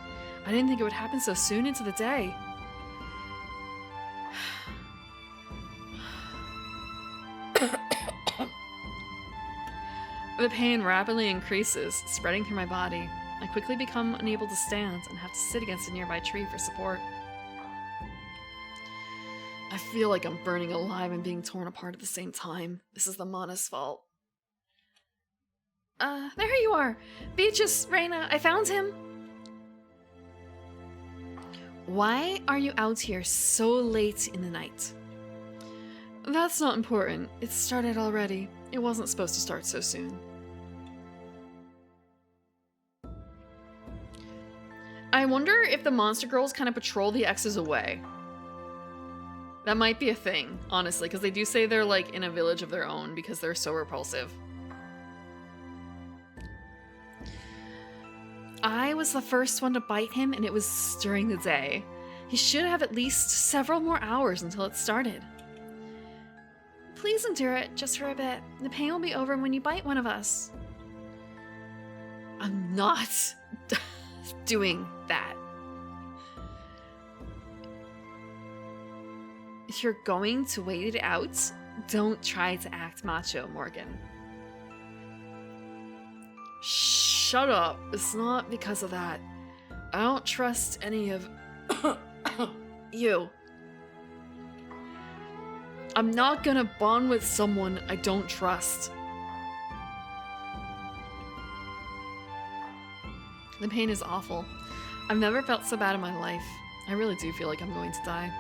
I didn't think it would happen so soon into the day. The pain rapidly increases, spreading through my body. I quickly become unable to stand and have to sit against a nearby tree for support. I feel like I'm burning alive and being torn apart at the same time. This is the Mana's fault. There you are! Beatrice, Reina, I found him! Why are you out here so late in the night? That's not important. It started already. It wasn't supposed to start so soon. I wonder if the monster girls kind of patrol the X's away. That might be a thing, honestly, because they do say they're like in a village of their own because they're so repulsive. I was the first one to bite him, and it was during the day. He should have at least several more hours until it started. Please endure it just for a bit. The pain will be over when you bite one of us. I'm not doing that. If you're going to wait it out, don't try to act macho, Morgan. Shut up. It's not because of that. I don't trust any of you. I'm not gonna bond with someone I don't trust. The pain is awful. I've never felt so bad in my life. I really do feel like I'm going to die.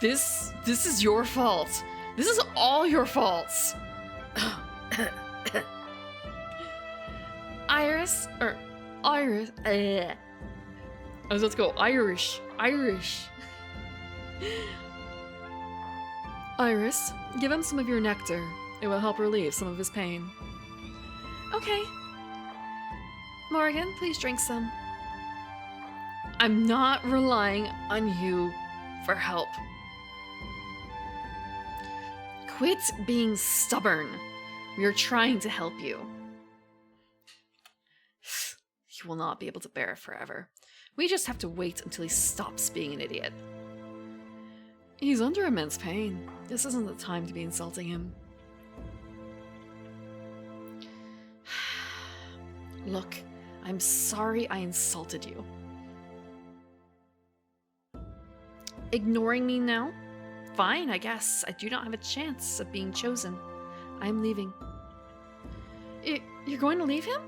This is your fault. This is all your faults. Iris. I was about to go Irish. Iris, give him some of your nectar. It will help relieve some of his pain. Okay. Morgan, please drink some. I'm not relying on you for help. Quit being stubborn. We are trying to help you. He will not be able to bear it forever. We just have to wait until he stops being an idiot. He's under immense pain. This isn't the time to be insulting him. Look, I'm sorry I insulted you. Ignoring me now? Fine, I guess. I do not have a chance of being chosen. I am leaving. You're going to leave him?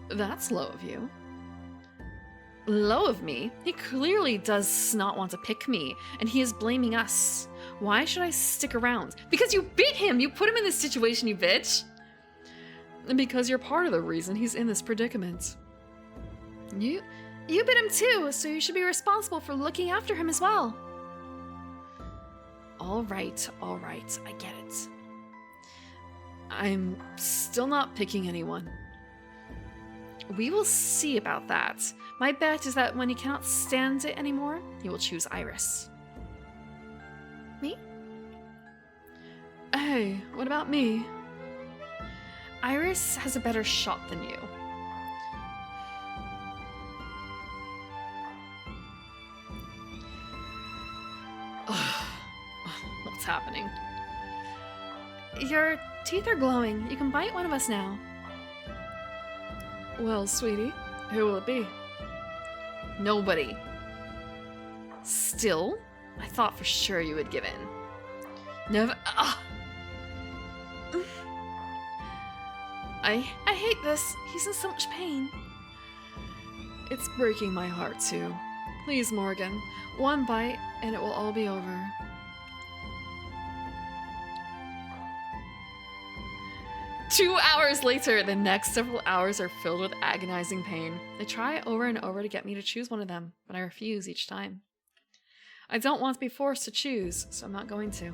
That's low of you. Low of me? He clearly does not want to pick me, and he is blaming us. Why should I stick around? Because you beat him! You put him in this situation, you bitch! And because you're part of the reason he's in this predicament. You bit him too, so you should be responsible for looking after him as well. All right, I get it. I'm still not picking anyone. We will see about that. My bet is that when he cannot stand it anymore, he will choose Iris. Me? Hey, what about me? Iris has a better shot than you. What's happening? Your teeth are glowing. You can bite one of us now. Well, sweetie, who will it be? Nobody. Still? I thought for sure you would give in. Never. I hate this. He's in so much pain. It's breaking my heart too. Please, Morgan. One bite and it will all be over. Two hours later, the next several hours are filled with agonizing pain. They try over and over to get me to choose one of them, but I refuse each time. I don't want to be forced to choose, so I'm not going to.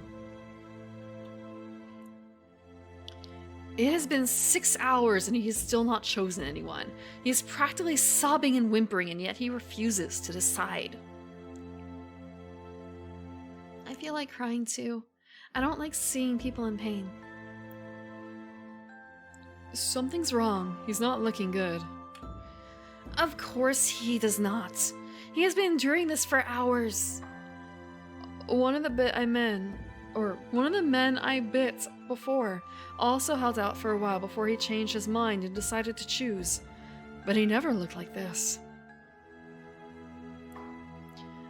It has been 6 hours and he has still not chosen anyone. He is practically sobbing and whimpering, and yet he refuses to decide. I feel like crying too. I don't like seeing people in pain. Something's wrong. He's not looking good. Of course he does not. He has been enduring this for hours. One of the men I bit before also held out for a while before he changed his mind and decided to choose. But he never looked like this.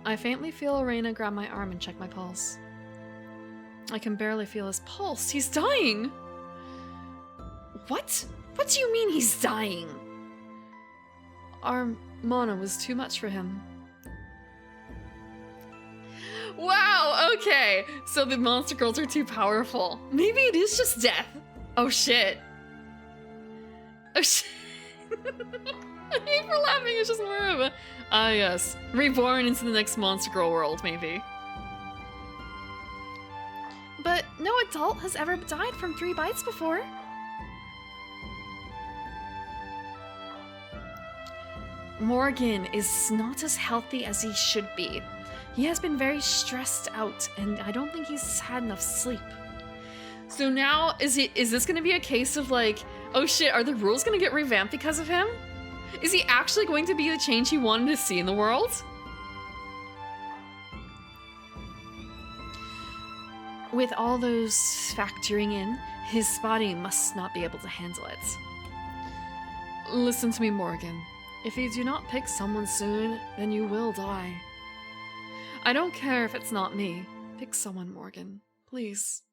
I faintly feel Elena grab my arm and check my pulse. I can barely feel his pulse. He's dying! What? What do you mean he's dying? Our mana was too much for him. Wow, okay. So the monster girls are too powerful. Maybe it is just death. Oh shit. Oh shit. I hate for laughing, it's just more of a... Ah yes. Reborn into the next monster girl world, maybe. But no adult has ever died from 3 bites before. Morgan is not as healthy as he should be. He has been very stressed out, and I don't think he's had enough sleep. So now, is this gonna be a case of like, oh shit, are the rules gonna get revamped because of him? Is he actually going to be the change he wanted to see in the world? With all those factoring in, his body must not be able to handle it. Listen to me, Morgan. If you do not pick someone soon, then you will die. I don't care if it's not me. Pick someone, Morgan. Please.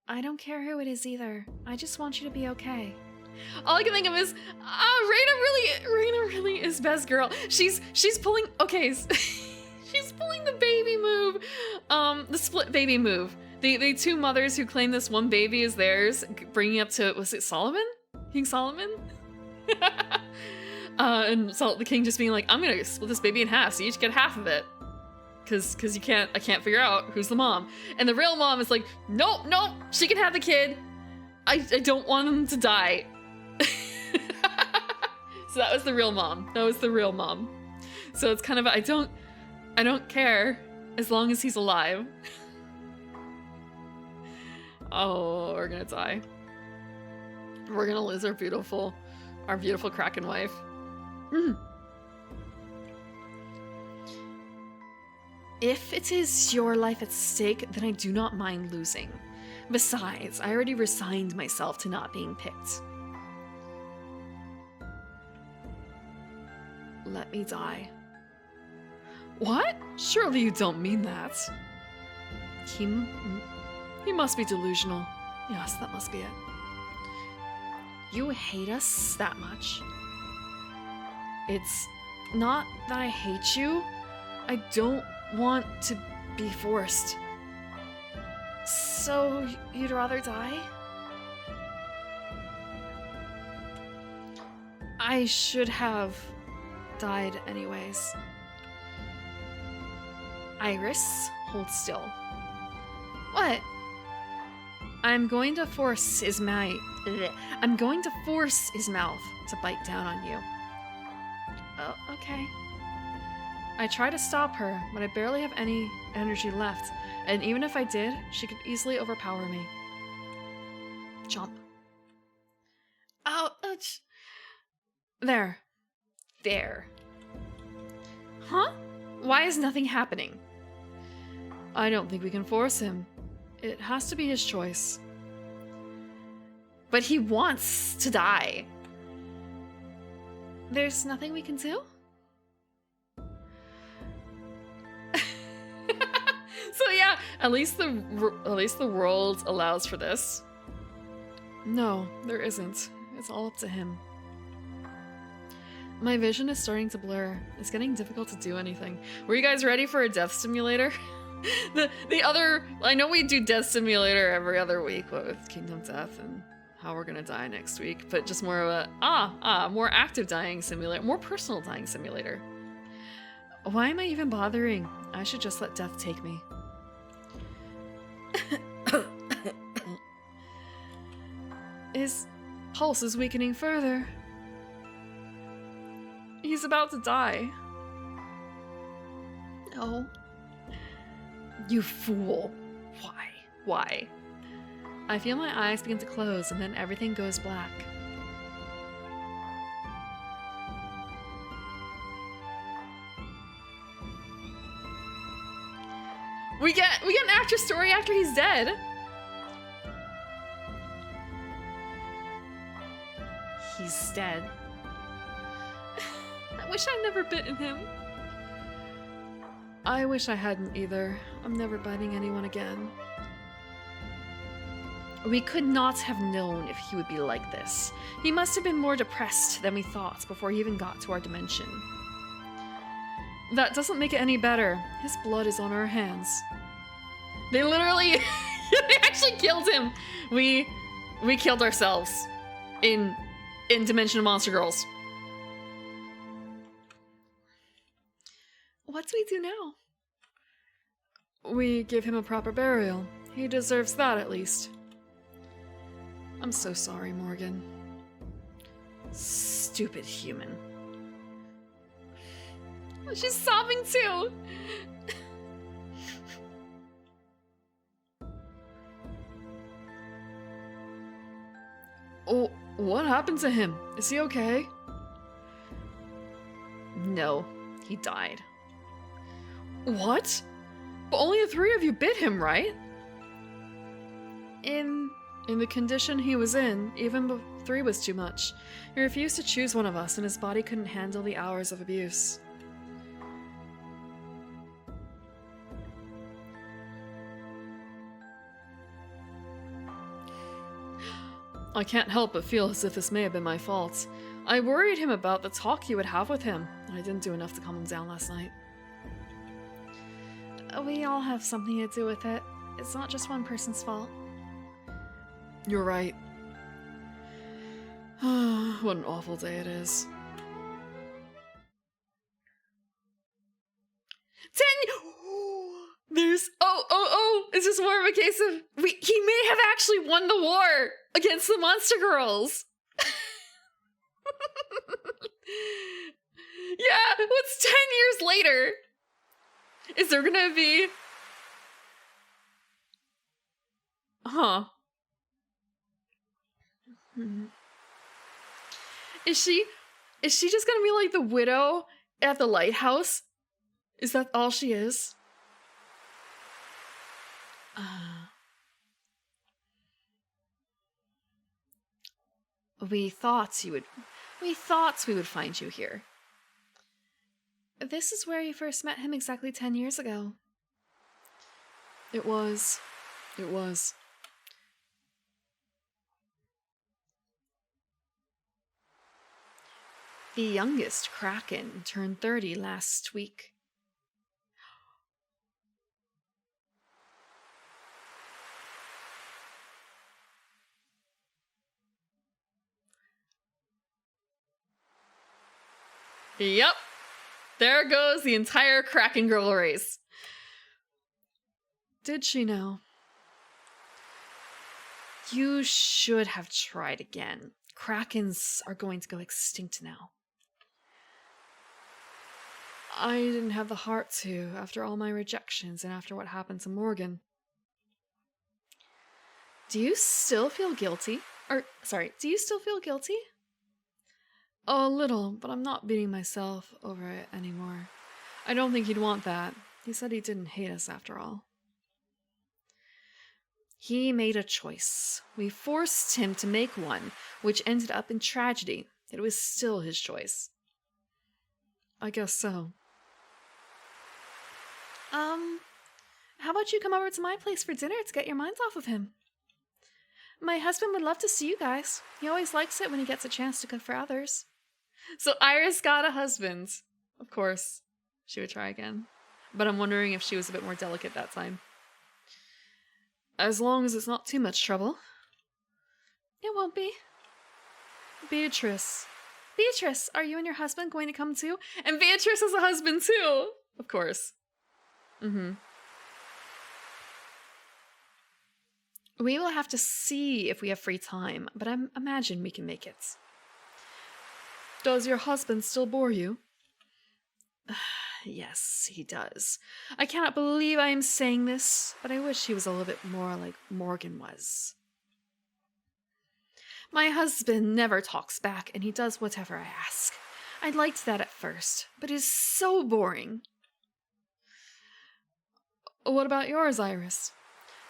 I don't care who it is either. I just want you to be okay. All I can think of is, Reina really is best girl. She's pulling, okay, she's pulling the baby move, the split baby move. The 2 mothers who claim this one baby is theirs, bringing up to, was it Solomon? King Solomon? And so the king just being like, I'm gonna split this baby in half, so you each get half of it. Cause I can't figure out who's the mom. And the real mom is like, nope, she can have the kid. I don't want him to die. So that was the real mom. So it's kind of, I don't care as long as he's alive. Oh, we're gonna die. We're gonna lose our beautiful Kraken wife. If it is your life at stake, then I do not mind losing. Besides, I already resigned myself to not being picked. Let me die. What? Surely you don't mean that. He must be delusional. Yes, that must be it. You hate us that much? It's not that I hate you. I don't want to be forced. So, you'd rather die? I should have died anyways. Iris, hold still. What? I'm going to force his mouth to bite down on you. Oh, okay. I try to stop her, but I barely have any energy left, and even if I did, she could easily overpower me. Chomp. Oh, ouch. There. Huh? Why is nothing happening? I don't think we can force him. It has to be his choice. But he wants to die. There's nothing we can do? So yeah, at least the world allows for this. No, there isn't. It's all up to him. My vision is starting to blur. It's getting difficult to do anything. Were you guys ready for a death simulator? I know we do death simulator every other week with Kingdom Death and how we're gonna die next week, but just more of a more active dying simulator, more personal dying simulator. Why am I even bothering? I should just let death take me. His pulse is weakening further. He's about to die. No. You fool. Why? I feel my eyes begin to close and then everything goes black. We get an actor story after he's dead. He's dead. I wish I'd never bitten him. I wish I hadn't either. I'm never biting anyone again. We could not have known if he would be like this. He must have been more depressed than we thought before he even got to our dimension. That doesn't make it any better. His blood is on our hands. They literally they actually killed him. We killed ourselves in Dimension of Monster Girls. What do we do now? We give him a proper burial. He deserves that at least. I'm so sorry, Morgan. Stupid human. She's sobbing too. Oh, what happened to him? Is he okay? No, he died. What? But only the three of you bit him, right? In the condition he was in, even 3 was too much. He refused to choose one of us, and his body couldn't handle the hours of abuse. I can't help but feel as if this may have been my fault. I worried him about the talk you would have with him, and I didn't do enough to calm him down last night. We all have something to do with it. It's not just one person's fault. You're right. What an awful day it is. 10. There's it's just more of a case of he may have actually won the war against the Monster Girls. Yeah, what's 10 years later? Is there gonna be... Huh. Is she just gonna be like the widow at the lighthouse? Is that all she is? We thought we would find you here. This is where you first met him exactly 10 years ago. It was. It was. The youngest Kraken turned 30 last week. Yep. There goes the entire Kraken girl race. Did she know? You should have tried again. Krakens are going to go extinct now. I didn't have the heart to, after all my rejections and after what happened to Morgan. Do you still feel guilty? Do you still feel guilty? A little, but I'm not beating myself over it anymore. I don't think he'd want that. He said he didn't hate us after all. He made a choice. We forced him to make one, which ended up in tragedy. It was still his choice. I guess so. How about you come over to my place for dinner to get your minds off of him? My husband would love to see you guys. He always likes it when he gets a chance to cook for others. So Iris got a husband. Of course, she would try again. But I'm wondering if she was a bit more delicate that time. As long as it's not too much trouble. It won't be. Beatrice, are you and your husband going to come too? And Beatrice has a husband too! Of course. We will have to see if we have free time, but I imagine we can make it. Does your husband still bore you? Yes, he does. I cannot believe I am saying this, but I wish he was a little bit more like Morgan was. My husband never talks back, and he does whatever I ask. I liked that at first, but it is so boring. What about yours, Iris?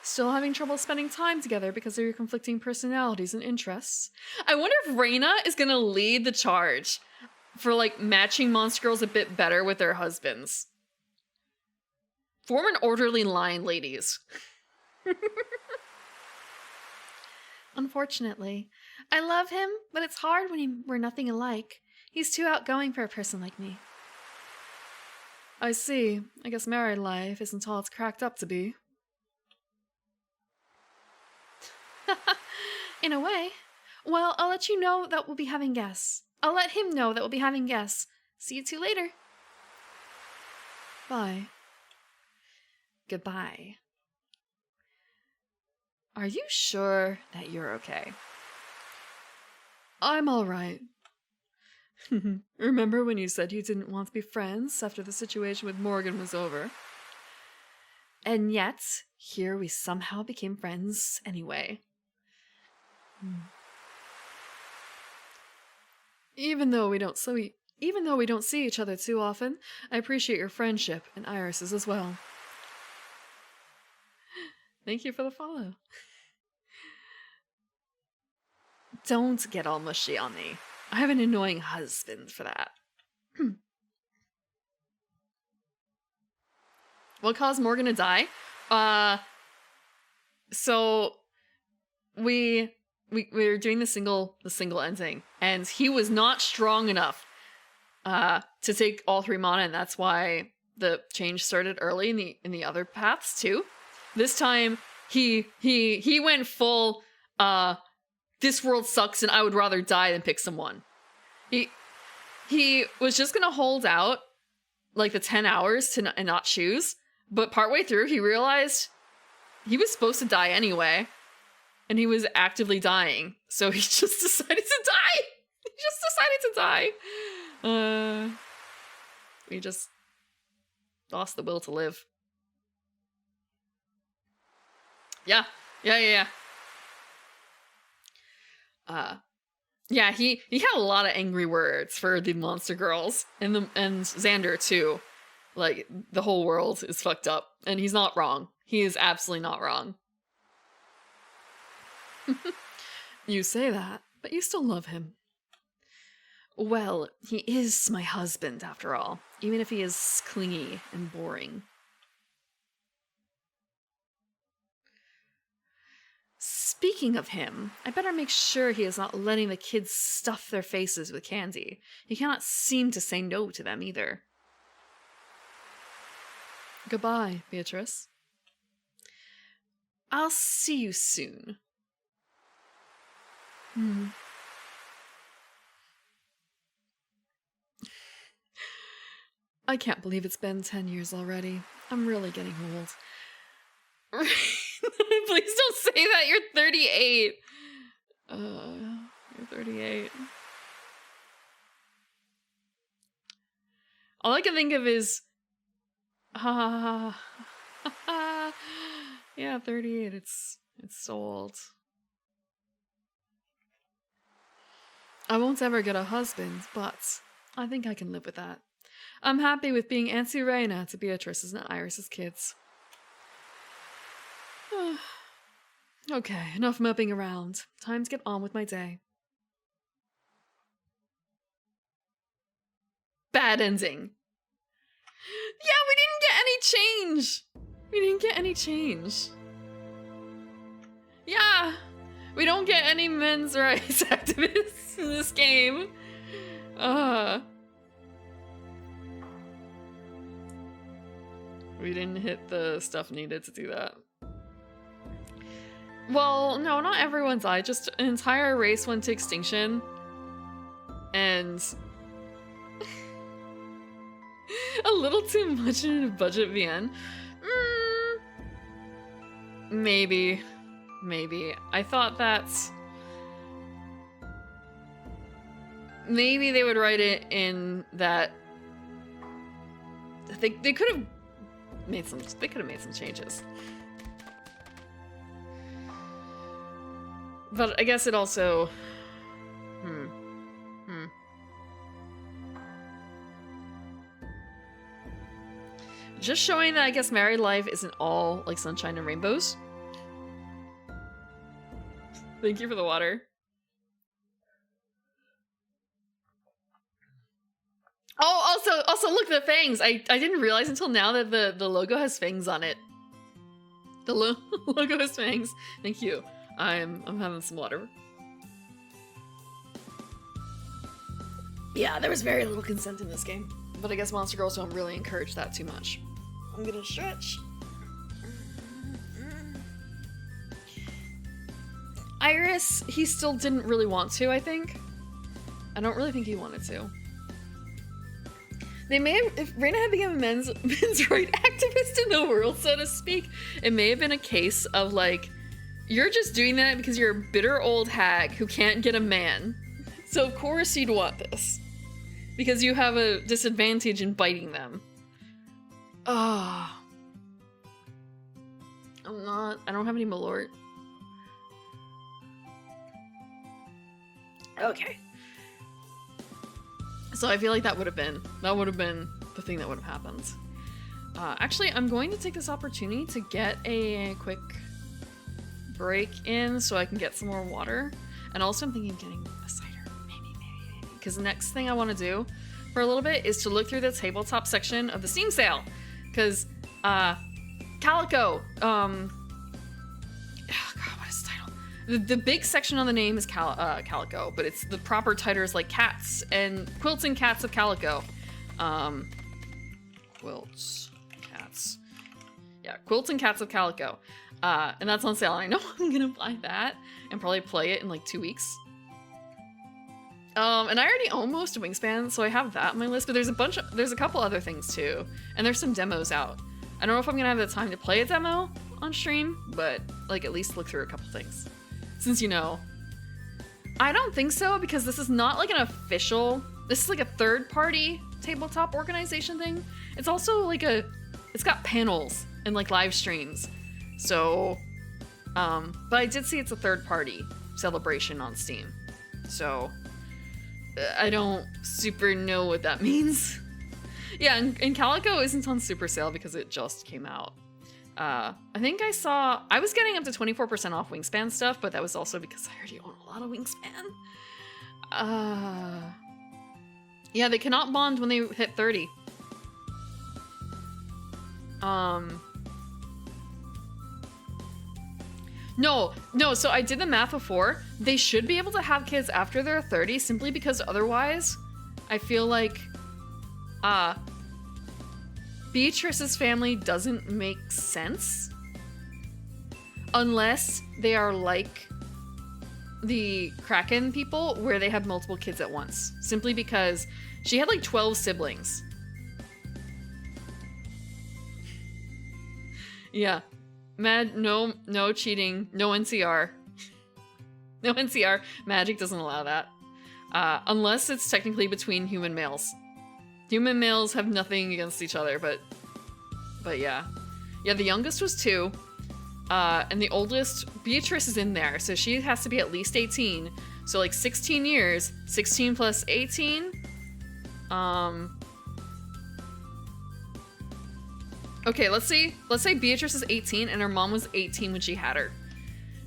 Still having trouble spending time together because of your conflicting personalities and interests? I wonder if Reina is going to lead the charge for, like, matching monster girls a bit better with their husbands. Form an orderly line, ladies. Unfortunately. I love him, but it's hard when we're nothing alike. He's too outgoing for a person like me. I see. I guess married life isn't all it's cracked up to be. In a way. Well, I'll let you know that we'll be having guests. I'll let him know that we'll be having guests. See you two later. Bye. Goodbye. Are you sure that you're okay? I'm all right. Remember when you said you didn't want to be friends after the situation with Morgan was over? And yet, here we somehow became friends anyway. Even though we don't see each other too often, I appreciate your friendship and Iris's as well. Thank you for the follow. Don't get all mushy on me. I have an annoying husband for that. What caused Morgan to die? So we were doing the single ending, and he was not strong enough to take all 3 mana, and that's why the change started early in the other paths too. This time he went full this world sucks and I would rather die than pick someone. He was just gonna hold out like the 10 hours and not choose, but partway through he realized he was supposed to die anyway, and he was actively dying, so he just decided to die. We just lost the will to live. Yeah. Yeah, he had a lot of angry words for the monster girls and Xander too. Like, the whole world is fucked up, and he's not wrong. He is absolutely not wrong. You say that, but you still love him. Well, he is my husband, after all, even if he is clingy and boring. Speaking of him, I better make sure he is not letting the kids stuff their faces with candy. He cannot seem to say no to them either. Goodbye, Beatrice. I'll see you soon. I can't believe it's been 10 years already. I'm really getting old. Please don't say that. You're 38. You're 38. All I can think of is, yeah, 38. It's so old. I won't ever get a husband, but I think I can live with that. I'm happy with being Auntie Reina to Beatrice's and Iris's kids. Okay, enough moping around. Time to get on with my day. Bad ending. Yeah, we didn't get any change. We didn't get any change. Yeah, we don't get any men's rights activists in this game. We didn't hit the stuff needed to do that. Well, no, not everyone died. Just an entire race went to extinction. And a little too much in a budget VN. Maybe. I thought that's... Maybe they would write it in that... They could have made some... They could have made some changes. But I guess it also... Just showing that I guess married life isn't all like sunshine and rainbows. Thank you for the water. Oh, also look, the fangs. I didn't realize until now that the logo has fangs on it. The logo has fangs. Thank you. I'm having some water. Yeah, there was very little consent in this game. But I guess Monster Girls don't really encourage that too much. I'm gonna stretch. Iris, he still didn't really want to, I think. I don't really think he wanted to. They may have, if Reina had become a men's right activist in the world, so to speak, it may have been a case of like, you're just doing that because you're a bitter old hag who can't get a man. So of course you'd want this. Because you have a disadvantage in biting them. I don't have any Malort. Okay. So I feel like that would have been the thing that would have happened. Actually, I'm going to take this opportunity to get a quick break in so I can get some more water. And also I'm thinking of getting a cider. Maybe. Because the next thing I want to do for a little bit is to look through the tabletop section of the Steam sale. Because, Calico, oh god, what is the title? The big section on the name is Calico, but it's the proper title is like Cats and Quilts and Cats of Calico. Quilts, Cats. Yeah, Quilts and Cats of Calico. And that's on sale. I know I'm gonna buy that and probably play it in like 2 weeks. And I already own most of Wingspan, so I have that on my list, but there's a couple other things too. And there's some demos out. I don't know if I'm gonna have the time to play a demo on stream, but like at least look through a couple things. Since you know, I don't think so, because this is not like an official, this is like a third-party tabletop organization thing. It's also like it's got panels and like live streams. So, but I did see it's a third-party celebration on Steam. So, I don't super know what that means. Yeah, and Calico isn't on super sale because it just came out. I think I was getting up to 24% off Wingspan stuff, but that was also because I already own a lot of Wingspan. Yeah, they cannot bond when they hit 30. No, so I did the math before. They should be able to have kids after they're 30 simply because otherwise I feel like Beatrice's family doesn't make sense unless they are like the Kraken people where they have multiple kids at once. Simply because she had like 12 siblings. Yeah. No cheating, no NCR. No NCR. Magic doesn't allow that. Unless it's technically between human males. Human males have nothing against each other, but yeah. Yeah, the youngest was 2. And the oldest, Beatrice, is in there, so she has to be at least 18. So like 16 years, 16 plus 18. Okay, let's say Beatrice is 18 and her mom was 18 when she had her.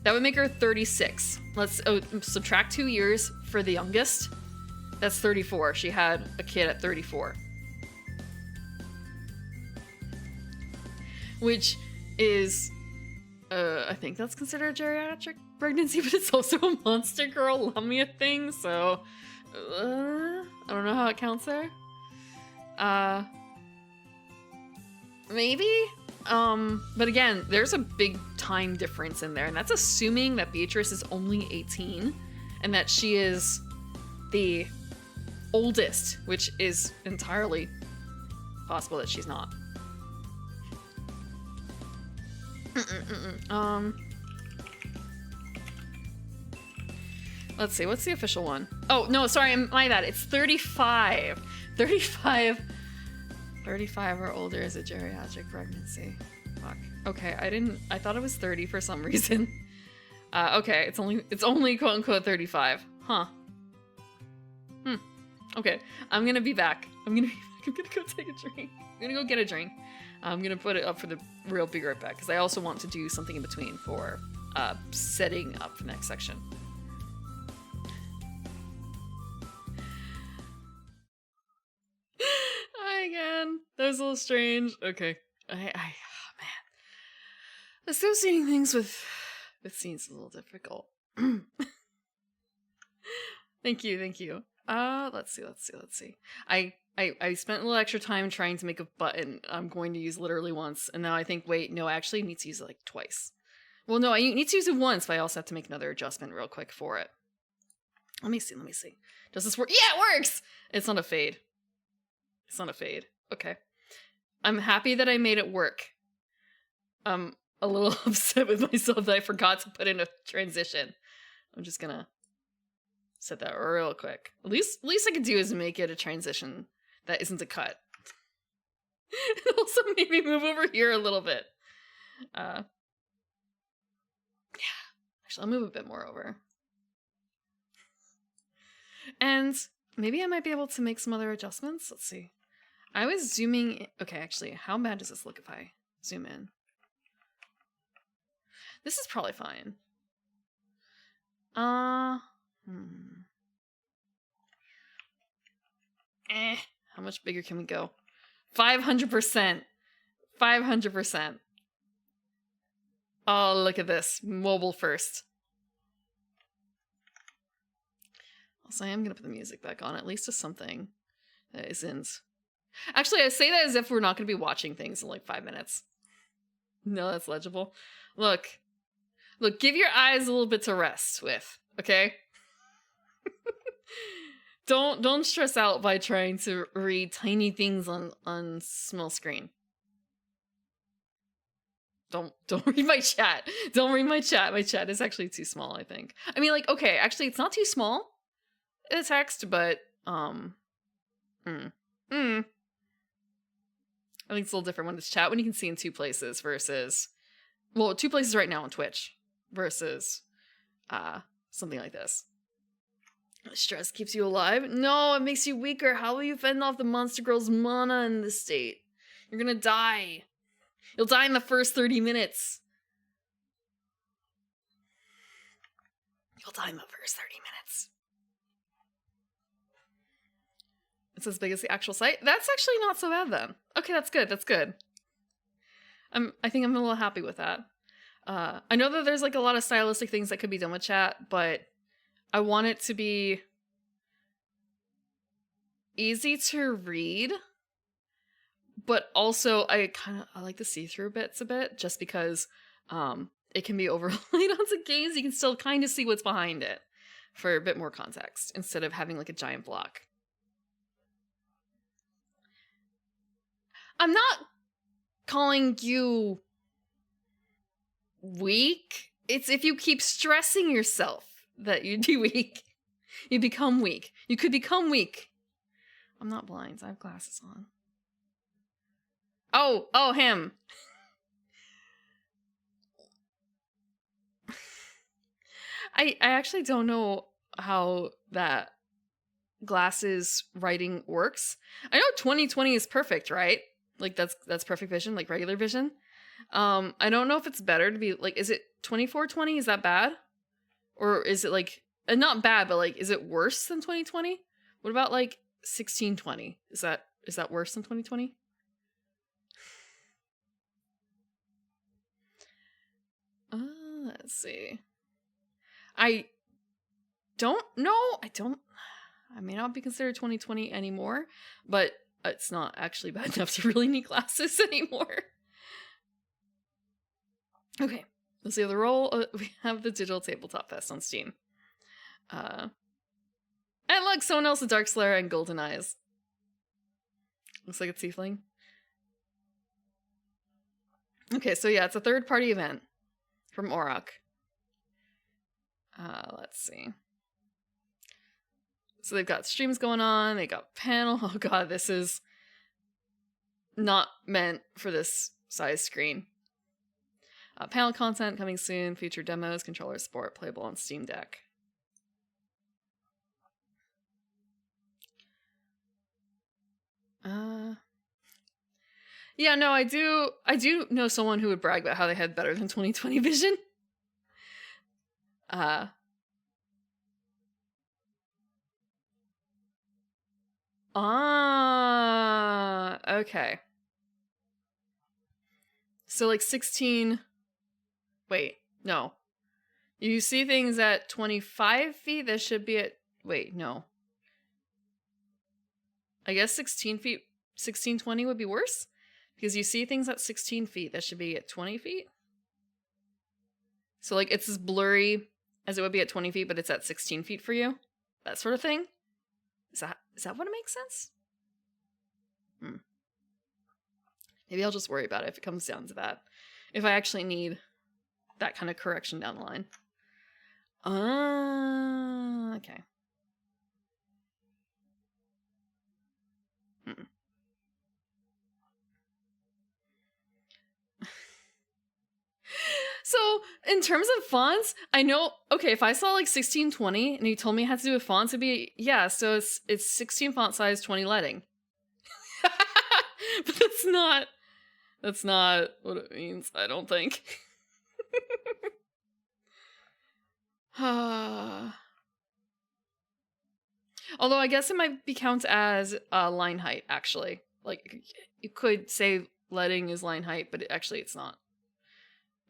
That would make her 36. Let's subtract 2 years for the youngest. That's 34. She had a kid at 34. Which is, I think that's considered a geriatric pregnancy, but it's also a Monster Girl Lamia thing, so I don't know how it counts there. Maybe? But again, there's a big time difference in there, and that's assuming that Beatrice is only 18 and that she is the oldest, which is entirely possible that she's not. Let's see, what's the official one? Oh, no, sorry, my bad. It's 35. 35 or older is a geriatric pregnancy. Fuck. Okay, I thought it was 30 for some reason. Okay, it's only quote unquote 35. Huh. Okay, I'm gonna be back. I'm gonna go take a drink. I'm gonna go get a drink. I'm gonna put it up for the real be right back, because I also want to do something in between for setting up the next section. Hi again. That was a little strange. Okay. Oh, man. Associating things with scenes is a little difficult. Thank you. Let's see. I spent a little extra time trying to make a button I'm going to use literally once, and now I think, wait, no, I actually need to use it like twice. Well, no, I need to use it once, but I also have to make another adjustment real quick for it. Let me see. Does this work? Yeah, it works! It's not a fade. Okay. I'm happy that I made it work. I'm a little upset with myself that I forgot to put in a transition. I'm just gonna set that real quick. At least I could do is make it a transition that isn't a cut. And also maybe move over here a little bit. Yeah. Actually, I'll move a bit more over. And maybe I might be able to make some other adjustments. Let's see. I was zooming in. Okay, actually, how bad does this look if I zoom in? This is probably fine. How much bigger can we go? 500%. 500%. Oh, look at this. Mobile first. Also, I am going to put the music back on, at least to something that isn't... Actually, I say that as if we're not going to be watching things in like 5 minutes. No, that's legible. Look, give your eyes a little bit to rest with, okay? Don't stress out by trying to read tiny things on small screen. Don't read my chat. Don't read my chat. My chat is actually too small, I think. I mean, like, okay, actually, it's not too small, the text, but I think it's a little different when it's chat when you can see in 2 places versus, well, 2 places right now on Twitch versus something like this. Stress keeps you alive? No, it makes you weaker. How will you fend off the Monster Girl's mana in this state? You're gonna die. You'll die in the first 30 minutes. It's as big as the actual site. That's actually not so bad then. Okay, that's good. That's good. I think I'm a little happy with that. I know that there's like a lot of stylistic things that could be done with chat, but I want it to be easy to read, but also I like the see-through bits a bit, just because it can be overlaid onto games. You can still kind of see what's behind it for a bit more context instead of having like a giant block. I'm not calling you weak. It's if you keep stressing yourself that you'd be weak, you become weak. You could become weak. I'm not blind. I have glasses on. Oh, him. I actually don't know how that glasses writing works. I know 2020 is perfect, right? Like that's perfect vision, like regular vision. I don't know if it's better to be like, is it 2420? Is that bad? Or is it like, not bad, but like, is it worse than 2020? What about like 1620? Is that worse than 2020? Let's see. I don't know. I may not be considered 2020 anymore, but it's not actually bad enough to really need glasses anymore. Okay, let's see the roll. We have the Digital Tabletop Fest on Steam. And look, someone else with Dark Slayer and Golden Eyes. Looks like a tiefling. Okay, so yeah, it's a third-party event from Auroch. Let's see. So they've got streams going on, they got panel. Oh god, this is not meant for this size screen. Panel content coming soon, feature demos, controller support, playable on Steam Deck. Yeah, no, I do know someone who would brag about how they had better than 2020 vision. Okay. So like 16, wait, no. You see things at 25 feet that should be at, wait, no. I guess 16 feet, 1620 would be worse? Because you see things at 16 feet that should be at 20 feet? So like it's as blurry as it would be at 20 feet, but it's at 16 feet for you? That sort of thing? Is that what it makes sense? Maybe I'll just worry about it if it comes down to that. If I actually need that kind of correction down the line. Okay. So, in terms of fonts, I know, okay, if I saw like 1620 and you told me it had to do with fonts, it'd be, yeah, so it's 16 font size, 20 leading. But that's not what it means, I don't think. Although I guess it might be counted as line height, actually. Like, you could say leading is line height, but it's not.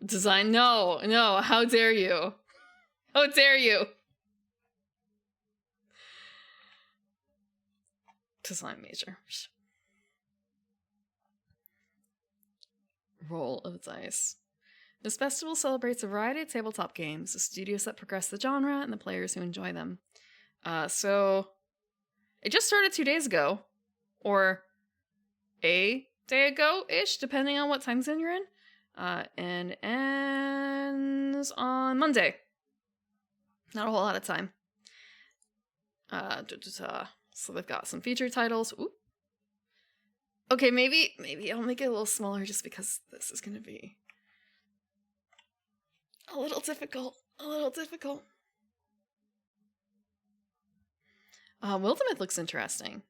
Design, no, how dare you? How dare you? Design major. Roll of dice. This festival celebrates a variety of tabletop games, the studios that progress the genre, and the players who enjoy them. So it just started 2 days ago, or a day ago-ish, depending on what time zone you're in. And ends on Monday. Not a whole lot of time. So they've got some feature titles. Ooh. Okay, maybe I'll make it a little smaller just because this is going to be a little difficult. Wildermyth looks interesting.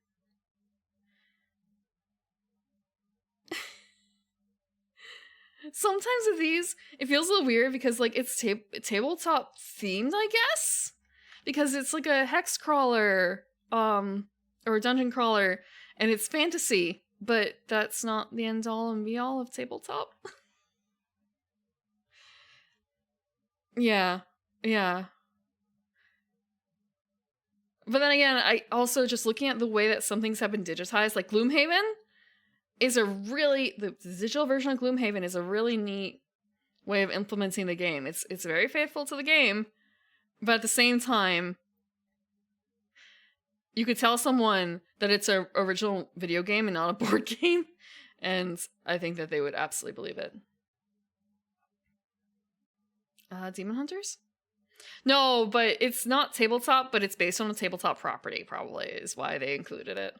Sometimes with these, it feels a little weird because like it's tabletop themed, I guess, because it's like a hex crawler or a dungeon crawler, and it's fantasy, but that's not the end all and be all of tabletop. Yeah. Yeah. But then again, I also just looking at the way that some things have been digitized, like Gloomhaven is the digital version of Gloomhaven is a really neat way of implementing the game. It's very faithful to the game, but at the same time, you could tell someone that it's an original video game and not a board game, and I think that they would absolutely believe it. Demon Hunters? No, but it's not tabletop, but it's based on a tabletop property, probably, is why they included it.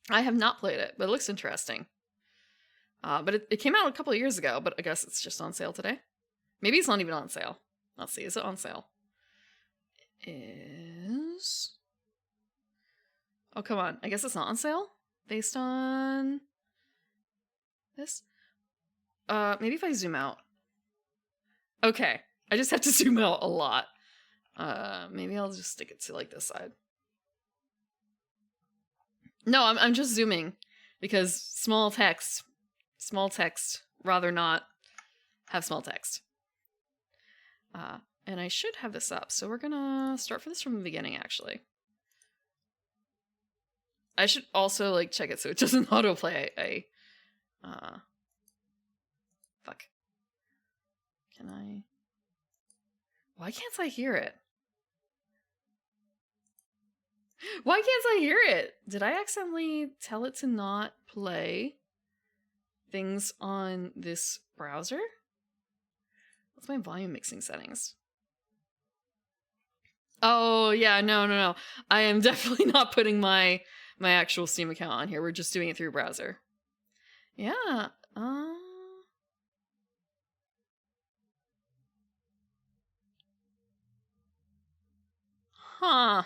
I have not played it, but it looks interesting. But it came out a couple of years ago, but I guess it's just on sale today. Maybe it's not even on sale. Let's see, is it on sale? Is... Oh, come on. I guess it's not on sale? Based on... this? Maybe if I zoom out. Okay. I just have to zoom out a lot. Maybe I'll just stick it to like this side. No, I'm just zooming because small text, rather not have small text. And I should have this up, so we're gonna start for this from the beginning, actually. I should also like check it so it doesn't autoplay. Fuck. Can I? Why can't I hear it? Why can't I hear it? Did I accidentally tell it to not play things on this browser? What's my volume mixing settings? Oh, yeah, no. I am definitely not putting my actual Steam account on here. We're just doing it through browser. Yeah, Huh.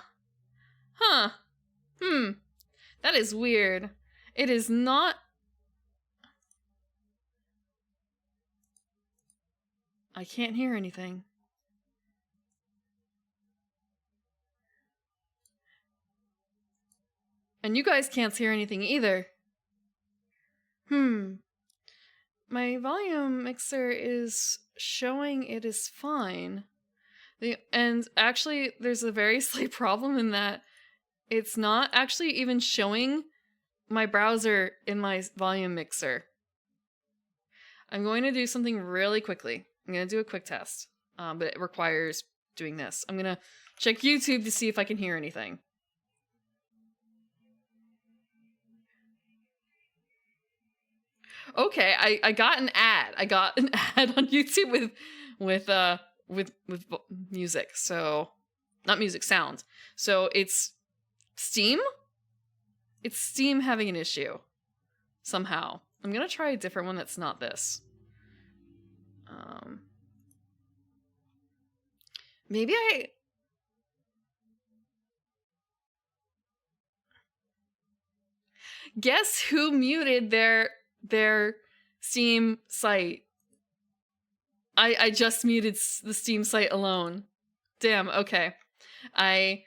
That is weird. It is not... I can't hear anything. And you guys can't hear anything either. My volume mixer is showing it is fine. And actually, there's a very slight problem in that it's not actually even showing my browser in my volume mixer. I'm going to do something really quickly. I'm going to do a quick test, but it requires doing this. I'm going to check YouTube to see if I can hear anything. Okay, I got an ad. I got an ad on YouTube with music. So, not music, sound. So it's Steam? It's Steam having an issue. Somehow. I'm gonna try a different one that's not this. Maybe I... Guess who muted their Steam site? I just muted the Steam site alone. Damn, okay. I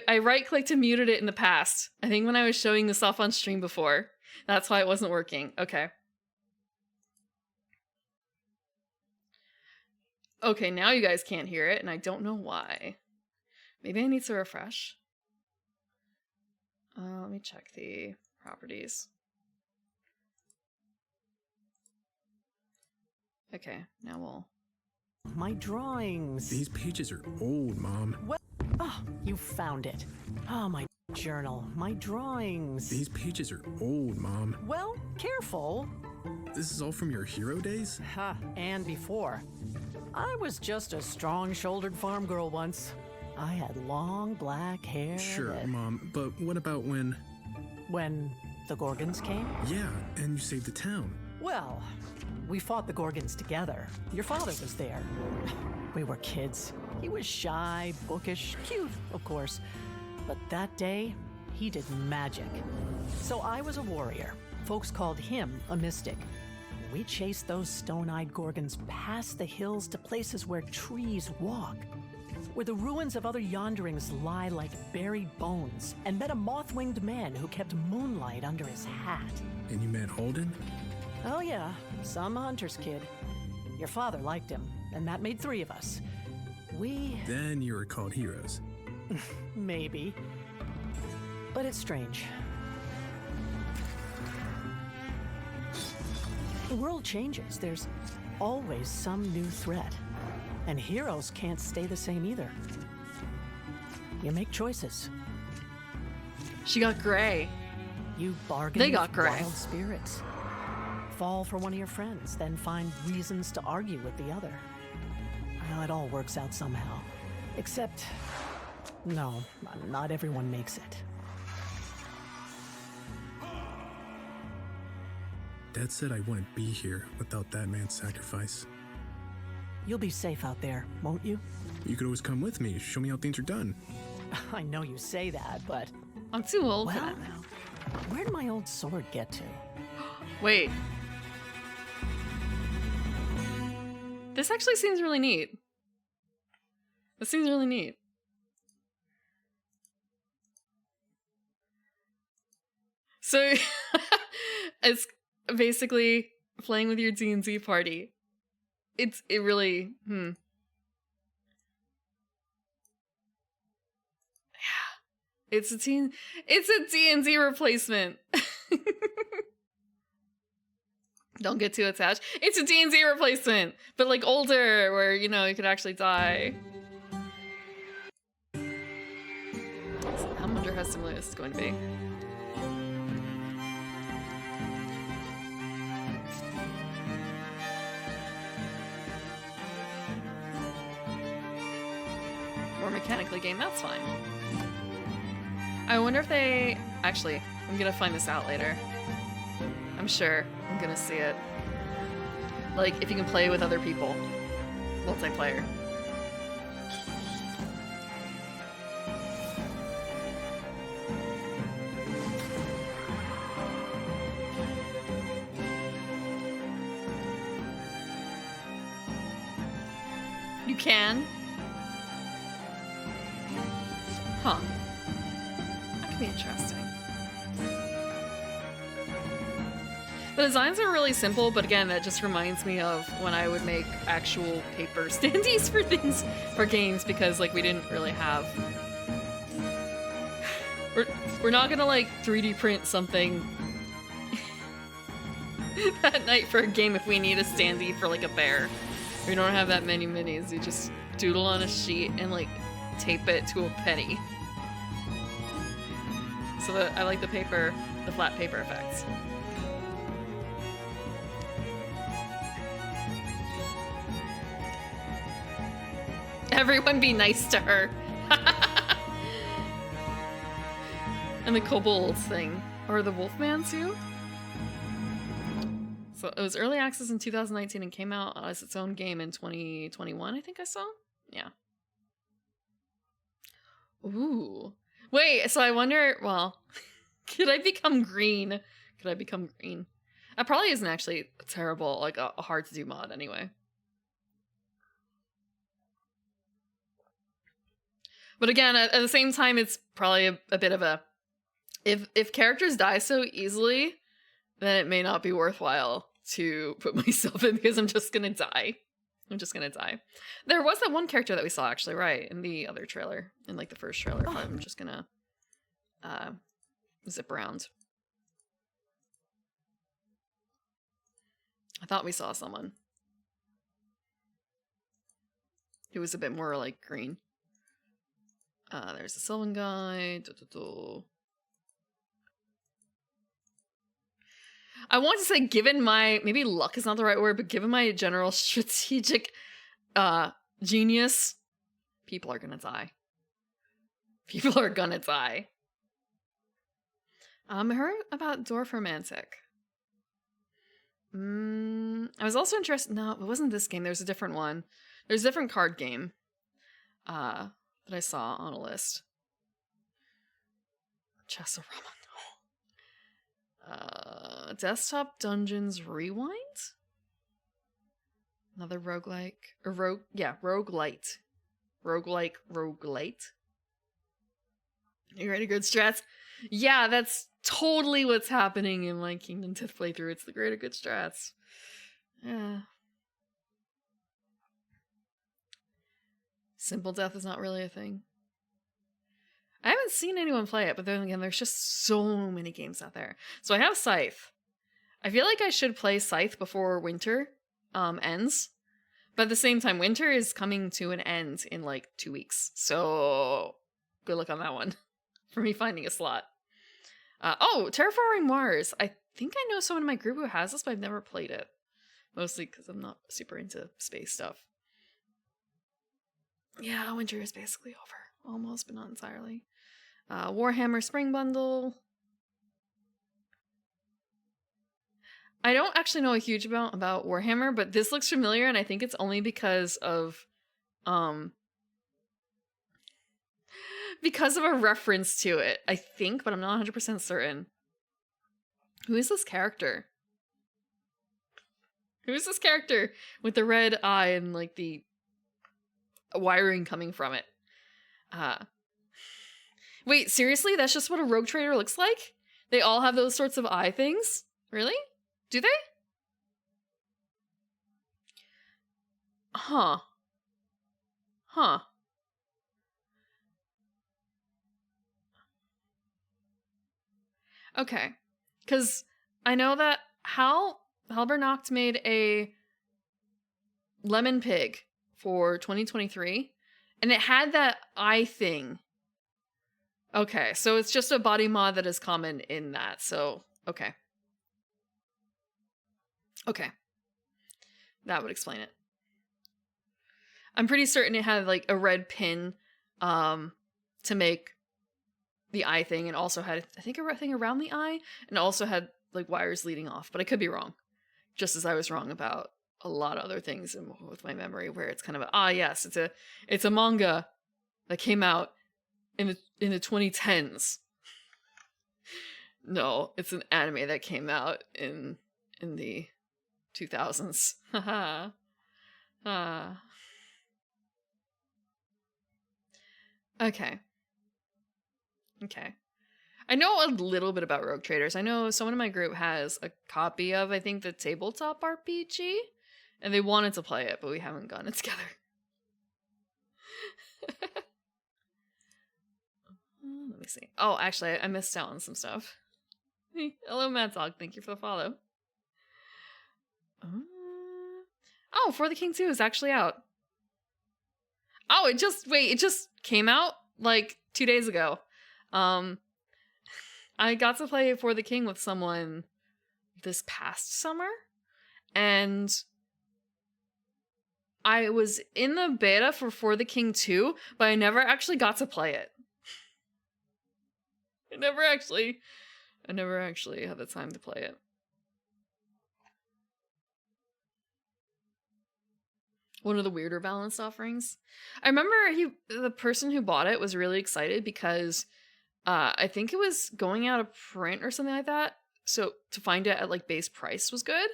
right-clicked and muted it in the past. I think when I was showing this off on stream before. That's why it wasn't working. Okay. Okay, now you guys can't hear it, and I don't know why. Maybe I need to refresh. Let me check the properties. Okay, now we'll... My drawings. These pages are old, Mom. Well, oh, you found it. Oh, my journal. My drawings. These pages are old, Mom. Well, careful. This is all from your hero days? Ha, and before. I was just a strong-shouldered farm girl once. I had long black hair. Sure, Mom, but what about when... When the Gorgons came? Yeah, and you saved the town. Well, we fought the Gorgons together. Your father was there. We were kids. He was shy, bookish, cute, of course. But that day, he did magic. So I was a warrior. Folks called him a mystic. We chased those stone-eyed Gorgons past the hills to places where trees walk. where the ruins of other Yonderings lie like buried bones, and met a moth-winged man who kept moonlight under his hat. And you met Holden? Oh yeah, some hunter's kid. Your father liked him, and that made 3 of us. Then you were called heroes. Maybe. But it's strange. The world changes. There's always some new threat. And heroes can't stay the same either. You make choices. She got gray. You bargain They got with gray. wild spirits. Fall for one of your friends, then find reasons to argue with the other. Well, it all works out somehow. Except, no, not everyone makes it. Dad said I wouldn't be here without that man's sacrifice. You'll be safe out there, won't you? You could always come with me, show me how things are done. I know you say that, but... I'm too old for Well, that now. where'd my old sword get to? Wait. This actually seems really neat. This seems really neat. So, it's basically playing with your D&D party. It really, Yeah. It's a D&D replacement. Don't get too attached. It's a D&D replacement, but like older, where, you know, you could actually die. I wonder how similar this is going to be. More mechanically game, that's fine. I wonder if they... Actually, I'm gonna find this out later. I'm sure I'm gonna see it. Like, if you can play with other people. Multiplayer. You can? Huh. That could be interesting. The designs are really simple, but again, that just reminds me of when I would make actual paper standees for things, for games, because like we didn't really have... We're not gonna like 3D print something that night for a game if we need a standee for like a bear. We don't have that many minis. We just doodle on a sheet and like tape it to a penny. So I like the paper, the flat paper effects. Everyone be nice to her. And the kobolds thing. Or the Wolfman too? So it was early access in 2019 and came out as its own game in 2021, I think I saw? Yeah. Ooh. Wait, so I wonder, well, could I become green? Could I become green? That probably isn't actually terrible, like a hard to do mod anyway. But again, at the same time, it's probably a bit of a... If characters die so easily, then it may not be worthwhile to put myself in because I'm just gonna die. I'm just gonna die. There was that one character that we saw, actually, right, in the other trailer. In, like, the first trailer. Oh. I'm just gonna zip around. I thought we saw someone who was a bit more, like, green. There's the Sylvan guy. I want to say, given my, maybe luck is not the right word, but given my general strategic genius, people are gonna die. People are gonna die. I heard about Dwarf Romantic. I was also interested, no, it wasn't this game, there's a different one. There's a different card game that I saw on a list. Chess-a-Rama. Desktop Dungeons Rewind? Another roguelike. Or roguelite. roguelite. You ready, good strats? Yeah, that's totally what's happening in my Kingdom Death playthrough. It's the greater good strats. Yeah. Simple death is not really a thing. I haven't seen anyone play it, but then again, there's just so many games out there. So I have Scythe. I feel like I should play Scythe before winter ends. But at the same time, winter is coming to an end in like 2 weeks. So good luck on that one for me finding a slot. Terraforming Mars. I think I know someone in my group who has this, but I've never played it. Mostly because I'm not super into space stuff. Yeah, winter is basically over. Almost, but not entirely. Warhammer Spring Bundle. I don't actually know a huge amount about Warhammer, but this looks familiar, and I think it's only because of a reference to it, I think, but I'm not 100% certain. Who is this character? Who is this character with the red eye and like the wiring coming from it? Wait, seriously? That's just what a rogue trader looks like? They all have those sorts of eye things? Really? Do they? Huh. Okay. Because I know that Halbernacht made a lemon pig for 2023, and it had that eye thing. Okay, so it's just a body mod that is common in that, so okay. Okay. That would explain it. I'm pretty certain it had like a red pin to make the eye thing, and also had, I think, a thing around the eye, and also had like wires leading off, but I could be wrong. Just as I was wrong about a lot of other things with my memory, where it's kind of yes, it's a manga that came out in the 2010s. No, it's an anime that came out in the 2000s. Haha. Okay. I know a little bit about Rogue Traders. I know someone in my group has a copy of, I think, the Tabletop RPG, and they wanted to play it, but we haven't gotten it together. Let me see. Oh, actually, I missed out on some stuff. Hello, Mad Dog. Thank you for the follow. For the King 2 is actually out. Oh, it just came out like 2 days ago. I got to play For the King with someone this past summer, and I was in the beta for the King 2, but I never actually got to play it. I never actually had the time to play it. One of the weirder balanced offerings. I remember the person who bought it was really excited because I think it was going out of print or something like that. So to find it at like base price was good.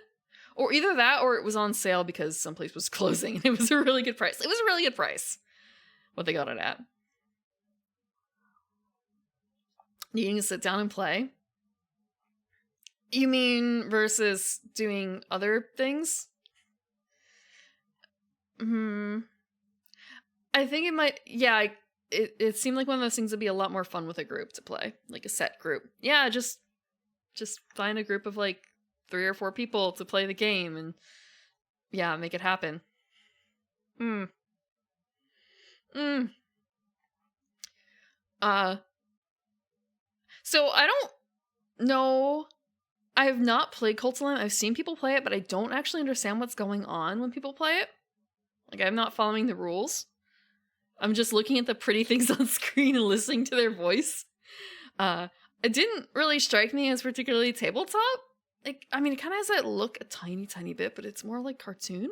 Or either that or it was on sale because someplace was closing and it was a really good price. It was a really good price what they got it at. Needing to sit down and play? You mean versus doing other things? I think it might, yeah, it seemed like one of those things that'd be a lot more fun with a group to play, like a set group. Yeah, just find a group of like 3 or 4 people to play the game and yeah, make it happen. So I don't know. I have not played Cult of Lamb. I've seen people play it, but I don't actually understand what's going on when people play it. Like, I'm not following the rules. I'm just looking at the pretty things on screen and listening to their voice. It didn't really strike me as particularly tabletop. Like, I mean, it kind of has that look a tiny, tiny bit, but it's more like cartoon.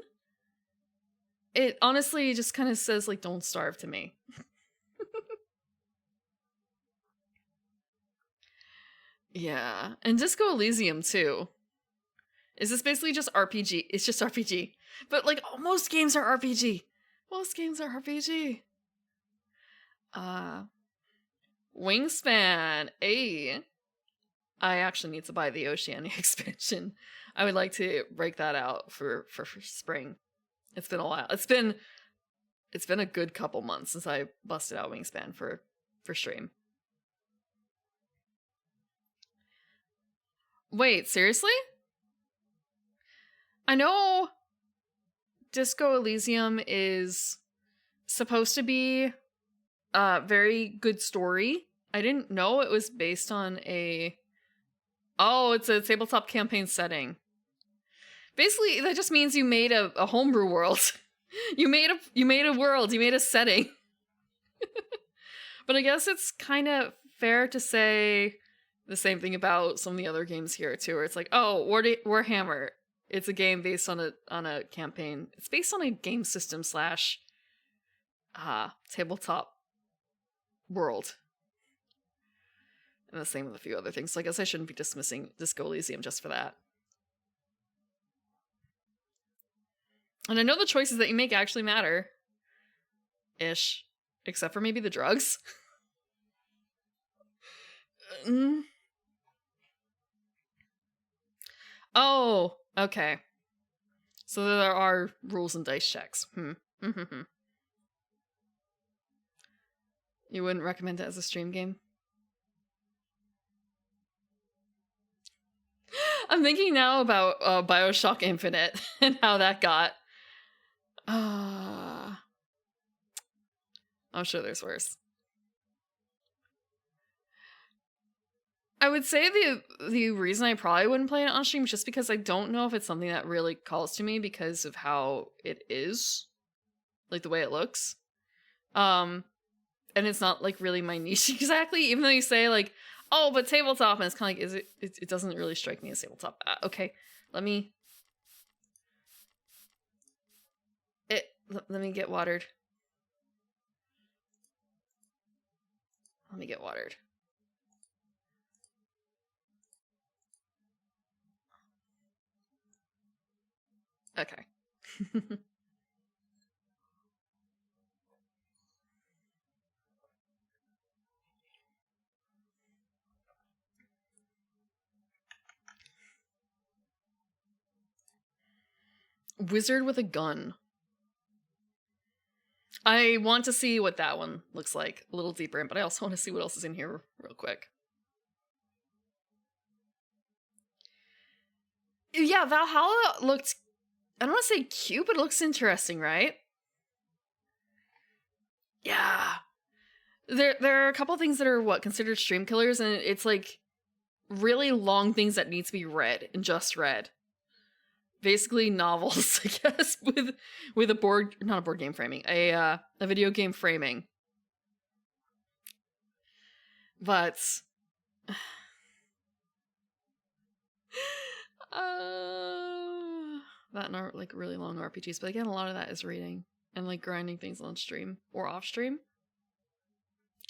It honestly just kind of says, like, don't starve to me. Yeah, and Disco Elysium, too. Is this basically just RPG? It's just RPG. But, like, most games are RPG. Most games are RPG. Wingspan. I actually need to buy the Oceania expansion. I would like to break that out for spring. It's been a while. It's been a good couple months since I busted out Wingspan for stream. Wait, seriously? I know Disco Elysium is supposed to be a very good story. I didn't know it was based on it's a tabletop campaign setting. Basically, that just means you made a homebrew world. you made a world, you made a setting. But I guess it's kind of fair to say the same thing about some of the other games here too, where it's like, oh, Warhammer. It's a game based on a campaign. It's based on a game system / tabletop world. And the same with a few other things. So I guess I shouldn't be dismissing Disco Elysium just for that. And I know the choices that you make actually matter. Ish. Except for maybe the drugs. Oh, okay. So there are rules and dice checks. You wouldn't recommend it as a stream game? I'm thinking now about BioShock Infinite and how that got. I'm sure there's worse. I would say the reason I probably wouldn't play it on stream is just because I don't know if it's something that really calls to me because of how it is. Like the way it looks. And it's not like really my niche exactly, even though you say like, oh, but tabletop, and it's kind of like, it doesn't really strike me as tabletop. Okay, let me get watered. Let me get watered. Okay. Wizard with a gun. I want to see what that one looks like a little deeper in, but I also want to see what else is in here real quick. Yeah, Valhalla looked, I don't want to say cute, but it looks interesting, right? Yeah. There are a couple things that are considered stream killers, and it's like really long things that need to be read and just read. Basically novels, I guess, with a not a board game framing, a video game framing. But that and are like really long RPGs, but again, a lot of that is reading and like grinding things on stream or off stream.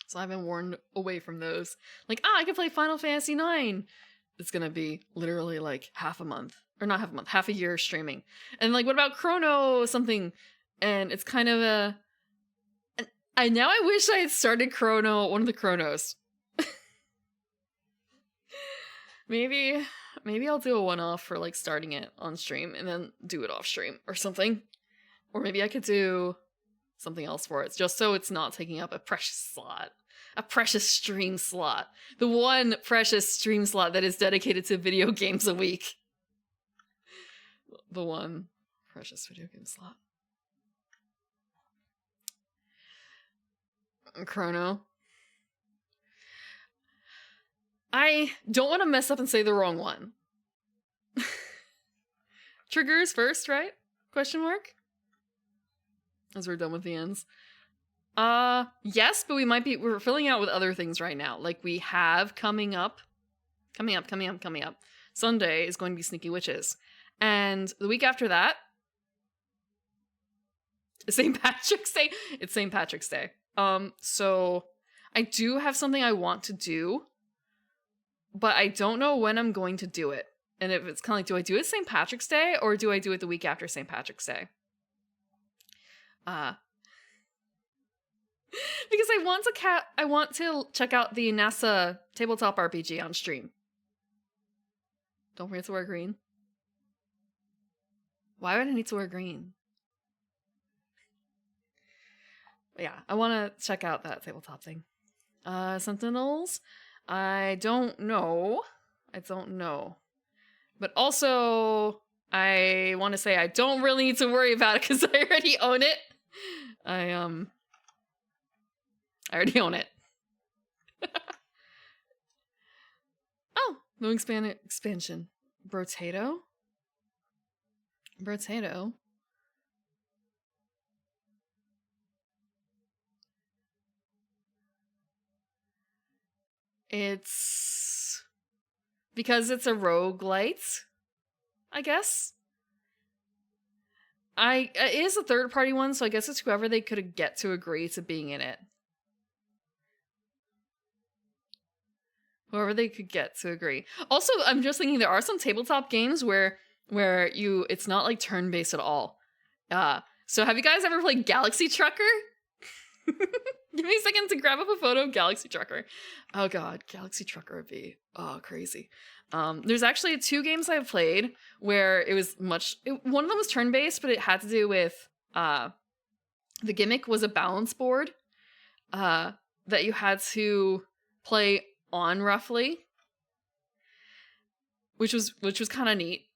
So I've been warned away from those. Like, I can play Final Fantasy IX. It's gonna be literally like half a year streaming. And like, what about Chrono something? And it's kind of I wish I had started one of the Chronos. Maybe I'll do a one-off for like starting it on stream and then do it off stream or something. Or maybe I could do something else for it, just so it's not taking up a precious stream slot. The one precious stream slot that is dedicated to video games a week. The one precious video game slot. Chrono. I don't want to mess up and say the wrong one. Triggers first, right? Question mark? As we're done with the ends. Yes, but we're filling out with other things right now. Like we have coming up. Sunday is going to be Sneaky Witches. And the week after that, St. Patrick's Day. It's St. Patrick's Day. So I do have something I want to do, but I don't know when I'm going to do it. And if it's kind of like, do I do it St. Patrick's Day or do I do it the week after St. Patrick's Day? Because I want to check out the NASA tabletop RPG on stream. Don't forget to wear green. Why would I need to wear green? But yeah, I want to check out that tabletop thing. Sentinels? I don't know. But also, I want to say I don't really need to worry about it because I already own it. I already own it. Oh, no expansion. Brotato? It's because it's a roguelite, I guess. It is a third-party one, so I guess it's whoever they could get to agree to being in it. Whoever they could get to agree. Also, I'm just thinking there are some tabletop games where it's not like turn-based at all. So have you guys ever played Galaxy Trucker? Give me a second to grab up a photo of Galaxy Trucker. Oh god, Galaxy Trucker would be crazy. There's actually 2 games I've played where it was one of them was turn-based, but it had to do with the gimmick was a balance board that you had to play on roughly, which was kind of neat.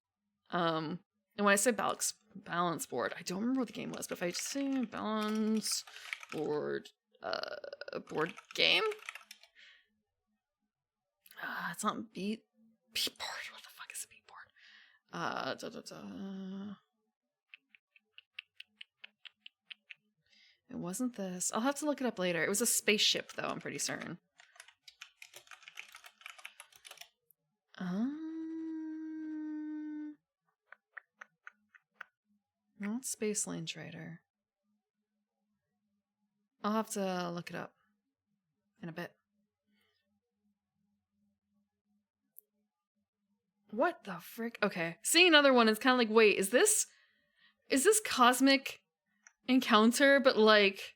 And when I say balance board, I don't remember what the game was, but if I just say balance board, board game, it's not beat board. What the fuck is a beat board? It wasn't this. I'll have to look it up later. It was a spaceship, though. I'm pretty certain. Not Space Lane Trader. I'll have to look it up in a bit. What the frick? Okay. Seeing another one is kind of like, wait, is this Cosmic Encounter, but like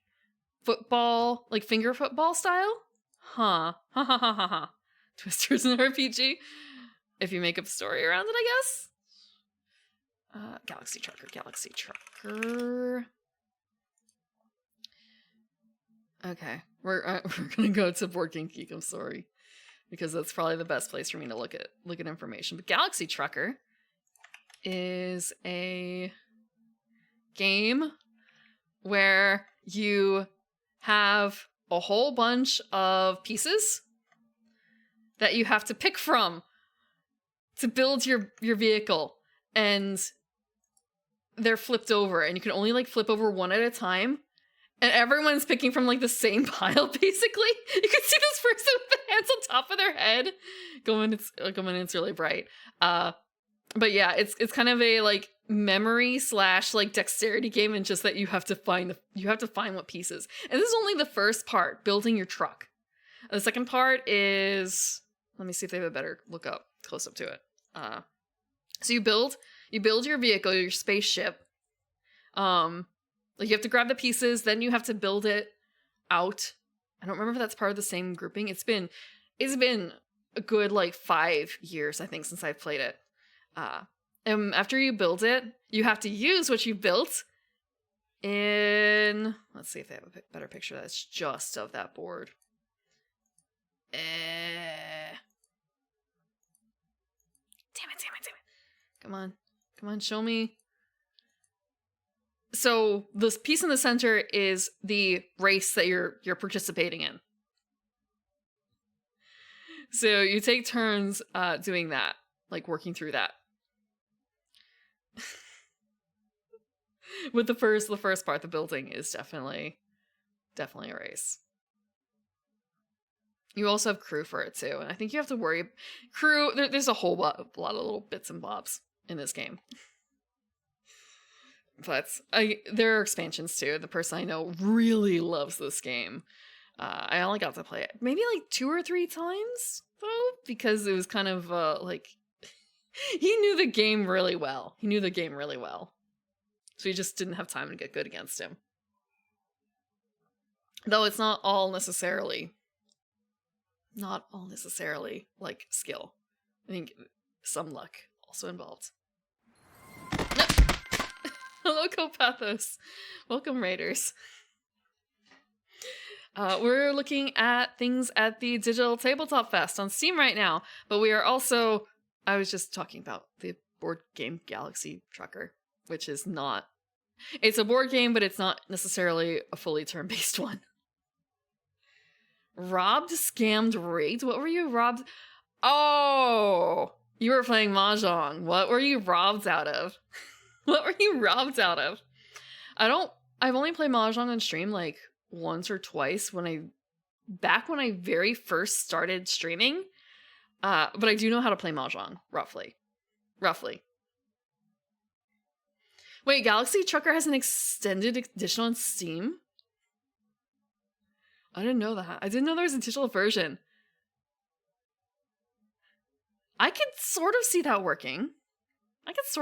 football, like finger football style? Huh. Ha ha ha ha ha. Twister's an RPG. If you make up a story around it, I guess. Galaxy Trucker. Okay, we're gonna go to Board Game Geek. I'm sorry, because that's probably the best place for me to look at information. But Galaxy Trucker is a game where you have a whole bunch of pieces that you have to pick from to build your vehicle, and they're flipped over, and you can only like flip over one at a time, and everyone's picking from like the same pile. Basically, you can see this person with the hands on top of their head going. It's really bright. But yeah, it's kind of a like memory / like dexterity game, and just that you have to find what pieces. And this is only the first part, building your truck. The second part is, let me see if they have a better close up to it. So you build your vehicle, your spaceship. Like you have to grab the pieces, then you have to build it out. I don't remember if that's part of the same grouping. It's been a good like 5 years, I think, since I've played it. And after you build it, you have to use what you built in, let's see if they have a better picture that's just of that board. Damn it. Come on, show me. So this piece in the center is the race that you're participating in. So you take turns doing that, like working through that. With the first part, the building is definitely a race. You also have crew for it too, and I think you have to worry crew. There's a whole lot of little bits and bobs in this game. But there are expansions too. The person I know really loves this game. I only got to play it maybe like 2 or 3 times though, because it was kind of like he knew the game really well. So he just didn't have time to get good against him. Though it's not all necessarily like skill. I think some luck also involved. No. Hello, Copathos. Welcome, Raiders. We're looking at things at the Digital Tabletop Fest on Steam right now, but we are also, I was just talking about the board game Galaxy Trucker, which is not, it's a board game, but it's not necessarily a fully turn-based one. Robbed, scammed, rigged? What were you robbed? Oh, you were playing Mahjong. What were you robbed out of? What were you robbed out of? I've only played Mahjong on stream like once or twice back when I very first started streaming. But I do know how to play Mahjong, roughly. Wait, Galaxy Trucker has an extended edition on Steam? I didn't know that. I didn't know there was a digital version. I can sort of see that working. Let's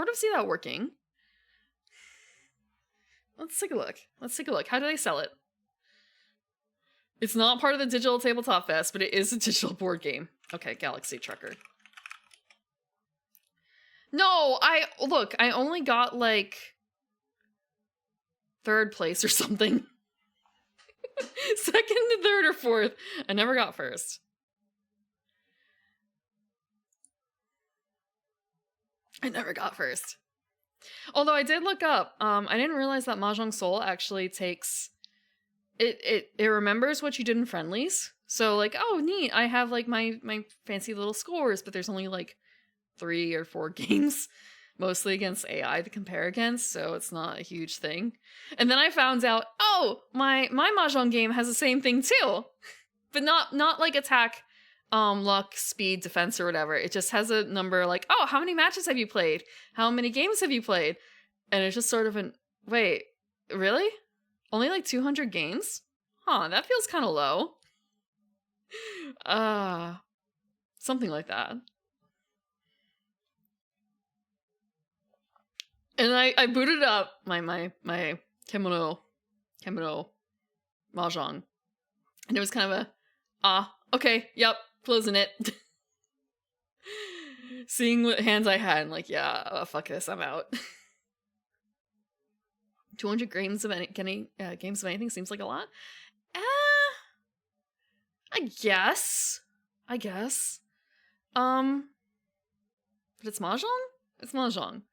take a look. How do they sell it? It's not part of the Digital Tabletop Fest, but it is a digital board game. Okay, Galaxy Trucker. No, I only got like 3rd place or something. 2nd, 3rd, or 4th. I never got 1st. Although I did look up, I didn't realize that Mahjong Soul actually takes it remembers what you did in friendlies. So like, oh neat, I have like my fancy little scores, but there's only like 3 or 4 games, mostly against AI to compare against, so it's not a huge thing. And then I found out, oh, my Mahjong game has the same thing too. But not like attack, luck, speed, defense, or whatever. It just has a number like, oh, how many matches have you played? How many games have you played? And it's just sort of wait, really? Only like 200 games? Huh, that feels kind of low. Something like that. And I booted up my Kimono Mahjong. And it was kind of okay, yep, closing it. Seeing what hands I had, and like, yeah, fuck this, I'm out. 200 games of anything seems like a lot. I guess. But it's Mahjong? It's Mahjong.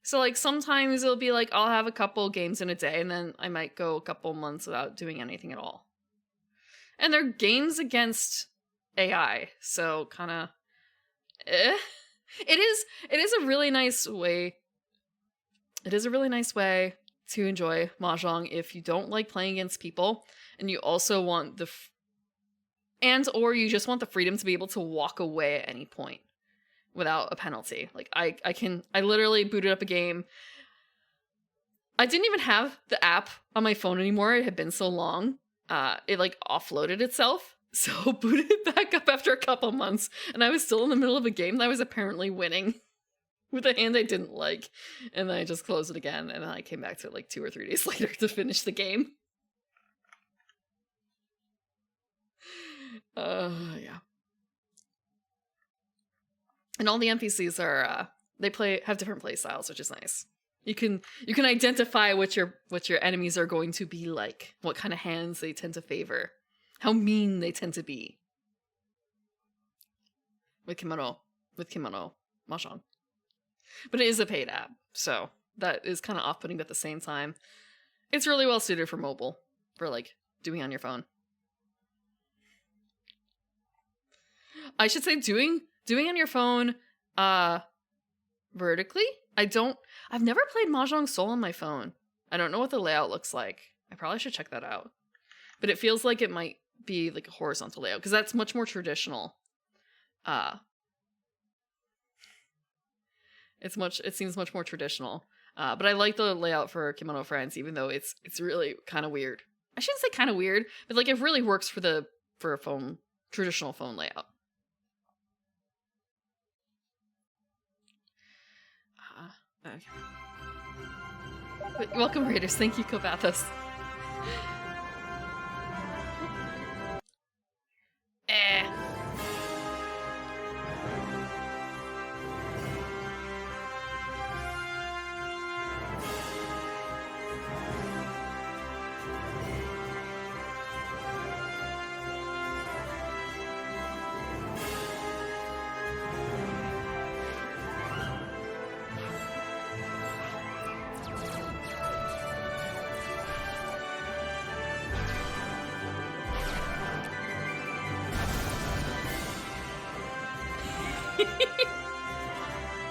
So like sometimes it'll be like I'll have a couple games in a day, and then I might go a couple months without doing anything at all. And they're games against AI, so kind of It is a really nice way. It is a really nice way to enjoy Mahjong if you don't like playing against people, and you also want or you just want the freedom to be able to walk away at any point without a penalty. Like I literally booted up a game. I didn't even have the app on my phone anymore. It had been so long. It like offloaded itself. So booted it back up after a couple months, and I was still in the middle of a game that I was apparently winning with a hand I didn't like. And then I just closed it again, and then I came back to it like 2 or 3 days later to finish the game. Yeah. And all the NPCs are have different play styles, which is nice. You can identify what your enemies are going to be like, what kind of hands they tend to favor, how mean they tend to be. With Kimono Mahjong. But it is a paid app, so that is kind of off-putting, but at the same time, it's really well suited for mobile, for like doing on your phone. I should say doing on your phone vertically. I've never played Mahjong Soul on my phone. I don't know what the layout looks like. I probably should check that out. But it feels like it might be like a horizontal layout, because that's much more traditional. It seems much more traditional. But I like the layout for Kimono Friends, even though it's really kind of weird. I shouldn't say kind of weird, but like it really works for a phone, traditional phone layout. Okay. Welcome, Raiders. Thank you, Kovathos.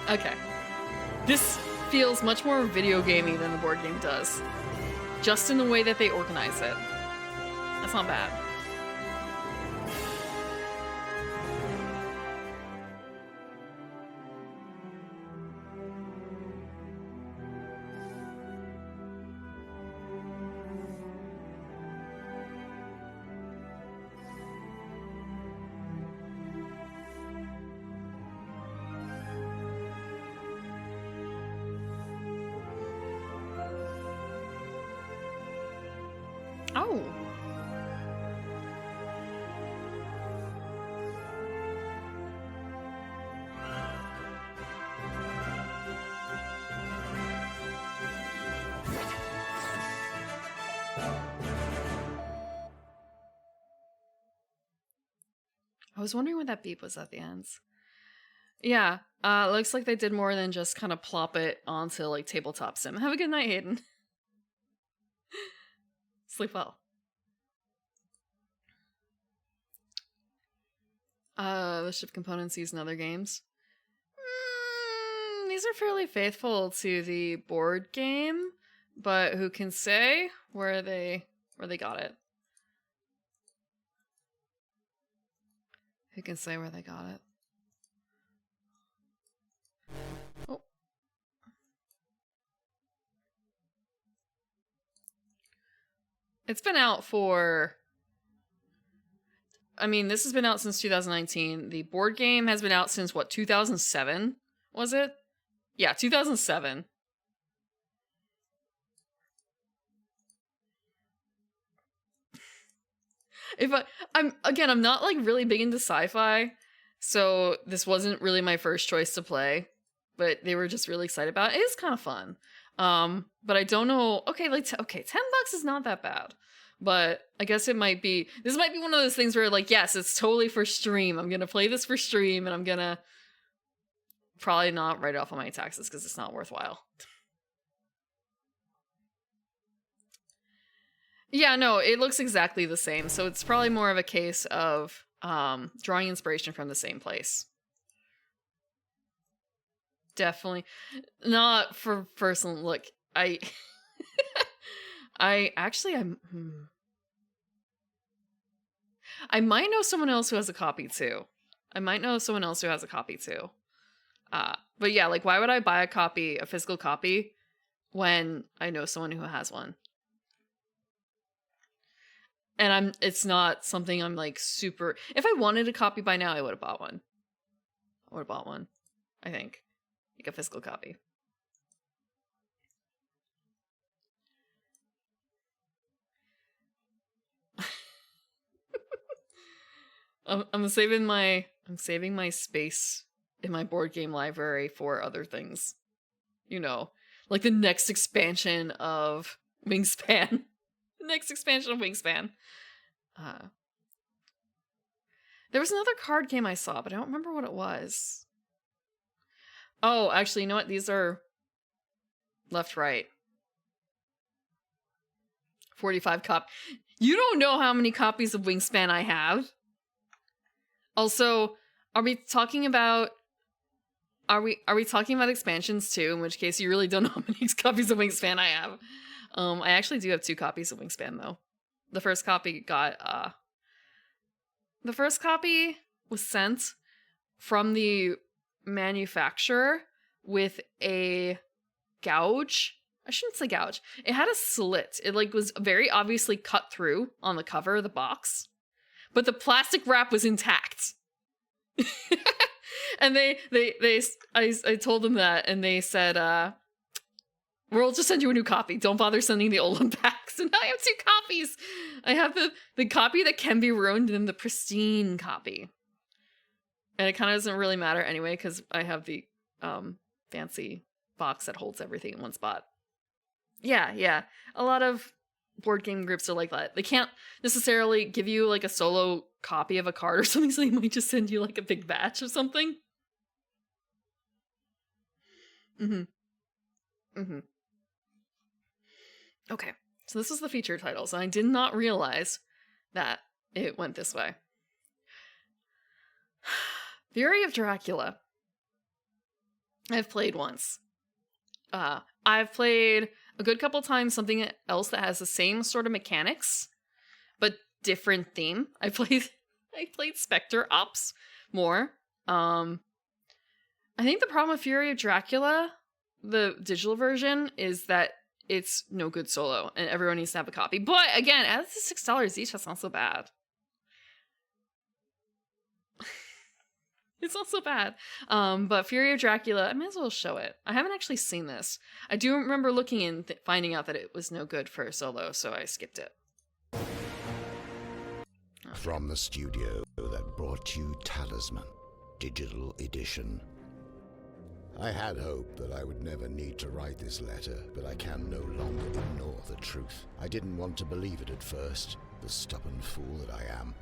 Okay. This feels much more video gamey than the board game does. Just in the way that they organize it. That's not bad. Oh. I was wondering what that beep was at the ends. Yeah, looks like they did more than just kind of plop it onto like tabletop sim. Have a good night, Hayden. Sleep well. The ship components used in other games. These are fairly faithful to the board game, but who can say where they got it? Who can say where they got it? Oh. It's been out for... I mean, this has been out since 2019. The board game has been out since, what, 2007? Was it? Yeah, 2007. I'm not like really big into sci-fi, so this wasn't really my first choice to play, but they were just really excited about it. It is kind of fun. But I don't know. Okay, like $10 is not that bad. But I guess this might be one of those things where like, yes, it's totally for stream. I'm going to play this for stream and I'm going to probably not write it off on my taxes because it's not worthwhile. Yeah, no, it looks exactly the same. So it's probably more of a case of drawing inspiration from the same place. Definitely not for personal. Look, I might know someone else who has a copy too. But yeah, like why would I buy a physical copy when I know someone who has one? And it's not something I'm like super... If I wanted a copy by now, I would have bought one. I think. Like a physical copy. I'm saving my space in my board game library for other things. You know, like the next expansion of Wingspan. There was another card game I saw, but I don't remember what it was. Oh, actually, you know what? These are left, right. 45 cop. You don't know how many copies of Wingspan I have. Also, are we talking about expansions too? In which case, you really don't know how many copies of Wingspan I have. I actually do have 2 copies of Wingspan though. The first copy was sent from the manufacturer with a gouge. I shouldn't say gouge. It had a slit. It like was very obviously cut through on the cover of the box, but the plastic wrap was intact. And I told them that, and they said, we'll just send you a new copy. Don't bother sending the old one back. So now I have 2 copies. I have the copy that can be ruined and the pristine copy. And it kind of doesn't really matter anyway, because I have the fancy box that holds everything in one spot. Yeah. A lot of board game groups are like that. They can't necessarily give you like a solo copy of a card or something, so they might just send you like a big batch of something. Okay, so this is the feature titles, and I did not realize that it went this way. Fury of Dracula. I've played once. I've played a good couple times something else that has the same sort of mechanics, but different theme. I played Spectre Ops more. I think the problem with Fury of Dracula, the digital version, is that it's no good solo, and everyone needs to have a copy. But again, at $6 each, that's not so bad. It's not so bad. But Fury of Dracula, I might as well show it. I haven't actually seen this. I do remember looking and finding out that it was no good for solo, so I skipped it. From the studio that brought you Talisman, digital edition. I had hoped that I would never need to write this letter, but I can no longer ignore the truth. I didn't want to believe it at first, the stubborn fool that I am.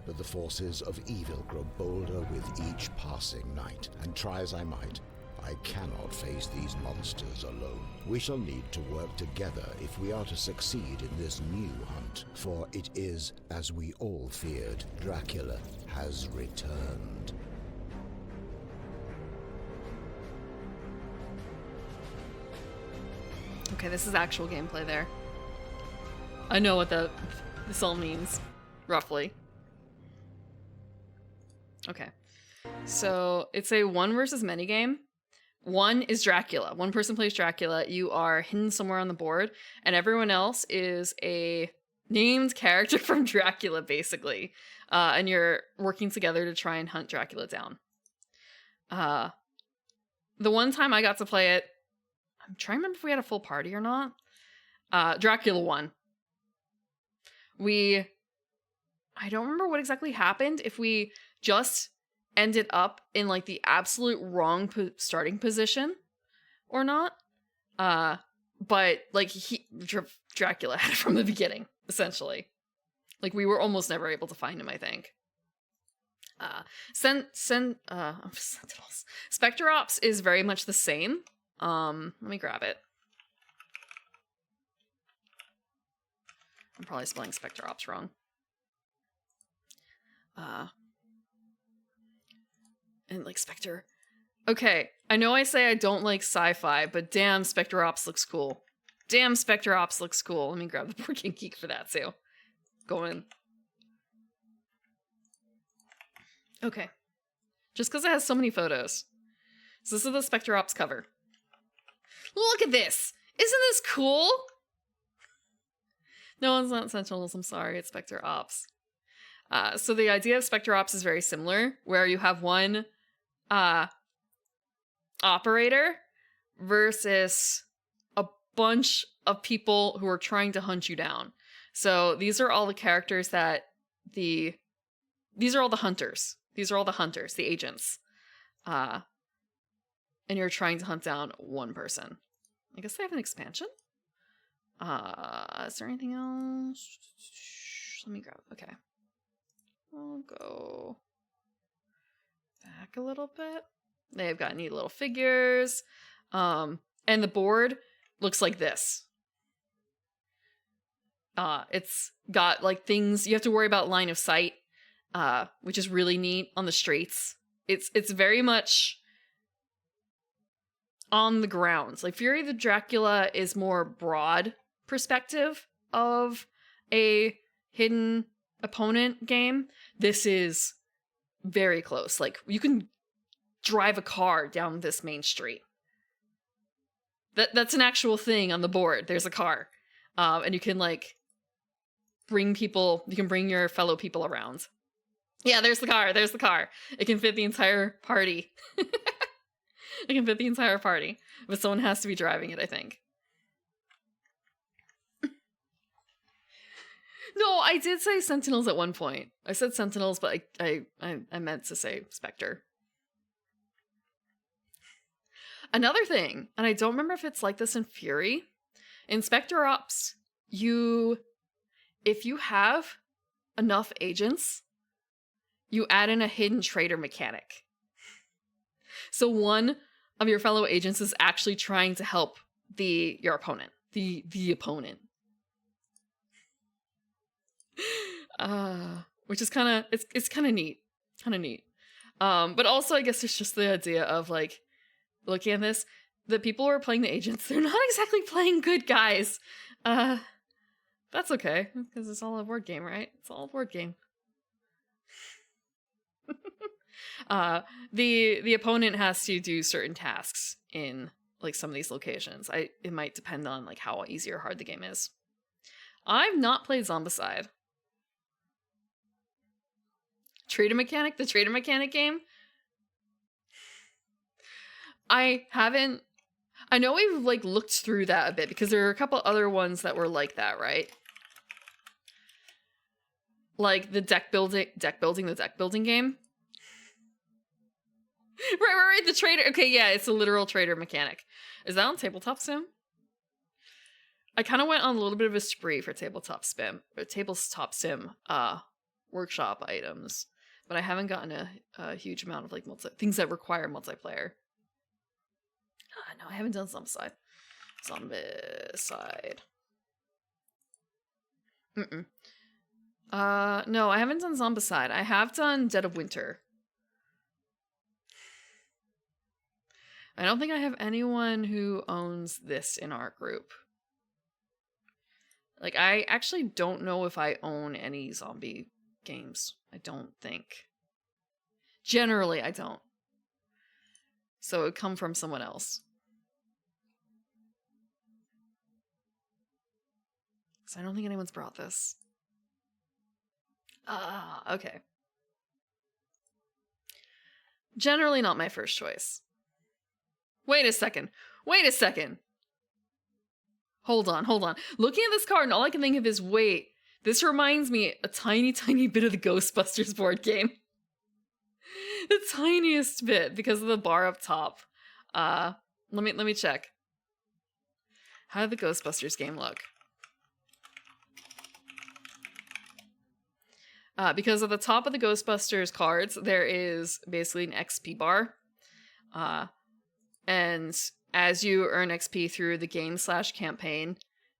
But the forces of evil grow bolder with each passing night, and try as I might, I cannot face these monsters alone. We shall need to work together if we are to succeed in this new hunt, for it is, as we all feared, Dracula has returned. Okay, this is actual gameplay there. I know what this all means, roughly. Okay. So it's a 1 versus many game. 1 is Dracula. 1 person plays Dracula. You are hidden somewhere on the board, and everyone else is a named character from Dracula, basically. And you're working together to try and hunt Dracula down. The one time I got to play it, I'm trying to remember if we had a full party or not. Dracula won. I don't remember what exactly happened, if we just ended up in like the absolute wrong starting position or not. But like Dracula had it from the beginning, essentially. Like we were almost never able to find him, I think. Sentinels. Spectre Ops is very much the same. Let me grab it. I'm probably spelling Spectre Ops wrong. And like Spectre. Okay, I know I say I don't like sci-fi, but damn, Spectre Ops looks cool. Damn, Spectre Ops looks cool. Let me grab the Board Game Geek for that too. Go in. Okay. Just because it has so many photos. So this is the Spectre Ops cover. Look at this! Isn't this cool? No, it's not Sentinels, I'm sorry, it's Spectre Ops. So the idea of Spectre Ops is very similar, where you have one operator versus a bunch of people who are trying to hunt you down. So these are all the characters that these are all the hunters. These are all the hunters, the agents. And you're trying to hunt down one person. I guess they have an expansion? Is there anything else? Let me grab, okay. I'll go back a little bit. They've got neat little figures. And the board looks like this. It's got like things you have to worry about line of sight, which is really neat on the streets. It's very much on the grounds. Like Fury the Dracula is more broad perspective of a hidden opponent game. This is very close. Like you can drive a car down this main street. That's an actual thing on the board. There's a car. And you can like bring your fellow people around. Yeah, there's the car. There's the car. It can fit the entire party. It can fit the entire party. But someone has to be driving it, I think. No, I did say Sentinels at one point. I said Sentinels, but I meant to say Spectre. Another thing, and I don't remember if it's like this in Fury. In Spectre Ops, if you have enough agents, you add in a hidden traitor mechanic. So one of your fellow agents is actually trying to help your opponent. The opponent. Which is it's kind of neat. Kind of neat. But also I guess there's just the idea of like looking at this, the people who are playing the agents, they're not exactly playing good guys. That's okay, because it's all a board game, right? It's all a board game. The opponent has to do certain tasks in like some of these locations. It might depend on like how easy or hard the game is. I've not played Zombicide. The Trader Mechanic game? I haven't. I know we've like looked through that a bit because there are a couple other ones that were like that, right? Like the deck building game. Right, the trader. Okay, yeah, it's a literal trader mechanic. Is that on Tabletop Sim? I kind of went on a little bit of a spree for Tabletop Sim workshop items, but I haven't gotten a huge amount of like things that require multiplayer. No, I haven't done Zombicide. No, I haven't done Zombicide. I have done Dead of Winter. I don't think I have anyone who owns this in our group. Like, I actually don't know if I own any zombie games. I don't think. Generally, I don't. So it would come from someone else. So I don't think anyone's brought this. Okay. Generally not my first choice. Wait a second. Hold on. Looking at this card, and all I can think of is, wait, this reminds me a tiny, tiny bit of the Ghostbusters board game. The tiniest bit, because of the bar up top. Let me check. How did the Ghostbusters game look? Because at the top of the Ghostbusters cards, there is basically an XP bar. And as you earn XP through the game/campaign,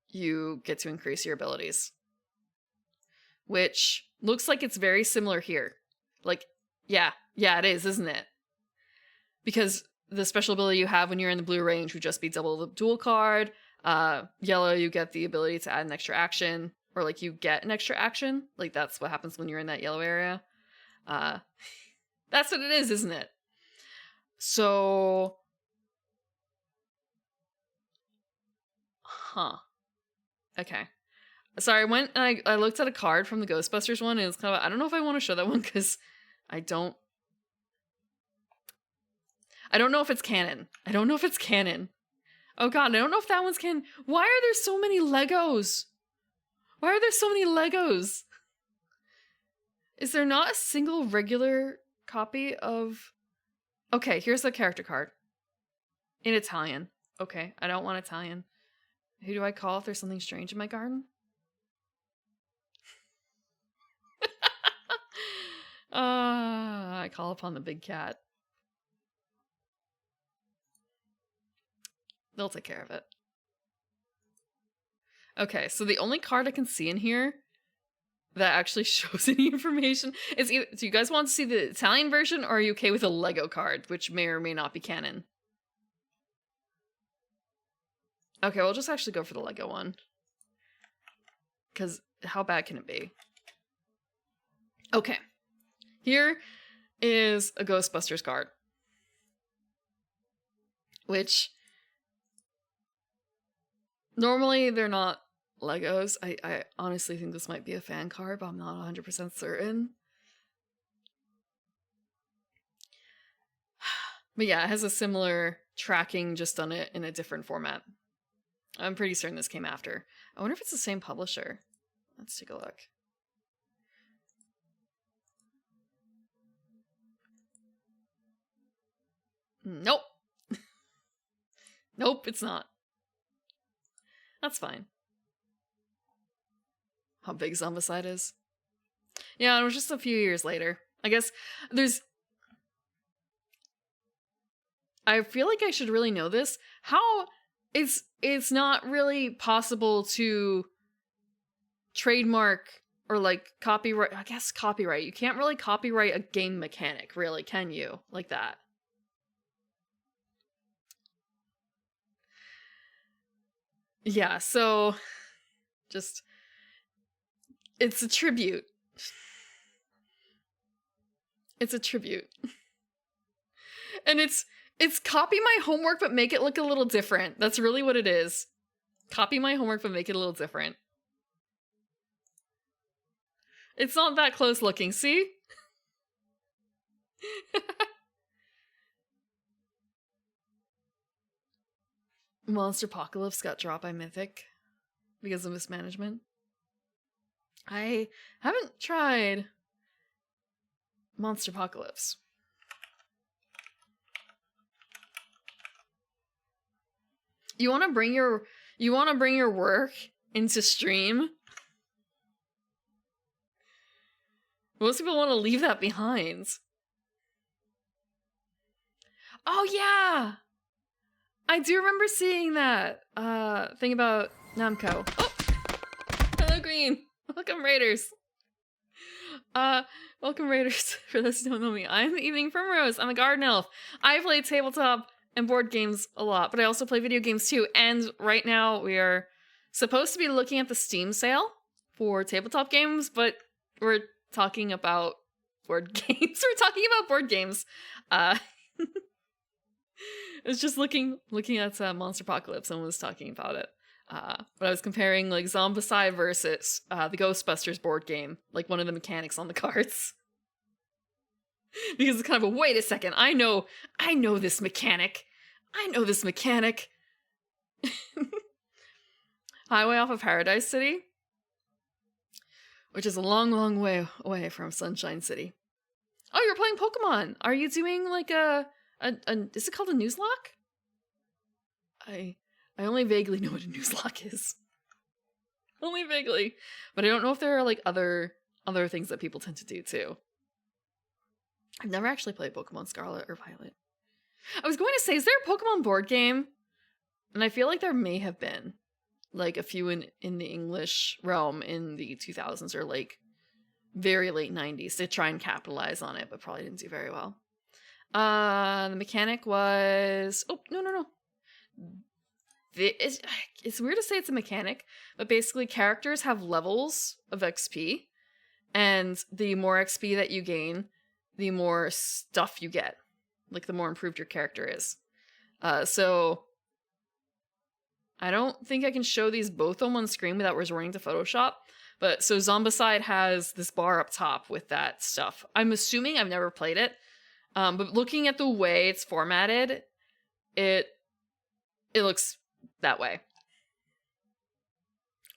you get to increase your abilities. Which looks like it's very similar here. Like, yeah, it is, isn't it? Because the special ability you have when you're in the blue range would just be double the dual card. Yellow, you get the ability to add an extra action. Or, like, you get an extra action. Like, that's what happens when you're in that yellow area. That's what it is, isn't it? So... Huh. Okay. Sorry, I looked at a card from the Ghostbusters one, and it's kind of... I don't know if I want to show that one, because I don't know if it's canon. Oh god, I don't know if that one's canon. Why are there so many Legos? Is there not a single regular copy of... Okay, here's the character card. In Italian. Okay, I don't want Italian. Who do I call if there's something strange in my garden? I call upon the big cat. They'll take care of it. Okay, so the only card I can see in here that actually shows any information is either... Do you guys want to see the Italian version, or are you okay with a Lego card, which may or may not be canon? Okay, we'll just actually go for the Lego one. Because how bad can it be? Okay. Here is a Ghostbusters card. Which... Normally, they're not Legos. I honestly think this might be a fan card, but I'm not 100% certain. But yeah, it has a similar tracking, just done it in a different format. I'm pretty certain this came after. I wonder if it's the same publisher. Let's take a look. Nope. Nope, it's not. That's fine. How big Zombicide is. Yeah, it was just a few years later. I guess there's... I feel like I should really know this. How... It's not really possible to trademark or like copyright. I guess copyright. You can't really copyright a game mechanic, really, can you? Like that. Yeah, so just it's a tribute. It's a tribute. And it's copy my homework but make it look a little different. That's really what it is. Copy my homework but make it a little different. It's not that close looking, see? Monster Apocalypse got dropped by Mythic because of mismanagement. I haven't tried Monster Apocalypse. You want to bring your work into stream? Most people want to leave that behind. Oh yeah! I do remember seeing that thing about Namco. Oh! Hello, Green! Welcome, Raiders! Welcome, Raiders. For those who don't know me, I'm Evening Primrose. I'm a garden elf. I play tabletop and board games a lot, but I also play video games too. And right now we are supposed to be looking at the Steam sale for tabletop games, but we're talking about board games. We're talking about board games. It's just looking at Monster Apocalypse. Someone was talking about it. But I was comparing like Zombicide versus the Ghostbusters board game, like one of the mechanics on the cards. Because it's kind of a wait a second, I know this mechanic. Highway off of Paradise City, which is a long, long way away from Sunshine City. Oh, you're playing Pokemon. Are you doing like a is it called a Nuzlocke? I only vaguely know what a Nuzlocke is. Only vaguely. But I don't know if there are like other things that people tend to do too. I've never actually played Pokemon Scarlet or Violet. I was going to say, is there a Pokemon board game? And I feel like there may have been. Like a few in the English realm in the 2000s or like very late 90s to try and capitalize on it, but probably didn't do very well. The mechanic was... Oh, no. It's weird to say it's a mechanic, but basically characters have levels of XP, and the more XP that you gain, the more stuff you get. Like, the more improved your character is. So... I don't think I can show these both on one screen without resorting to Photoshop. But so Zombicide has this bar up top with that stuff. I'm assuming, I've never played it. But looking at the way it's formatted, it looks that way.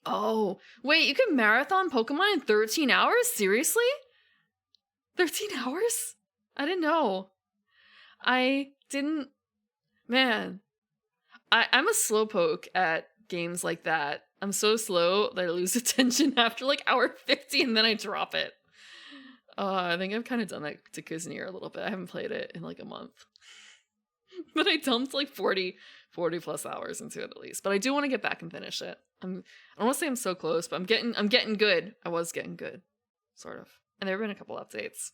Oh, wait, you can marathon Pokemon in 13 hours? Seriously? 13 hours? I didn't know. I didn't... Man. I'm a slowpoke at games like that. I'm so slow that I lose attention after like hour 50 and then I drop it. I think I've kind of done that to Kuznir a little bit. I haven't played it in like a month. But I dumped like 40 plus hours into it at least. But I do want to get back and finish it. I don't want to say I'm so close, but I'm getting good. I was getting good. Sort of. And there have been a couple updates.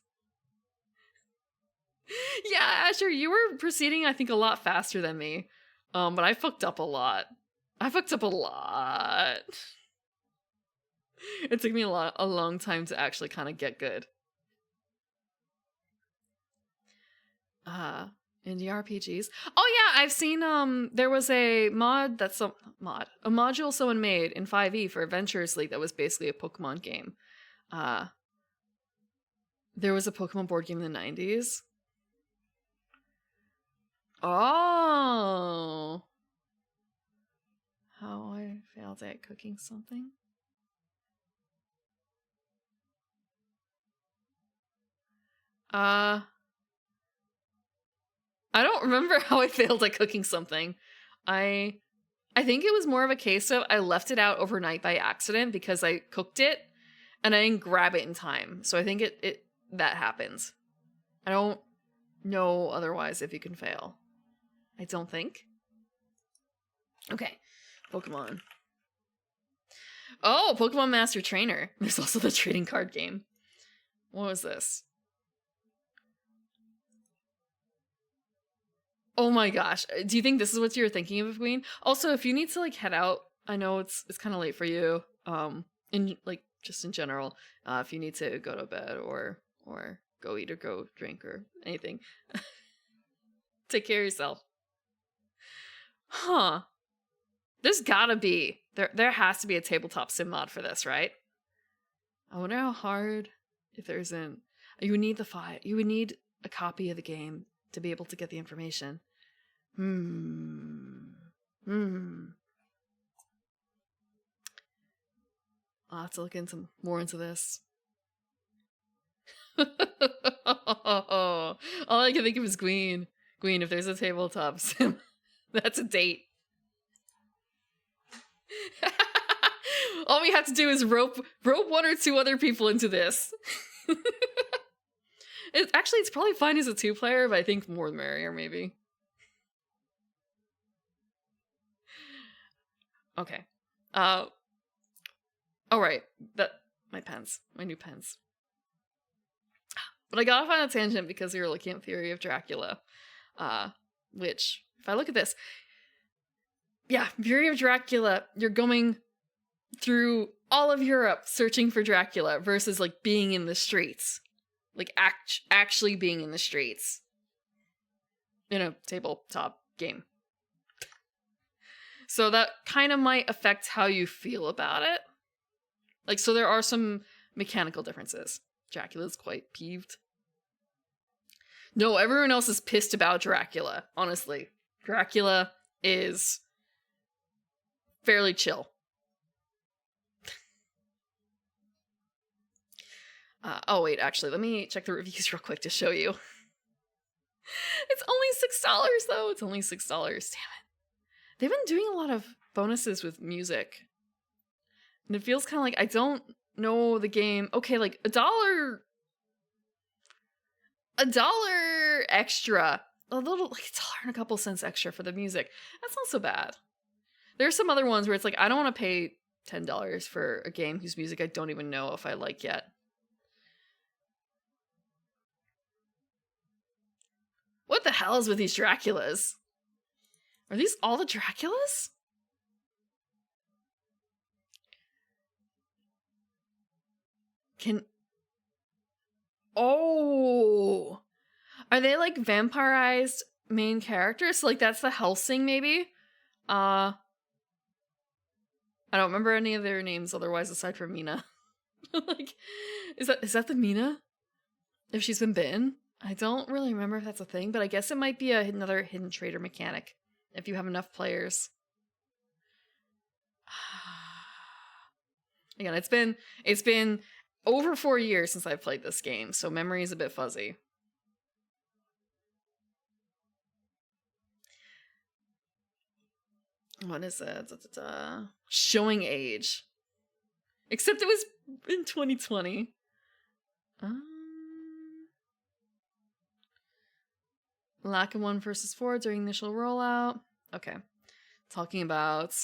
Yeah, Asher, you were proceeding I think a lot faster than me. But I fucked up a lot. It took me a long time to actually kind of get good. Indie RPGs. Oh yeah, I've seen there was a mod a module someone made in 5e for Adventures League that was basically a Pokemon game. There was a Pokemon board game in the 90s. Oh. How I failed at cooking something. I don't remember how I failed at cooking something. I think it was more of a case of I left it out overnight by accident because I cooked it and I didn't grab it in time. So I think that happens. I don't know otherwise if you can fail. I don't think. Okay. Pokemon. Oh, Pokemon Master Trainer. There's also the trading card game. What was this? Oh my gosh. Do you think this is what you were thinking of, Queen? Also, if you need to like head out, I know it's kind of late for you. In like just in general, if you need to go to bed or go eat or go drink or anything, take care of yourself. Huh. There's gotta be there has to be a tabletop sim mod for this, right? I wonder how hard if there isn't. You would need the file. You would need a copy of the game to be able to get the information. I'll have to look more into this. All I can think of is Queen. Queen, if there's a tabletop sim, that's a date. All we have to do is rope one or two other people into this. It's probably fine as a 2-player, but I think more the merrier, maybe. Okay. All right. My new pens. But I got off on a tangent because we were looking at Theory of Dracula, which, if I look at this, yeah, Theory of Dracula, you're going through all of Europe searching for Dracula versus like being in the streets, like actually being in the streets in a tabletop game. So that kind of might affect how you feel about it. Like, so there are some mechanical differences. Dracula's quite peeved. No, everyone else is pissed about Dracula, honestly. Dracula is fairly chill. Oh, wait, actually, let me check the reviews real quick to show you. It's only $6, though. It's only $6. Damn it. They've been doing a lot of bonuses with music. And it feels kind of like I don't know the game. Okay, like $1 extra. A little, like $1 and a couple cents extra for the music. That's not so bad. There's some other ones where it's like, I don't want to pay $10 for a game whose music I don't even know if I like yet. What the hell is with these Draculas? Are these all the Draculas? Oh! Are they like vampirized main characters? So, like that's the Helsing, maybe? I don't remember any of their names otherwise aside from Mina. Like, is that the Mina? If she's been bitten? I don't really remember if that's a thing, but I guess it might be another hidden trader mechanic if you have enough players. Again, it's been over 4 years since I've played this game, so memory is a bit fuzzy. What is it? Showing age. Except it was in 2020. Lack of 1 versus 4 during initial rollout. Okay. Talking about...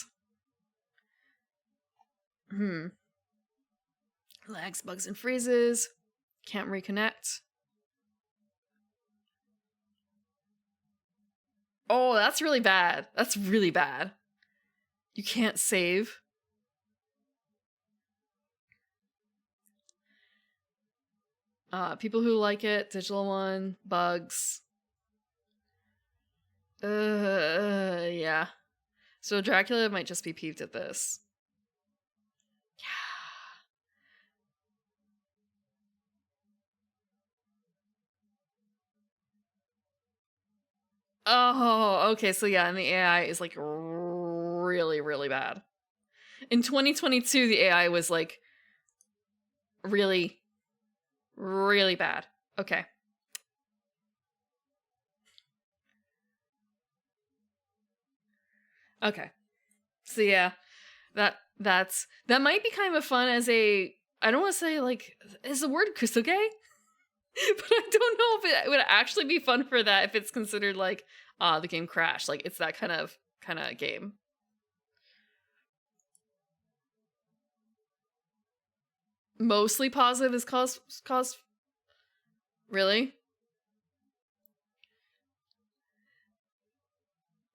Lags, bugs, and freezes. Can't reconnect. Oh, that's really bad. That's really bad. You can't save. People who like it, digital one, bugs. Yeah. So Dracula might just be peeved at this. Oh, okay, so yeah, and the AI is like really, really bad. In 2022, the AI was like really, really bad. Okay. Okay. So yeah, that might be kind of fun as a, I don't want to say like, is the word kusuge? But I don't know if it would actually be fun for that if it's considered like the game Crash. Like it's that kind of game. mostly positive is cause. Really?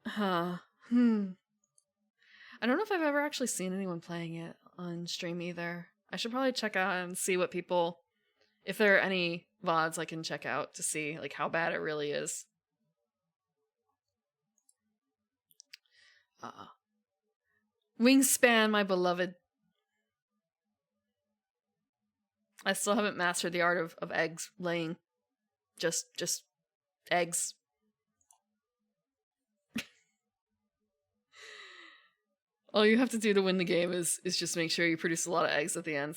Huh. I don't know if I've ever actually seen anyone playing it on stream either. I should probably check out and see what people, if there are any VODs I can check out to see like how bad it really is. Wingspan, my beloved. I still haven't mastered the art of eggs laying. Just eggs. All you have to do to win the game is just make sure you produce a lot of eggs at the end.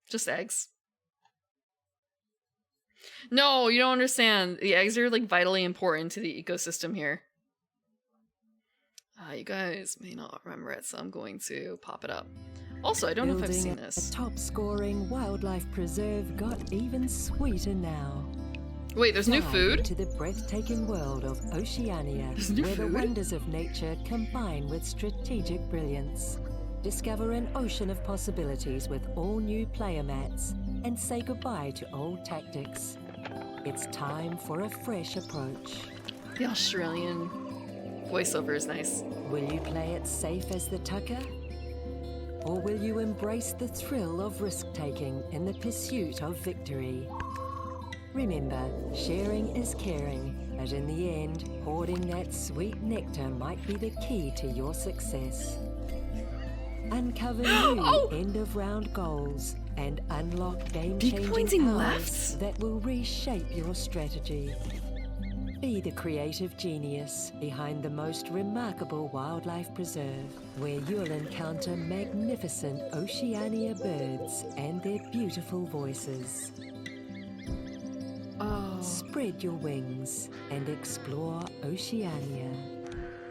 Just eggs. No, you don't understand. The eggs are like vitally important to the ecosystem here. You guys may not remember it, so I'm going to pop it up. Also, I don't know if I've seen this. A top-scoring wildlife preserve got even sweeter now. Wait, there's new food? To the breathtaking world of Oceania, where the wonders of nature combine with strategic brilliance. Discover an ocean of possibilities with all new player mats, and say goodbye to old tactics. It's time for a fresh approach. The Australian voiceover is nice. Will you play it safe as the tucker? Or will you embrace the thrill of risk-taking in the pursuit of victory? Remember, sharing is caring, but in the end, hoarding that sweet nectar might be the key to your success. Uncover new end-of-round goals and unlock game-changing powers that will reshape your strategy. Be the creative genius behind the most remarkable wildlife preserve, where you'll encounter magnificent Oceania birds and their beautiful voices. Spread your wings and explore Oceania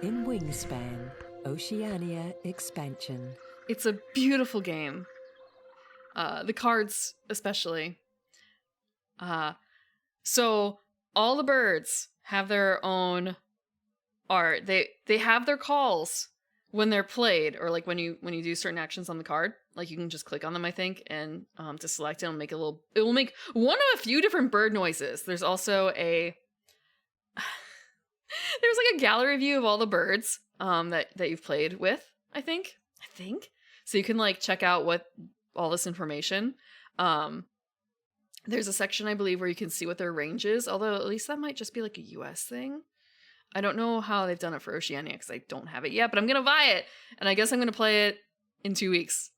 in Wingspan, Oceania Expansion. It's a beautiful game. The cards especially. So all the birds have their own art. They have their calls when they're played, or like when you do certain actions on the card. Like you can just click on them, I think, and to select it, it will make one of a few different bird noises. There's also there's like a gallery view of all the birds that you've played with, I think. So you can like check out what all this information. There's a section, I believe, where you can see what their range is, although at least that might just be like a US thing. I don't know how they've done it for Oceania because I don't have it yet, but I'm going to buy it. And I guess I'm going to play it in 2 weeks.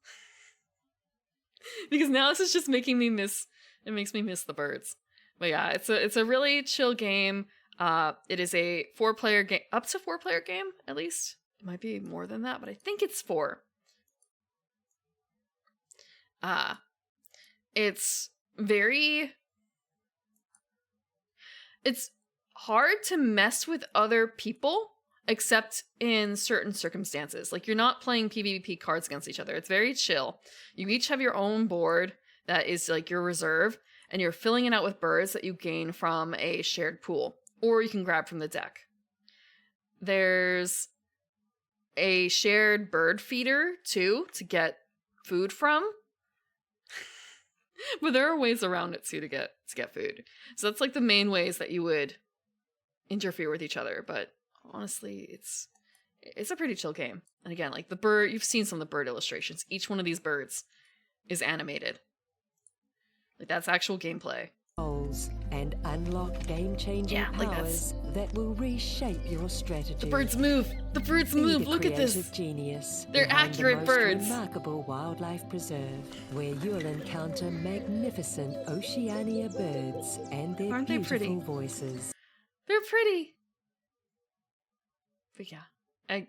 Because now this is just making me it makes me miss the birds. But yeah, it's a really chill game. It is a 4-player game, up to 4-player game, at least. It might be more than that, but I think it's 4. It's hard to mess with other people, except in certain circumstances. Like, you're not playing PvP cards against each other. It's very chill. You each have your own board that is like your reserve, and you're filling it out with birds that you gain from a shared pool, or you can grab from the deck. There's a shared bird feeder, too, to get food from. But there are ways around it, too, to get food. So that's like the main ways that you would interfere with each other, but honestly, it's a pretty chill game. And again, like the bird, you've seen some of the bird illustrations. Each one of these birds is animated. Like, that's actual gameplay. And unlock game-changing powers that will reshape your strategy. The birds move. The birds move. Look at this. Genius. They're accurate birds. Remarkable wildlife preserve, where you'll encounter magnificent Oceania birds and their Aren't they beautiful pretty? voices. They're pretty. But yeah,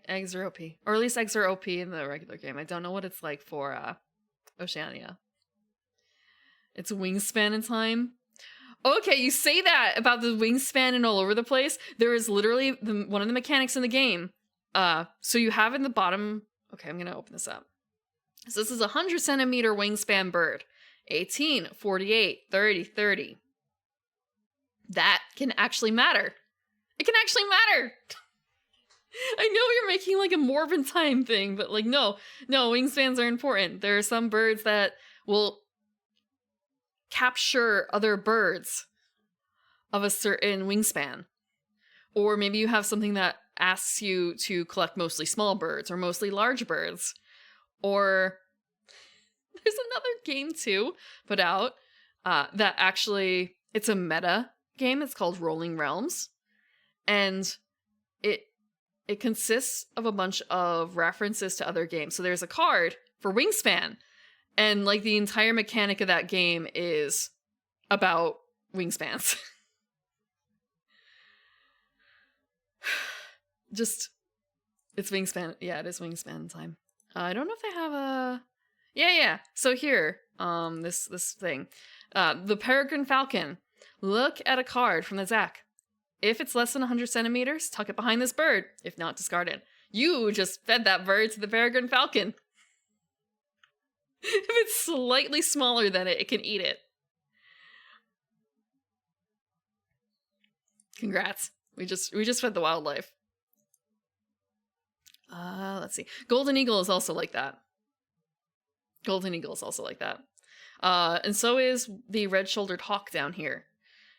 eggs are OP. Or at least eggs are OP in the regular game. I don't know what it's like for Oceania. It's wingspan in time. Okay, you say that about the wingspan and all over the place. There is literally one of the mechanics in the game. So you have in the bottom... Okay, I'm going to open this up. So this is a 100 centimeter wingspan bird. 18, 48, 30, 30. That can actually matter. It can actually matter. I know you're making like a Morbin time thing, but like, no, wingspans are important. There are some birds that will capture other birds of a certain wingspan. Or maybe you have something that asks you to collect mostly small birds or mostly large birds. Or there's another game too put out that actually, it's a meta game. It's called Rolling Realms. And it consists of a bunch of references to other games. So there's a card for wingspan. And like the entire mechanic of that game is about wingspans. Just, it's wingspan. Yeah, it is wingspan time. I don't know if they have a... Yeah. So here, this thing. The Peregrine Falcon. Look at a card from the Zach. If it's less than 100 centimeters, tuck it behind this bird. If not, discard it. You just fed that bird to the Peregrine Falcon. If it's slightly smaller than it can eat it. Congrats. We just fed the wildlife. Let's see. Golden Eagle is also like that. And so is the red-shouldered hawk down here.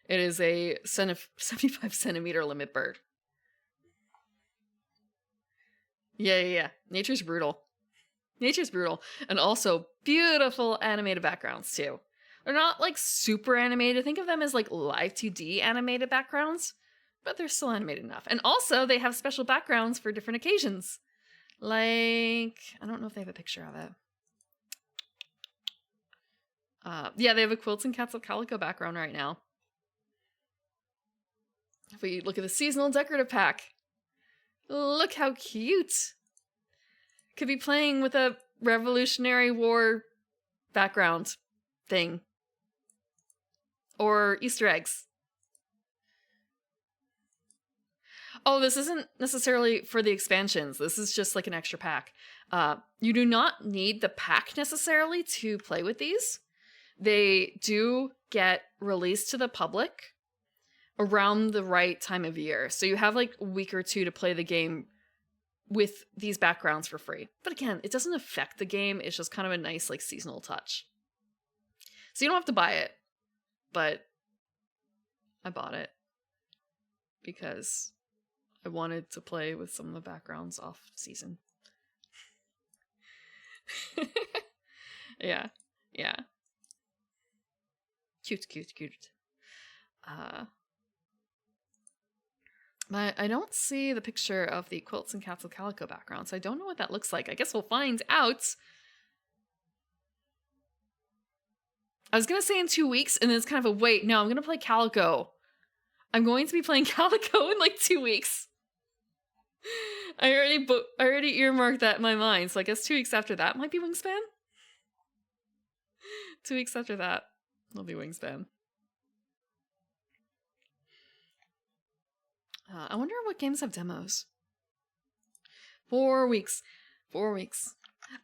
It is a 75 centimeter limit bird. Yeah. Nature's brutal. And also beautiful animated backgrounds too. They're not like super animated. Think of them as like live 2D animated backgrounds, but they're still animated enough. And also they have special backgrounds for different occasions. Like, I don't know if they have a picture of it. Yeah, they have a Quilts and Cats of Calico background right now. If we look at the seasonal decorative pack, look how cute. Could be playing with a Revolutionary War background thing. Or Easter eggs. Oh, this isn't necessarily for the expansions. This is just like an extra pack. You do not need the pack necessarily to play with these. They do get released to the public around the right time of year. So you have like a week or two to play the game with these backgrounds for free. But again, it doesn't affect the game. It's just kind of a nice like seasonal touch. So you don't have to buy it, but I bought it because I wanted to play with some of the backgrounds off season. Yeah. Cute. I don't see the picture of the Quilts and Cats of Calico background, so I don't know what that looks like. I guess we'll find out. I was going to say in 2 weeks, and then it's kind of a wait. No, I'm going to play Calico. I'm going to be playing Calico in like 2 weeks. I already earmarked that in my mind, so I guess 2 weeks after that might be Wingspan? 2 weeks after that will be Wingspan. I wonder what games have demos. 4 weeks. 4 weeks.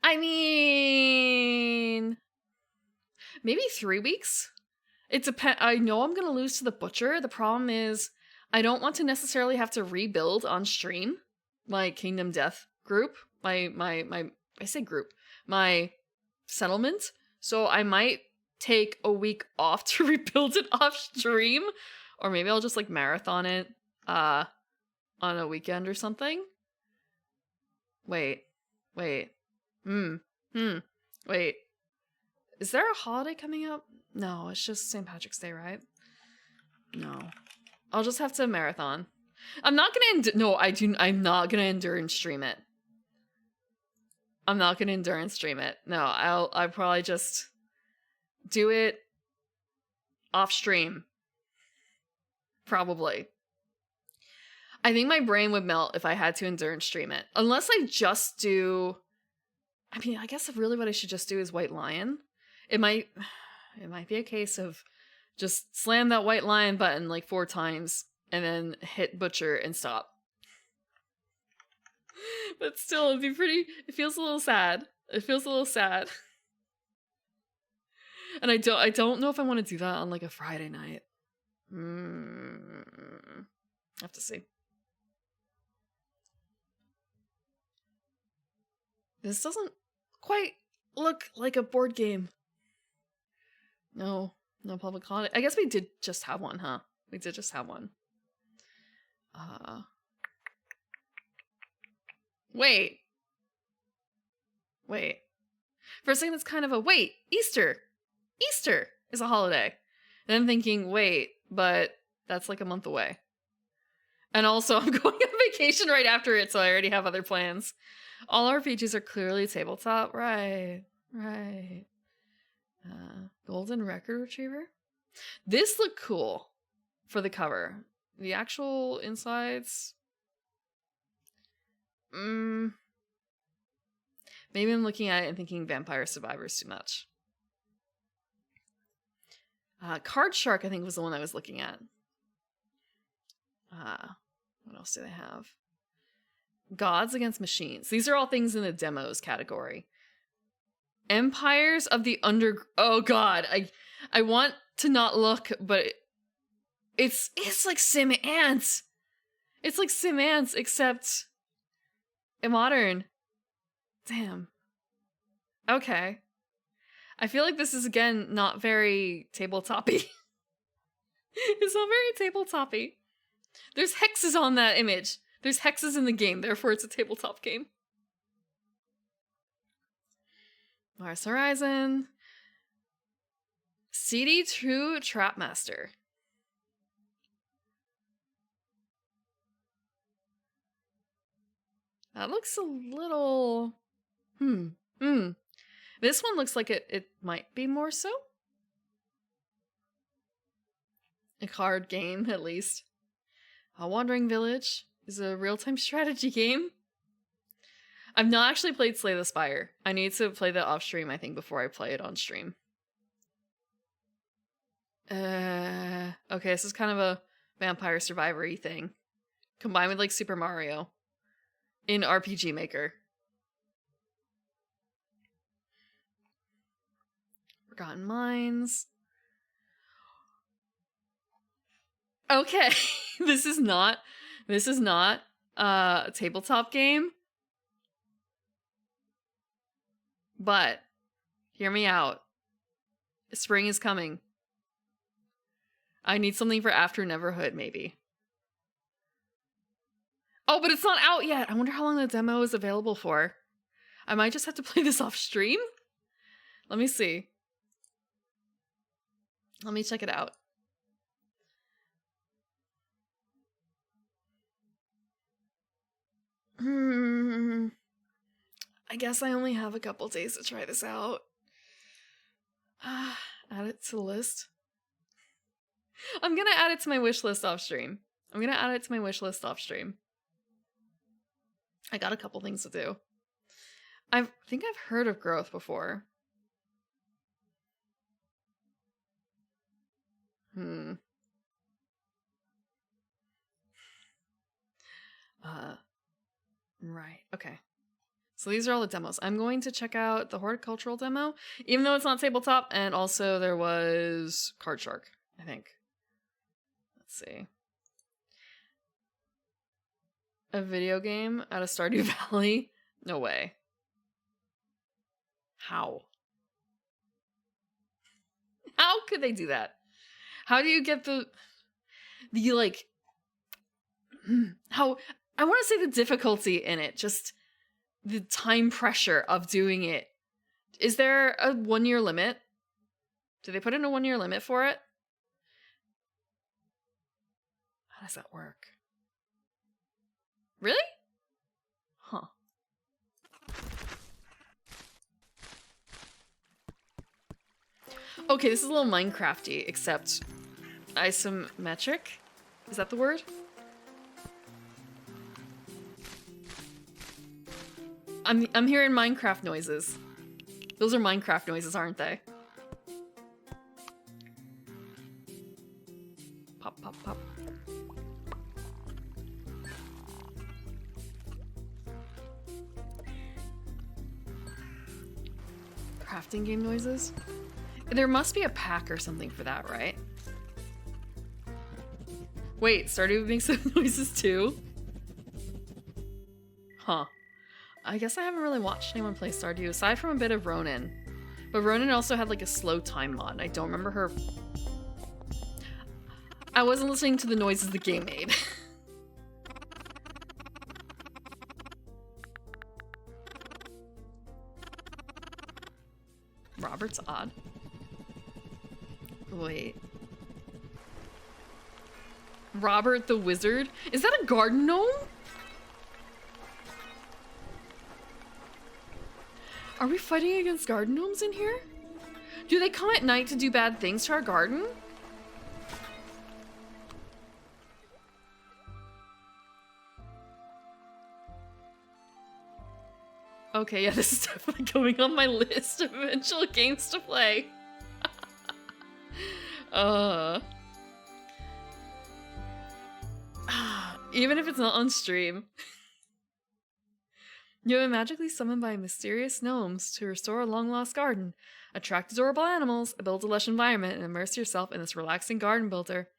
I mean... maybe 3 weeks? It depends. I know I'm going to lose to the Butcher. The problem is I don't want to necessarily have to rebuild on stream my Kingdom Death group. My settlement. So I might take a week off to rebuild it off stream. Or maybe I'll just like marathon it on a weekend or something. Wait. Wait. Is there a holiday coming up? No, it's just St. Patrick's Day, right? No. I'll just have to marathon. I'm not gonna I'm not gonna endure and stream it. I'm not gonna endure and stream it. No, I'll probably just do it off stream. Probably. I think my brain would melt if I had to endure and stream it. Unless I just do... I mean, I guess really what I should just do is White Lion. It might be a case of just slam that White Lion button like 4 times and then hit Butcher and stop. But still, it'd be pretty... it feels a little sad. And I don't know if I want to do that on like a Friday night. Have to see. This doesn't quite look like a board game. No public holiday. I guess we did just have one, huh? We did just have one. Wait. For a second, it's kind of a wait. Easter is a holiday. And I'm thinking, wait, but that's like a month away. And also, I'm going on vacation right after it, so I already have other plans. All RPGs are clearly tabletop. Right. Golden Record Retriever. This looked cool for the cover. The actual insides... Maybe I'm looking at it and thinking Vampire Survivors too much. Card Shark, I think, was the one I was looking at. What else do they have? Gods Against Machines. These are all things in the demos category. Empires of the Oh god, I want to not look, but it's like Sim Ants. It's like Sim Ants, except in modern. Damn. Okay. I feel like this is, again, not very tabletop-y. It's not very tabletop-y. There's hexes on that image. There's hexes in the game, therefore it's a tabletop game. Mars Horizon. CD2 Trapmaster. That looks a little... This one looks like it might be more so. A card game, at least. A Wandering Village is a real-time strategy game. I've not actually played Slay the Spire. I need to play that off-stream, I think, before I play it on stream. Okay, this is kind of a Vampire Survivor-y thing. Combined with, like, Super Mario. In RPG Maker. Forgotten Mines. Okay, this is not a tabletop game. But hear me out. Spring is coming. I need something for after Neverhood, maybe. Oh, but it's not out yet. I wonder how long the demo is available for. I might just have to play this off stream. Let me see. Let me check it out. I guess I only have a couple days to try this out. Add it to the list. I'm gonna add it to my wish list off stream. I got a couple things to do. I think I've heard of Growth before. Right, okay. So these are all the demos. I'm going to check out the horticultural demo, even though it's not tabletop, and also there was Card Shark, I think. Let's see. A video game at a Stardew Valley? No way. How? How could they do that? How do you get the like, how, I want to say the difficulty in it, just the time pressure of doing it. Is there a 1-year limit? Do they put in a 1-year limit for it? How does that work? Really? Huh. Okay, this is a little Minecrafty, except isometric? Is that the word? I'm hearing Minecraft noises. Those are Minecraft noises, aren't they? Pop, pop, pop. Crafting game noises? There must be a pack or something for that, right? Wait, Stardew makes those noises too? Huh. I guess I haven't really watched anyone play Stardew aside from a bit of Ronin, But Ronan also had like a slow time mod. I don't remember her. I wasn't listening to the noises the game made. Robert's odd. Wait. Robert the Wizard? Is that a garden gnome? Are we fighting against garden gnomes in here? Do they come at night to do bad things to our garden? Okay, yeah, this is definitely going on my list of eventual games to play. Even if it's not on stream. You have been magically summoned by mysterious gnomes to restore a long-lost garden. Attract adorable animals, build a lush environment, and immerse yourself in this relaxing garden builder.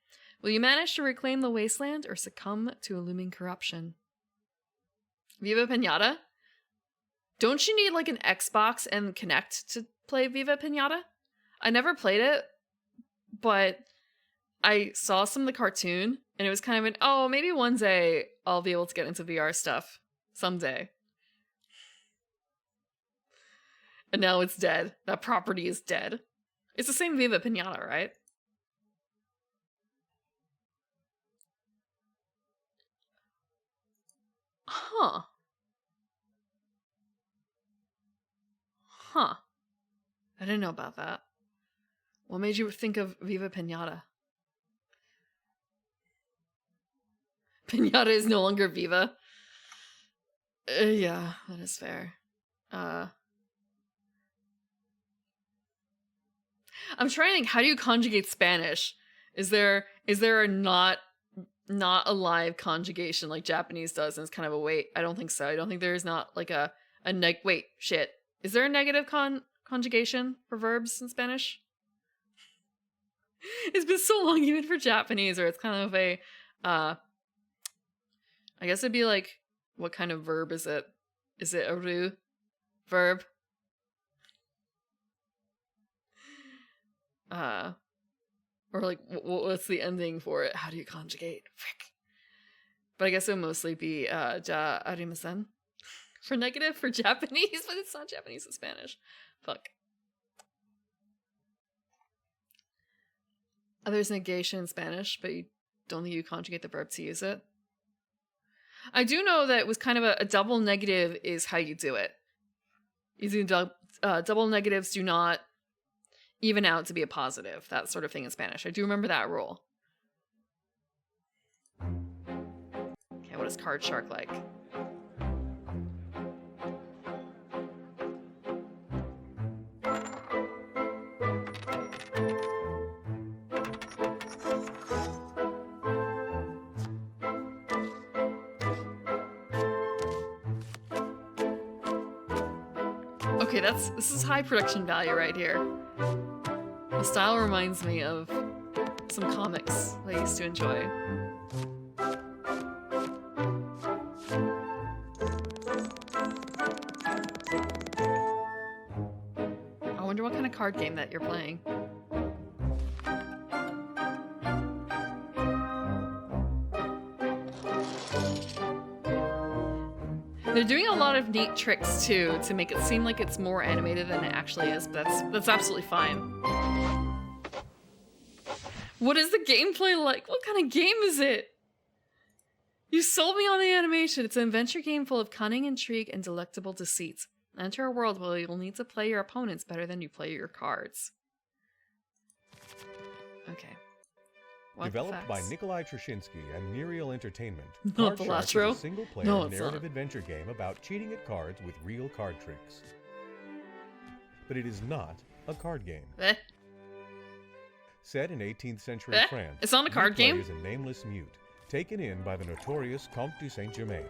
Will you manage to reclaim the wasteland or succumb to a looming corruption? Viva Pinata? Don't you need like an Xbox and Kinect to play Viva Pinata? I never played it, but I saw some of the cartoon and it was kind of an, oh, maybe one day I'll be able to get into VR stuff. Someday. And now it's dead. That property is dead. It's the same Viva Pinata, right? Huh. Huh. I didn't know about that. What made you think of Viva Pinata? Pinata is no longer Viva. Yeah, that is fair. I'm trying to think, how do you conjugate Spanish? Is there a not a live conjugation like Japanese does and it's kind of a wait? I don't think so. I don't think there is not like a wait, shit. Is there a negative conjugation for verbs in Spanish? It's been so long even for Japanese, or it's kind of a I guess it'd be like, what kind of verb is it? Is it a ru verb? Or like, what's the ending for it? How do you conjugate? Frick. But I guess it would mostly be ja arimasen for negative for Japanese, but it's not Japanese, it's Spanish. Fuck. There's negation in Spanish, but you don't think you conjugate the verb to use it. I do know that it was kind of a double negative is how you do it. Using double negatives do not even out to be a positive, that sort of thing in Spanish. I do remember that rule. Okay, what is Card Shark like? Okay, this is high production value right here. The style reminds me of some comics I used to enjoy. I wonder what kind of card game that you're playing. They're doing a lot of neat tricks too to make it seem like it's more animated than it actually is, but that's absolutely fine. What is the gameplay like? What kind of game is it? You sold me on the animation. It's an adventure game full of cunning, intrigue, and delectable deceit. Enter a world where you'll need to play your opponents better than you play your cards. Okay. What Developed by Nikolai Trashinsky and Muriel Entertainment, Not Card the Shark last is row. a single-player No, it's narrative not. adventure game about cheating at cards with real card tricks. But it is not a card game. Set in 18th century France, It's not a card you play game? as a nameless mute, taken in by the notorious Comte de Saint-Germain.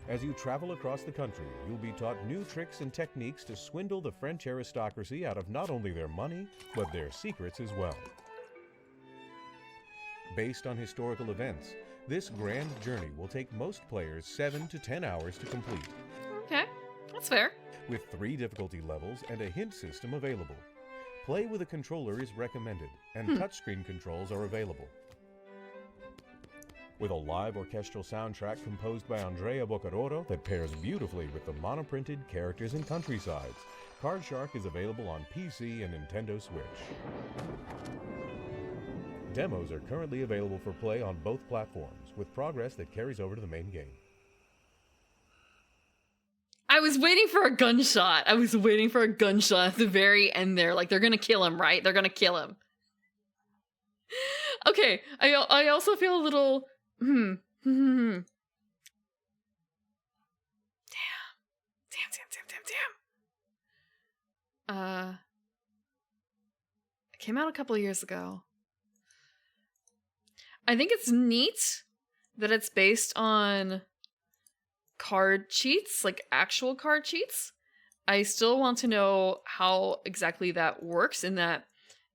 As you travel across the country, you'll be taught new tricks and techniques to swindle the French aristocracy out of not only their money, but their secrets as well. Based on historical events, this grand journey will take most players 7 to 10 hours to complete. Okay. That's fair. with 3 difficulty levels and a hint system available. Play with a controller is recommended, and touchscreen controls are available. With a live orchestral soundtrack composed by Andrea Boccaroro that pairs beautifully with the monoprinted characters and countrysides, Card Shark is available on PC and Nintendo Switch. Demos are currently available for play on both platforms, with progress that carries over to the main game. I was waiting for a gunshot. I was waiting for a gunshot at the very end there. Like, they're gonna kill him, right? They're gonna kill him. Okay, I also feel a little... Damn. It came out a couple of years ago. I think it's neat that it's based on card cheats, like actual card cheats. I still want to know how exactly that works, in that,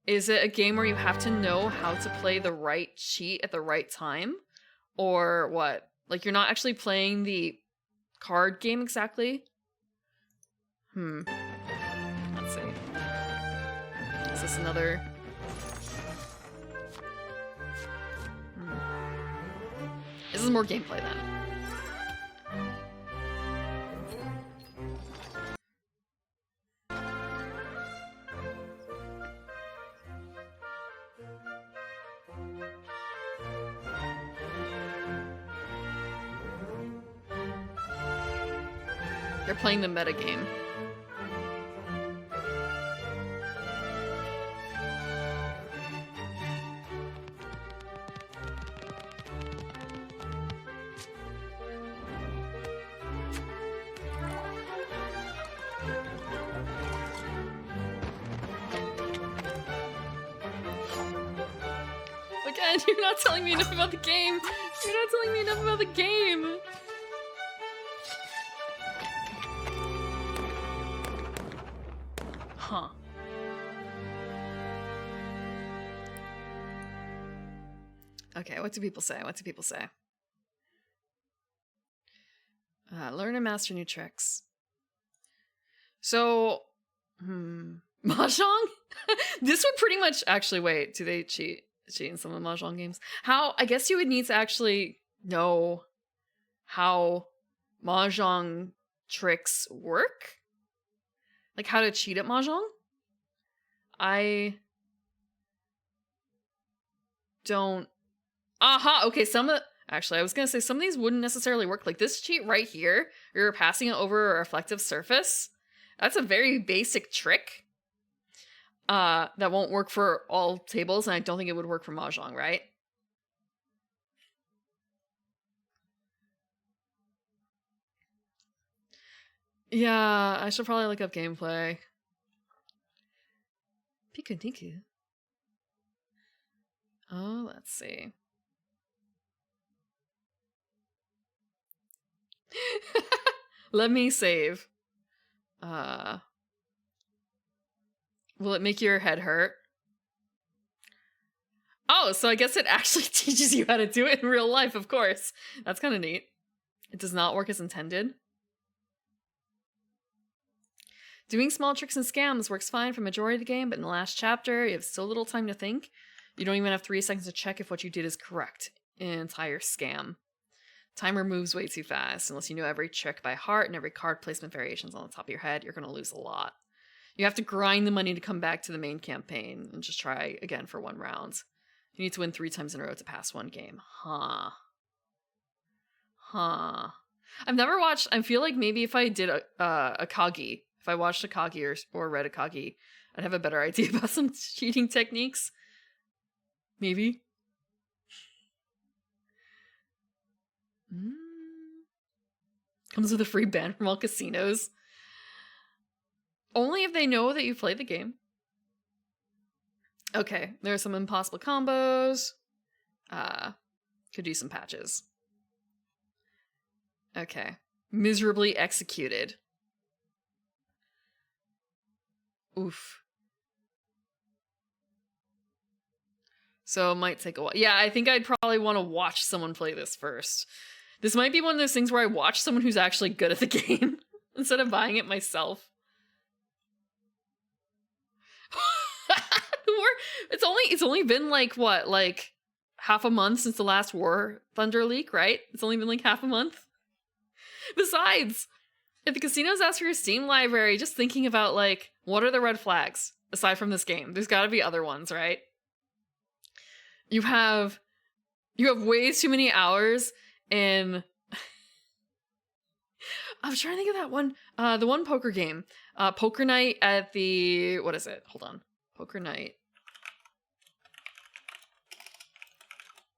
is it a game where you have to know how to play the right cheat at the right time? Or what? Like, you're not actually playing the card game exactly? Let's see. Is this another... This is more gameplay then. They're playing the metagame. Again, you're not telling me enough about the game. You're not telling me enough about the game. Huh. Okay, what do people say? What do people say? Learn and master new tricks. So, Mahjong? This would pretty much... Actually, wait, do they cheat in some of the Mahjong games? How... I guess you would need to actually know how Mahjong tricks work? Like, how to cheat at Mahjong? I don't... Aha! Okay, some of... Actually, I was gonna say, some of these wouldn't necessarily work. Like, this cheat right here, you're passing it over a reflective surface. That's a very basic trick. That won't work for all tables, and I don't think it would work for Mahjong, right? Yeah, I should probably look up gameplay. Piku-niku. Oh, let's see. Let me save. Will it make your head hurt? Oh, so I guess it actually teaches you how to do it in real life, of course. That's kind of neat. It does not work as intended. Doing small tricks and scams works fine for majority of the game, but in the last chapter, you have so little time to think. You don't even have 3 seconds to check if what you did is correct. An entire scam. Timer moves way too fast. Unless you know every trick by heart and every card placement variations on the top of your head, you're going to lose a lot. You have to grind the money to come back to the main campaign and just try again for 1 round. You need to win 3 times in a row to pass 1 game. Huh. I've never watched... I feel like maybe if I did Akagi... If I watched Akagi or read Akagi, I'd have a better idea about some cheating techniques. Maybe. Comes with a free ban from all casinos. Only if they know that you played the game. Okay, there are some impossible combos. Could do some patches. Okay. Miserably executed. Oof. So it might take a while. Yeah, I think I'd probably want to watch someone play this first. This might be one of those things where I watch someone who's actually good at the game instead of buying it myself. It's only been like what, like half a month since the last War Thunder leak, right? It's only been like half a month. Besides, if the casinos ask for your Steam library, just thinking about like, what are the red flags aside from this game? There's got to be other ones, right? You have way too many hours in. I'm trying to think of that one, the one poker game, Poker Night at the, what is it? Hold on, Poker Night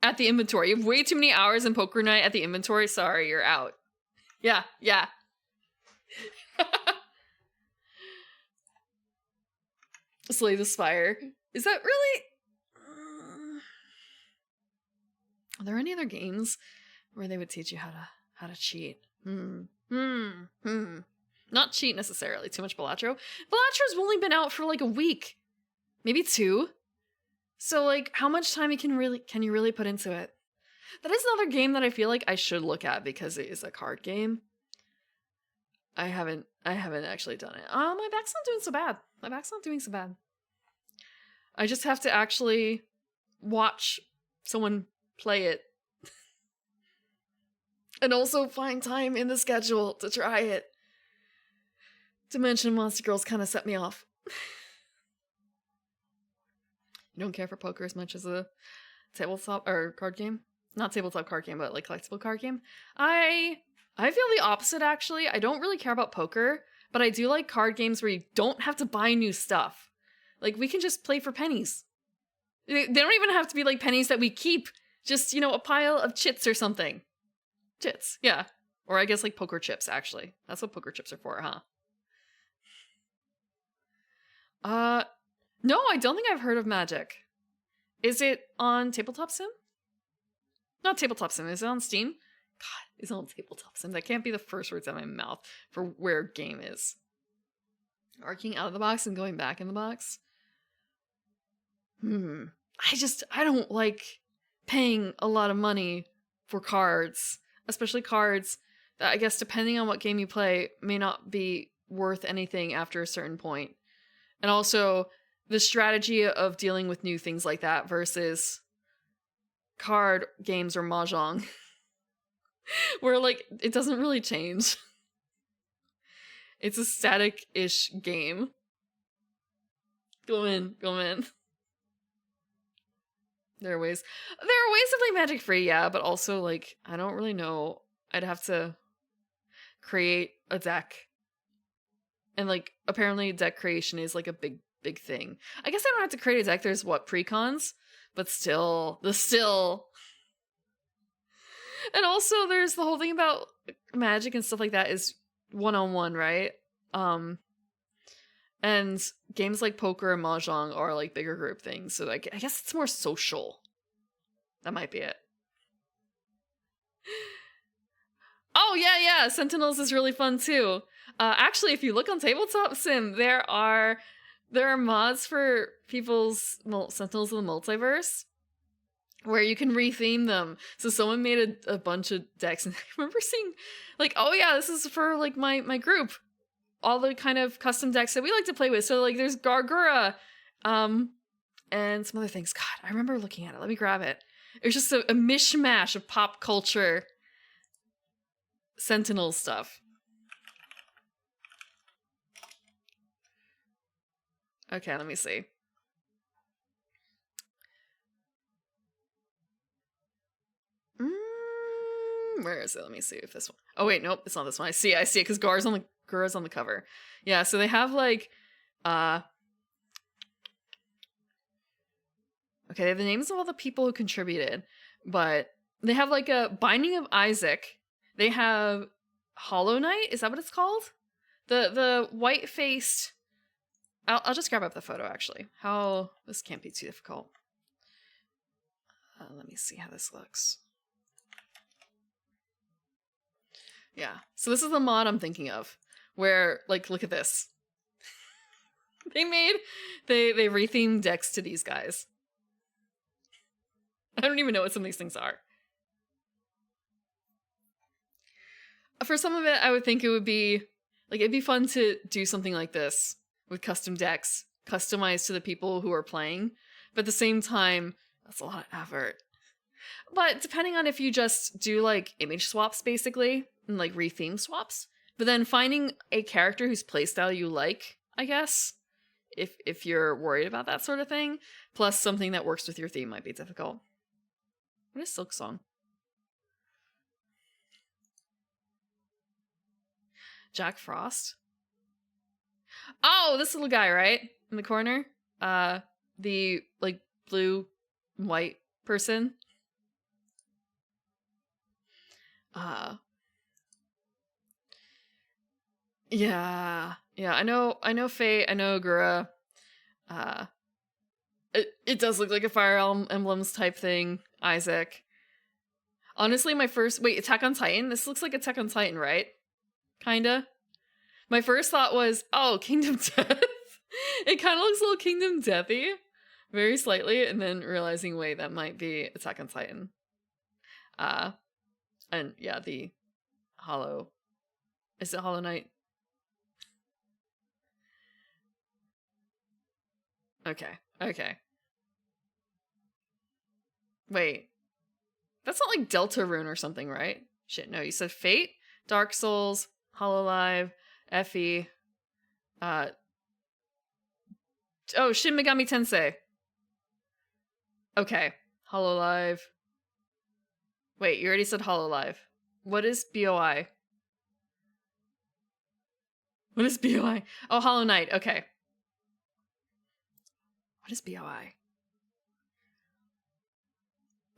at the inventory. You have way too many hours in Poker Night at the inventory. Sorry, you're out. Yeah. Slay the Spire. Is that really? Are there any other games where they would teach you how to cheat? Not cheat necessarily. Too much Balatro. Balatro's only been out for like a week, maybe 2. So like, how much time can you really put into it? That is another game that I feel like I should look at because it is a card game. I haven't actually done it. My back's not doing so bad. I just have to actually watch someone play it. And also find time in the schedule to try it. Dimension Monster Girls kind of set me off. You don't care for poker as much as a tabletop or card game? Not tabletop card game, but like collectible card game. I feel the opposite, actually. I don't really care about poker, but I do like card games where you don't have to buy new stuff. Like, we can just play for pennies. They don't even have to be like pennies that we keep. Just, a pile of chits or something. Chits, yeah. Or I guess like poker chips, actually. That's what poker chips are for, huh? No, I don't think I've heard of Magic. Is it on Tabletop Sim? Not Tabletop Sim, is it on Steam? God, it's on Tabletop Sim. That can't be the first words out of my mouth for where a game is. Arcing out of the box and going back in the box? I don't like paying a lot of money for cards. Especially cards that, I guess, depending on what game you play, may not be worth anything after a certain point. And also, the strategy of dealing with new things like that versus card games or mahjong, where, like, it doesn't really change. It's a static-ish game. Go in. There are ways to play Magic free, yeah, but also, like, I don't really know. I'd have to create a deck. And, like, apparently deck creation is, like, a big thing. I guess I don't have to create a deck. There's, precons? But still. And also, there's the whole thing about Magic and stuff like that is one-on-one, right? And games like poker and mahjong are like bigger group things, so like I guess it's more social. That might be it. Oh yeah, Sentinels is really fun too. Actually, if you look on Tabletop Sim, there are mods for people's Sentinels of the Multiverse where you can retheme them. So someone made a bunch of decks, and I remember seeing like, oh yeah, this is for like my group. All the kind of custom decks that we like to play with. So like there's Gargura, and some other things. God, I remember looking at it. Let me grab it. It was just a mishmash of pop culture Sentinel stuff. Okay, let me see. Where is it? Let me see if this one. Oh wait, nope, it's not this one. I see it because Gara's on the cover. Yeah, so they have like okay, they have the names of all the people who contributed, but they have like a Binding of Isaac. They have Hollow Knight, is that what it's called? The white-faced. I'll just grab up the photo actually. This can't be too difficult. Let me see how this looks. Yeah, so this is the mod I'm thinking of, where, like, look at this. they rethemed decks to these guys. I don't even know what some of these things are. For some of it, I would think it would be, Like, it'd be fun to do something like this with custom decks, customized to the people who are playing. But at the same time, that's a lot of effort. But depending on if you just do, like, image swaps, basically, and, like, re-theme swaps, but then finding a character whose playstyle you like, I guess, if you're worried about that sort of thing, plus something that works with your theme might be difficult. What is Silk Song? Jack Frost? Oh, this little guy, right? In the corner? The, like, blue and white person? Yeah. Yeah, I know Faye, I know Agura. It does look like a Fire Emblems type thing. Isaac. Honestly, wait, Attack on Titan? This looks like Attack on Titan, right? Kinda. My first thought was, oh, Kingdom Death. It kind of looks a little Kingdom Deathy. Very slightly, and then realizing, wait, that might be Attack on Titan. And yeah, the Hollow. Is it Hollow Knight? Okay. Wait. That's not like Deltarune or something, right? Shit, no, you said Fate, Dark Souls, Hololive, Effie, Shin Megami Tensei. Okay, Hololive. Wait, you already said Hololive. What is BOI? What is BOI? Oh, Hollow Knight, okay. What is BOI?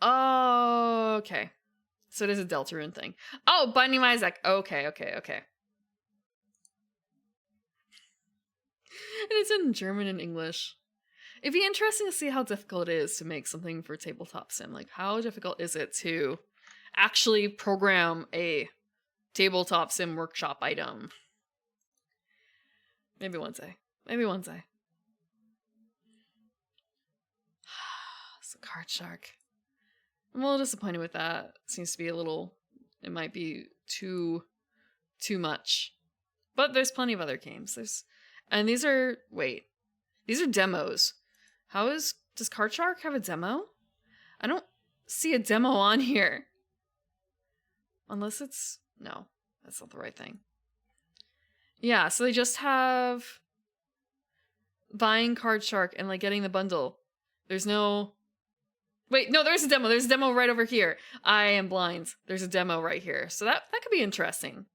Oh, okay. So it is a Deltarune thing. Oh, Binding of Isaac. Okay. And it's in German and English. It'd be interesting to see how difficult it is to make something for Tabletop Sim. Like, how difficult is it to actually program a Tabletop Sim workshop item? Maybe one day. So Card Shark. I'm a little disappointed with that. Seems to be it might be too much. But there's plenty of other games. These are demos. Does Card Shark have a demo? I don't see a demo on here. Unless no, that's not the right thing. Yeah, so they just have buying Card Shark and like getting the bundle. There's no... Wait, no, there's a demo. There's a demo right over here. I am blind. There's a demo right here. So that could be interesting.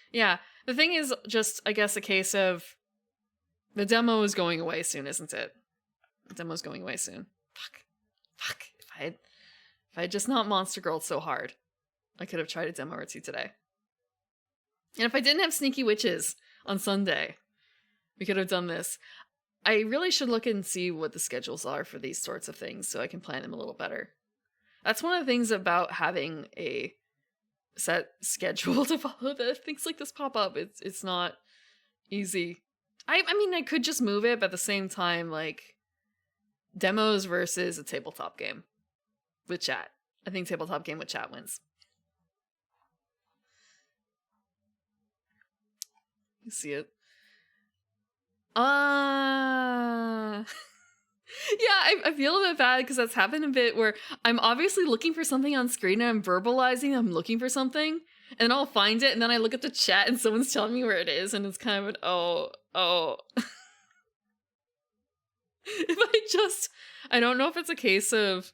Yeah, the thing is just, I guess, a case of the demo is going away soon, isn't it? The demo's going away soon. Fuck. If I had just not Monster Girl so hard, I could have tried a demo or two today. And if I didn't have Sneaky Witches on Sunday, we could have done this. I really should look and see what the schedules are for these sorts of things so I can plan them a little better. That's one of the things about having a set schedule to follow that things like this pop up. It's not easy. I mean, I could just move it, but at the same time, like, demos versus a tabletop game with chat. I think tabletop game with chat wins. You see it? Yeah, I feel a bit bad because that's happened a bit where I'm obviously looking for something on screen and I'm verbalizing I'm looking for something, and I'll find it and then I look at the chat and someone's telling me where it is and it's kind of an oh. I don't know if it's a case of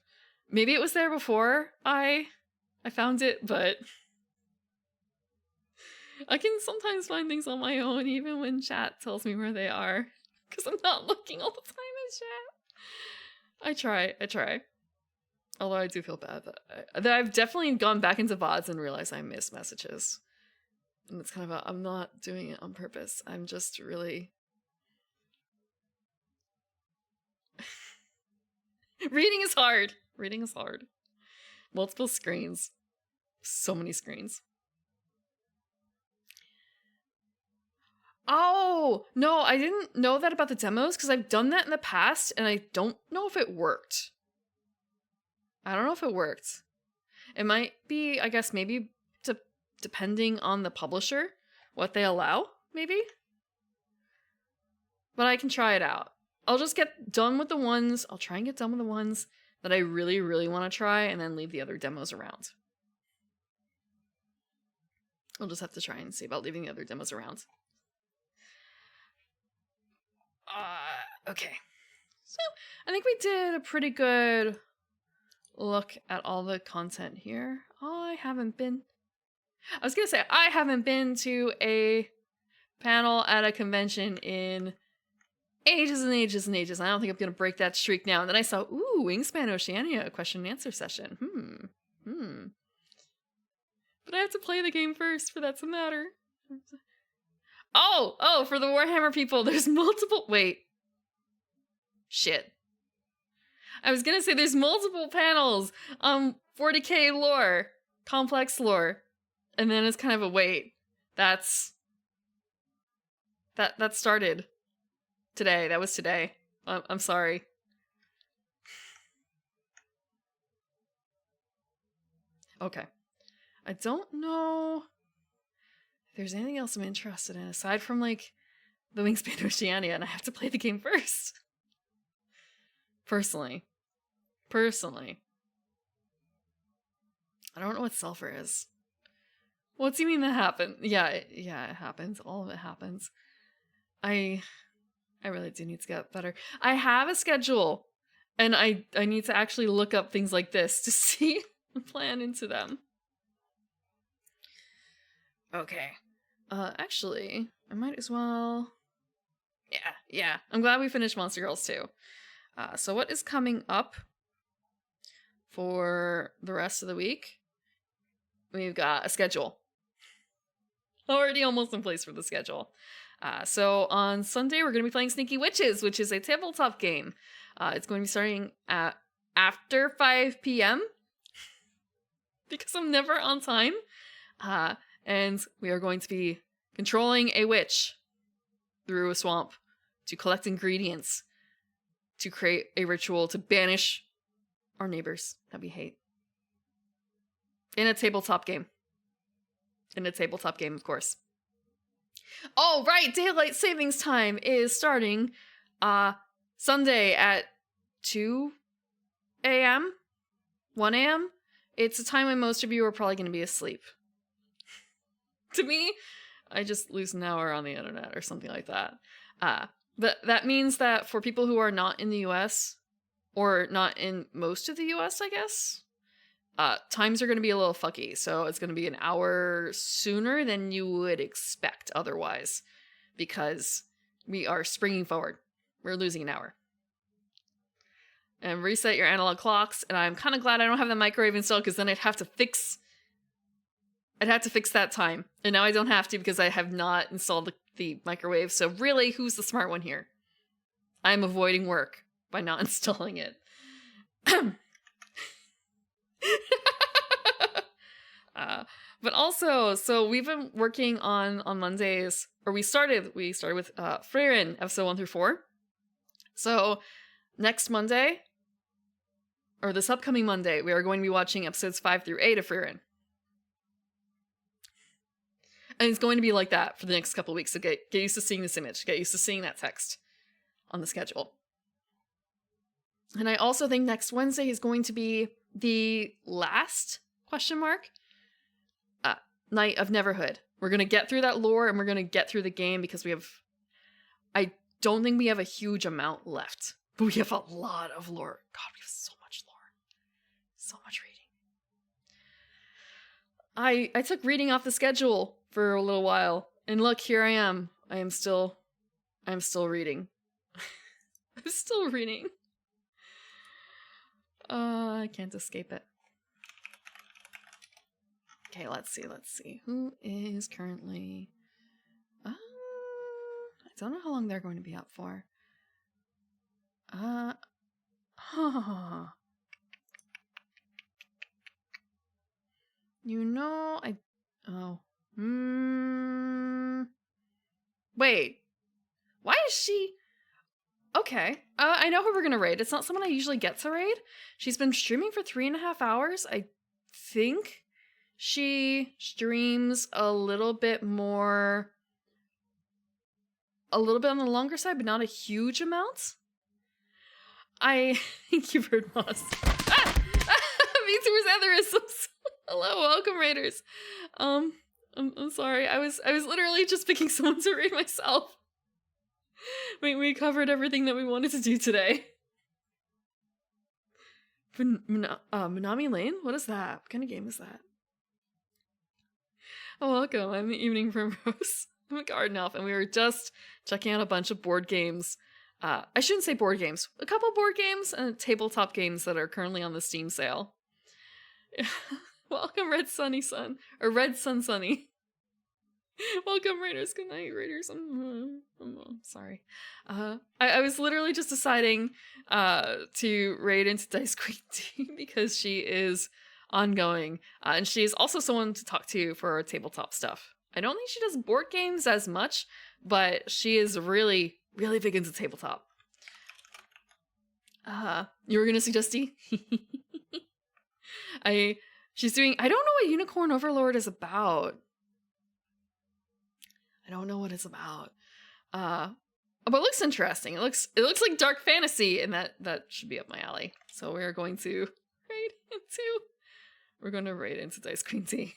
maybe it was there before I found it, but I can sometimes find things on my own even when chat tells me where they are because I'm not looking all the time in chat. I try. Although I do feel bad that I've definitely gone back into VODs and realized I miss messages. And it's kind of I'm not doing it on purpose. I'm just really... Reading is hard. Multiple screens. So many screens. Oh, no, I didn't know that about the demos because I've done that in the past and I don't know if it worked. It might be, I guess, maybe depending on the publisher, what they allow, maybe? But I can try it out. I'll just get done with the ones, I'll try and get done with the ones that I really, really want to try, and then leave the other demos around. I'll just have to try and see about leaving the other demos around. Okay. So, I think we did a pretty good look at all the content here. I was gonna say, I haven't been to a panel at a convention in ages and ages and ages. I don't think I'm gonna break that streak now. And then I saw, ooh, Wingspan Oceania, a question and answer session. But I have to play the game first for that to matter. Oh, for the Warhammer people, there's multiple, wait. Shit. I was gonna say there's multiple panels on 40k lore, complex lore. And then it's kind of a wait. That started today. That was today. I'm sorry. Okay. I don't know if there's anything else I'm interested in aside from like the Wingspan Oceania, and I have to play the game first. Personally. I don't know what sulfur is. What do you mean that happened? Yeah, it happens. All of it happens. I really do need to get better. I have a schedule, and I need to actually look up things like this to see and plan into them. Okay. Actually, I might as well... Yeah. I'm glad we finished Monster Girls too. So what is coming up for the rest of the week? We've got a schedule. Already almost in place for the schedule. So on Sunday, we're going to be playing Sneaky Witches, which is a tabletop game. It's going to be starting at after 5 p.m. because I'm never on time. And we are going to be controlling a witch through a swamp to collect ingredients to create a ritual to banish our neighbors that we hate. In a tabletop game. Of course. Oh, right! Daylight Savings Time is starting Sunday at 2 a.m.? 1 a.m.? It's a time when most of you are probably going to be asleep. To me, I just lose an hour on the internet or something like that. But that means that for people who are not in the US, or not in most of the US, I guess, times are going to be a little fucky. So it's going to be an hour sooner than you would expect otherwise, because we are springing forward. We're losing an hour. And reset your analog clocks. And I'm kind of glad I don't have the microwave installed, because then I'd have to fix that time. And now I don't have to because I have not installed the microwave. So really, who's the smart one here? I'm avoiding work by not installing it. But also, so we've been working on Mondays, or we started with Frieren, episode 1 through 4. So next Monday, or this upcoming Monday, we are going to be watching episodes 5 through 8 of Frieren. And it's going to be like that for the next couple of weeks. So get used to seeing this image. Get used to seeing that text on the schedule. And I also think next Wednesday is going to be the last night of Neverhood. We're going to get through that lore, and we're going to get through the game, because I don't think we have a huge amount left. But we have a lot of lore. God, we have so much lore. So much reading. I took reading off the schedule for a little while, and look, here I am. I'm still reading. I'm still reading. I can't escape it. Okay, let's see. Who is currently... I don't know how long they're going to be up for. You know, wait. Why is she... Okay. I know who we're gonna raid. It's not someone I usually get to raid. She's been streaming for 3.5 hours. I think she streams a little bit on the longer side, but not a huge amount. Thank you, Bird Moss. VTubers aneurysms. Hello, welcome, Raiders. I'm sorry. I was literally just picking someone to raid myself. We covered everything that we wanted to do today. Minami Lane? What is that? What kind of game is that? Oh, welcome. I'm the Evening Primrose. I'm a garden elf, and we were just checking out a bunch of board games. I shouldn't say board games. A couple board games and tabletop games that are currently on the Steam sale. Welcome, Red Sunny Sun. Or Red Sun Sunny. Welcome, Raiders. Good night, Raiders. I'm sorry. I was literally just deciding to raid into Dice Queen T because she is ongoing. And she is also someone to talk to for tabletop stuff. I don't think she does board games as much, but she is really, really big into tabletop. You were gonna suggest D? She's doing, I don't know what Unicorn Overlord is about. I don't know what it's about. But it looks interesting. It looks like dark fantasy, and that should be up my alley. So we're going to raid into Dice Queen T.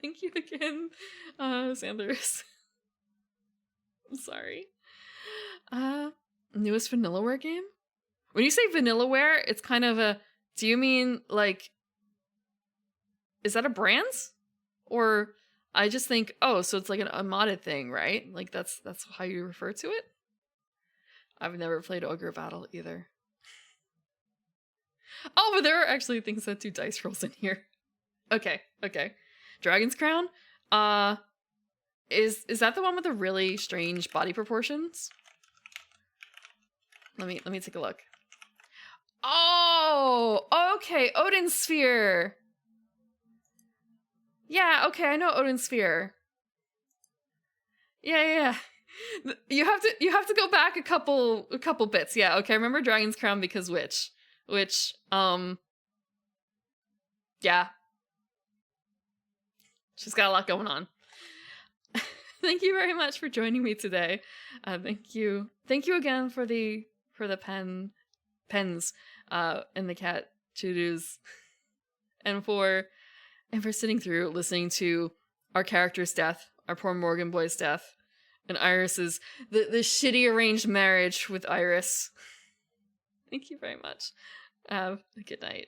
Thank you again, Sanders. I'm sorry. Newest Vanillaware game? When you say Vanillaware, it's kind of a, do you mean like, is that a brand? Or I just think, oh, so it's like a modded thing, right? Like that's how you refer to it? I've never played Ogre Battle either. Oh, but there are actually things that do dice rolls in here. Okay. Dragon's Crown? Is that the one with the really strange body proportions? Let me take a look. Oh, okay, Odin Sphere. Yeah, okay, I know Odin Sphere. Yeah. You have to go back a couple bits. Yeah, okay, I remember Dragon's Crown because which yeah. She's got a lot going on. Thank you very much for joining me today. Thank you again for the pens and the cat to-dos, and for sitting through listening to our character's death, our poor Morgan boy's death, and Iris's the shitty arranged marriage with Iris. Thank you very much. Good night.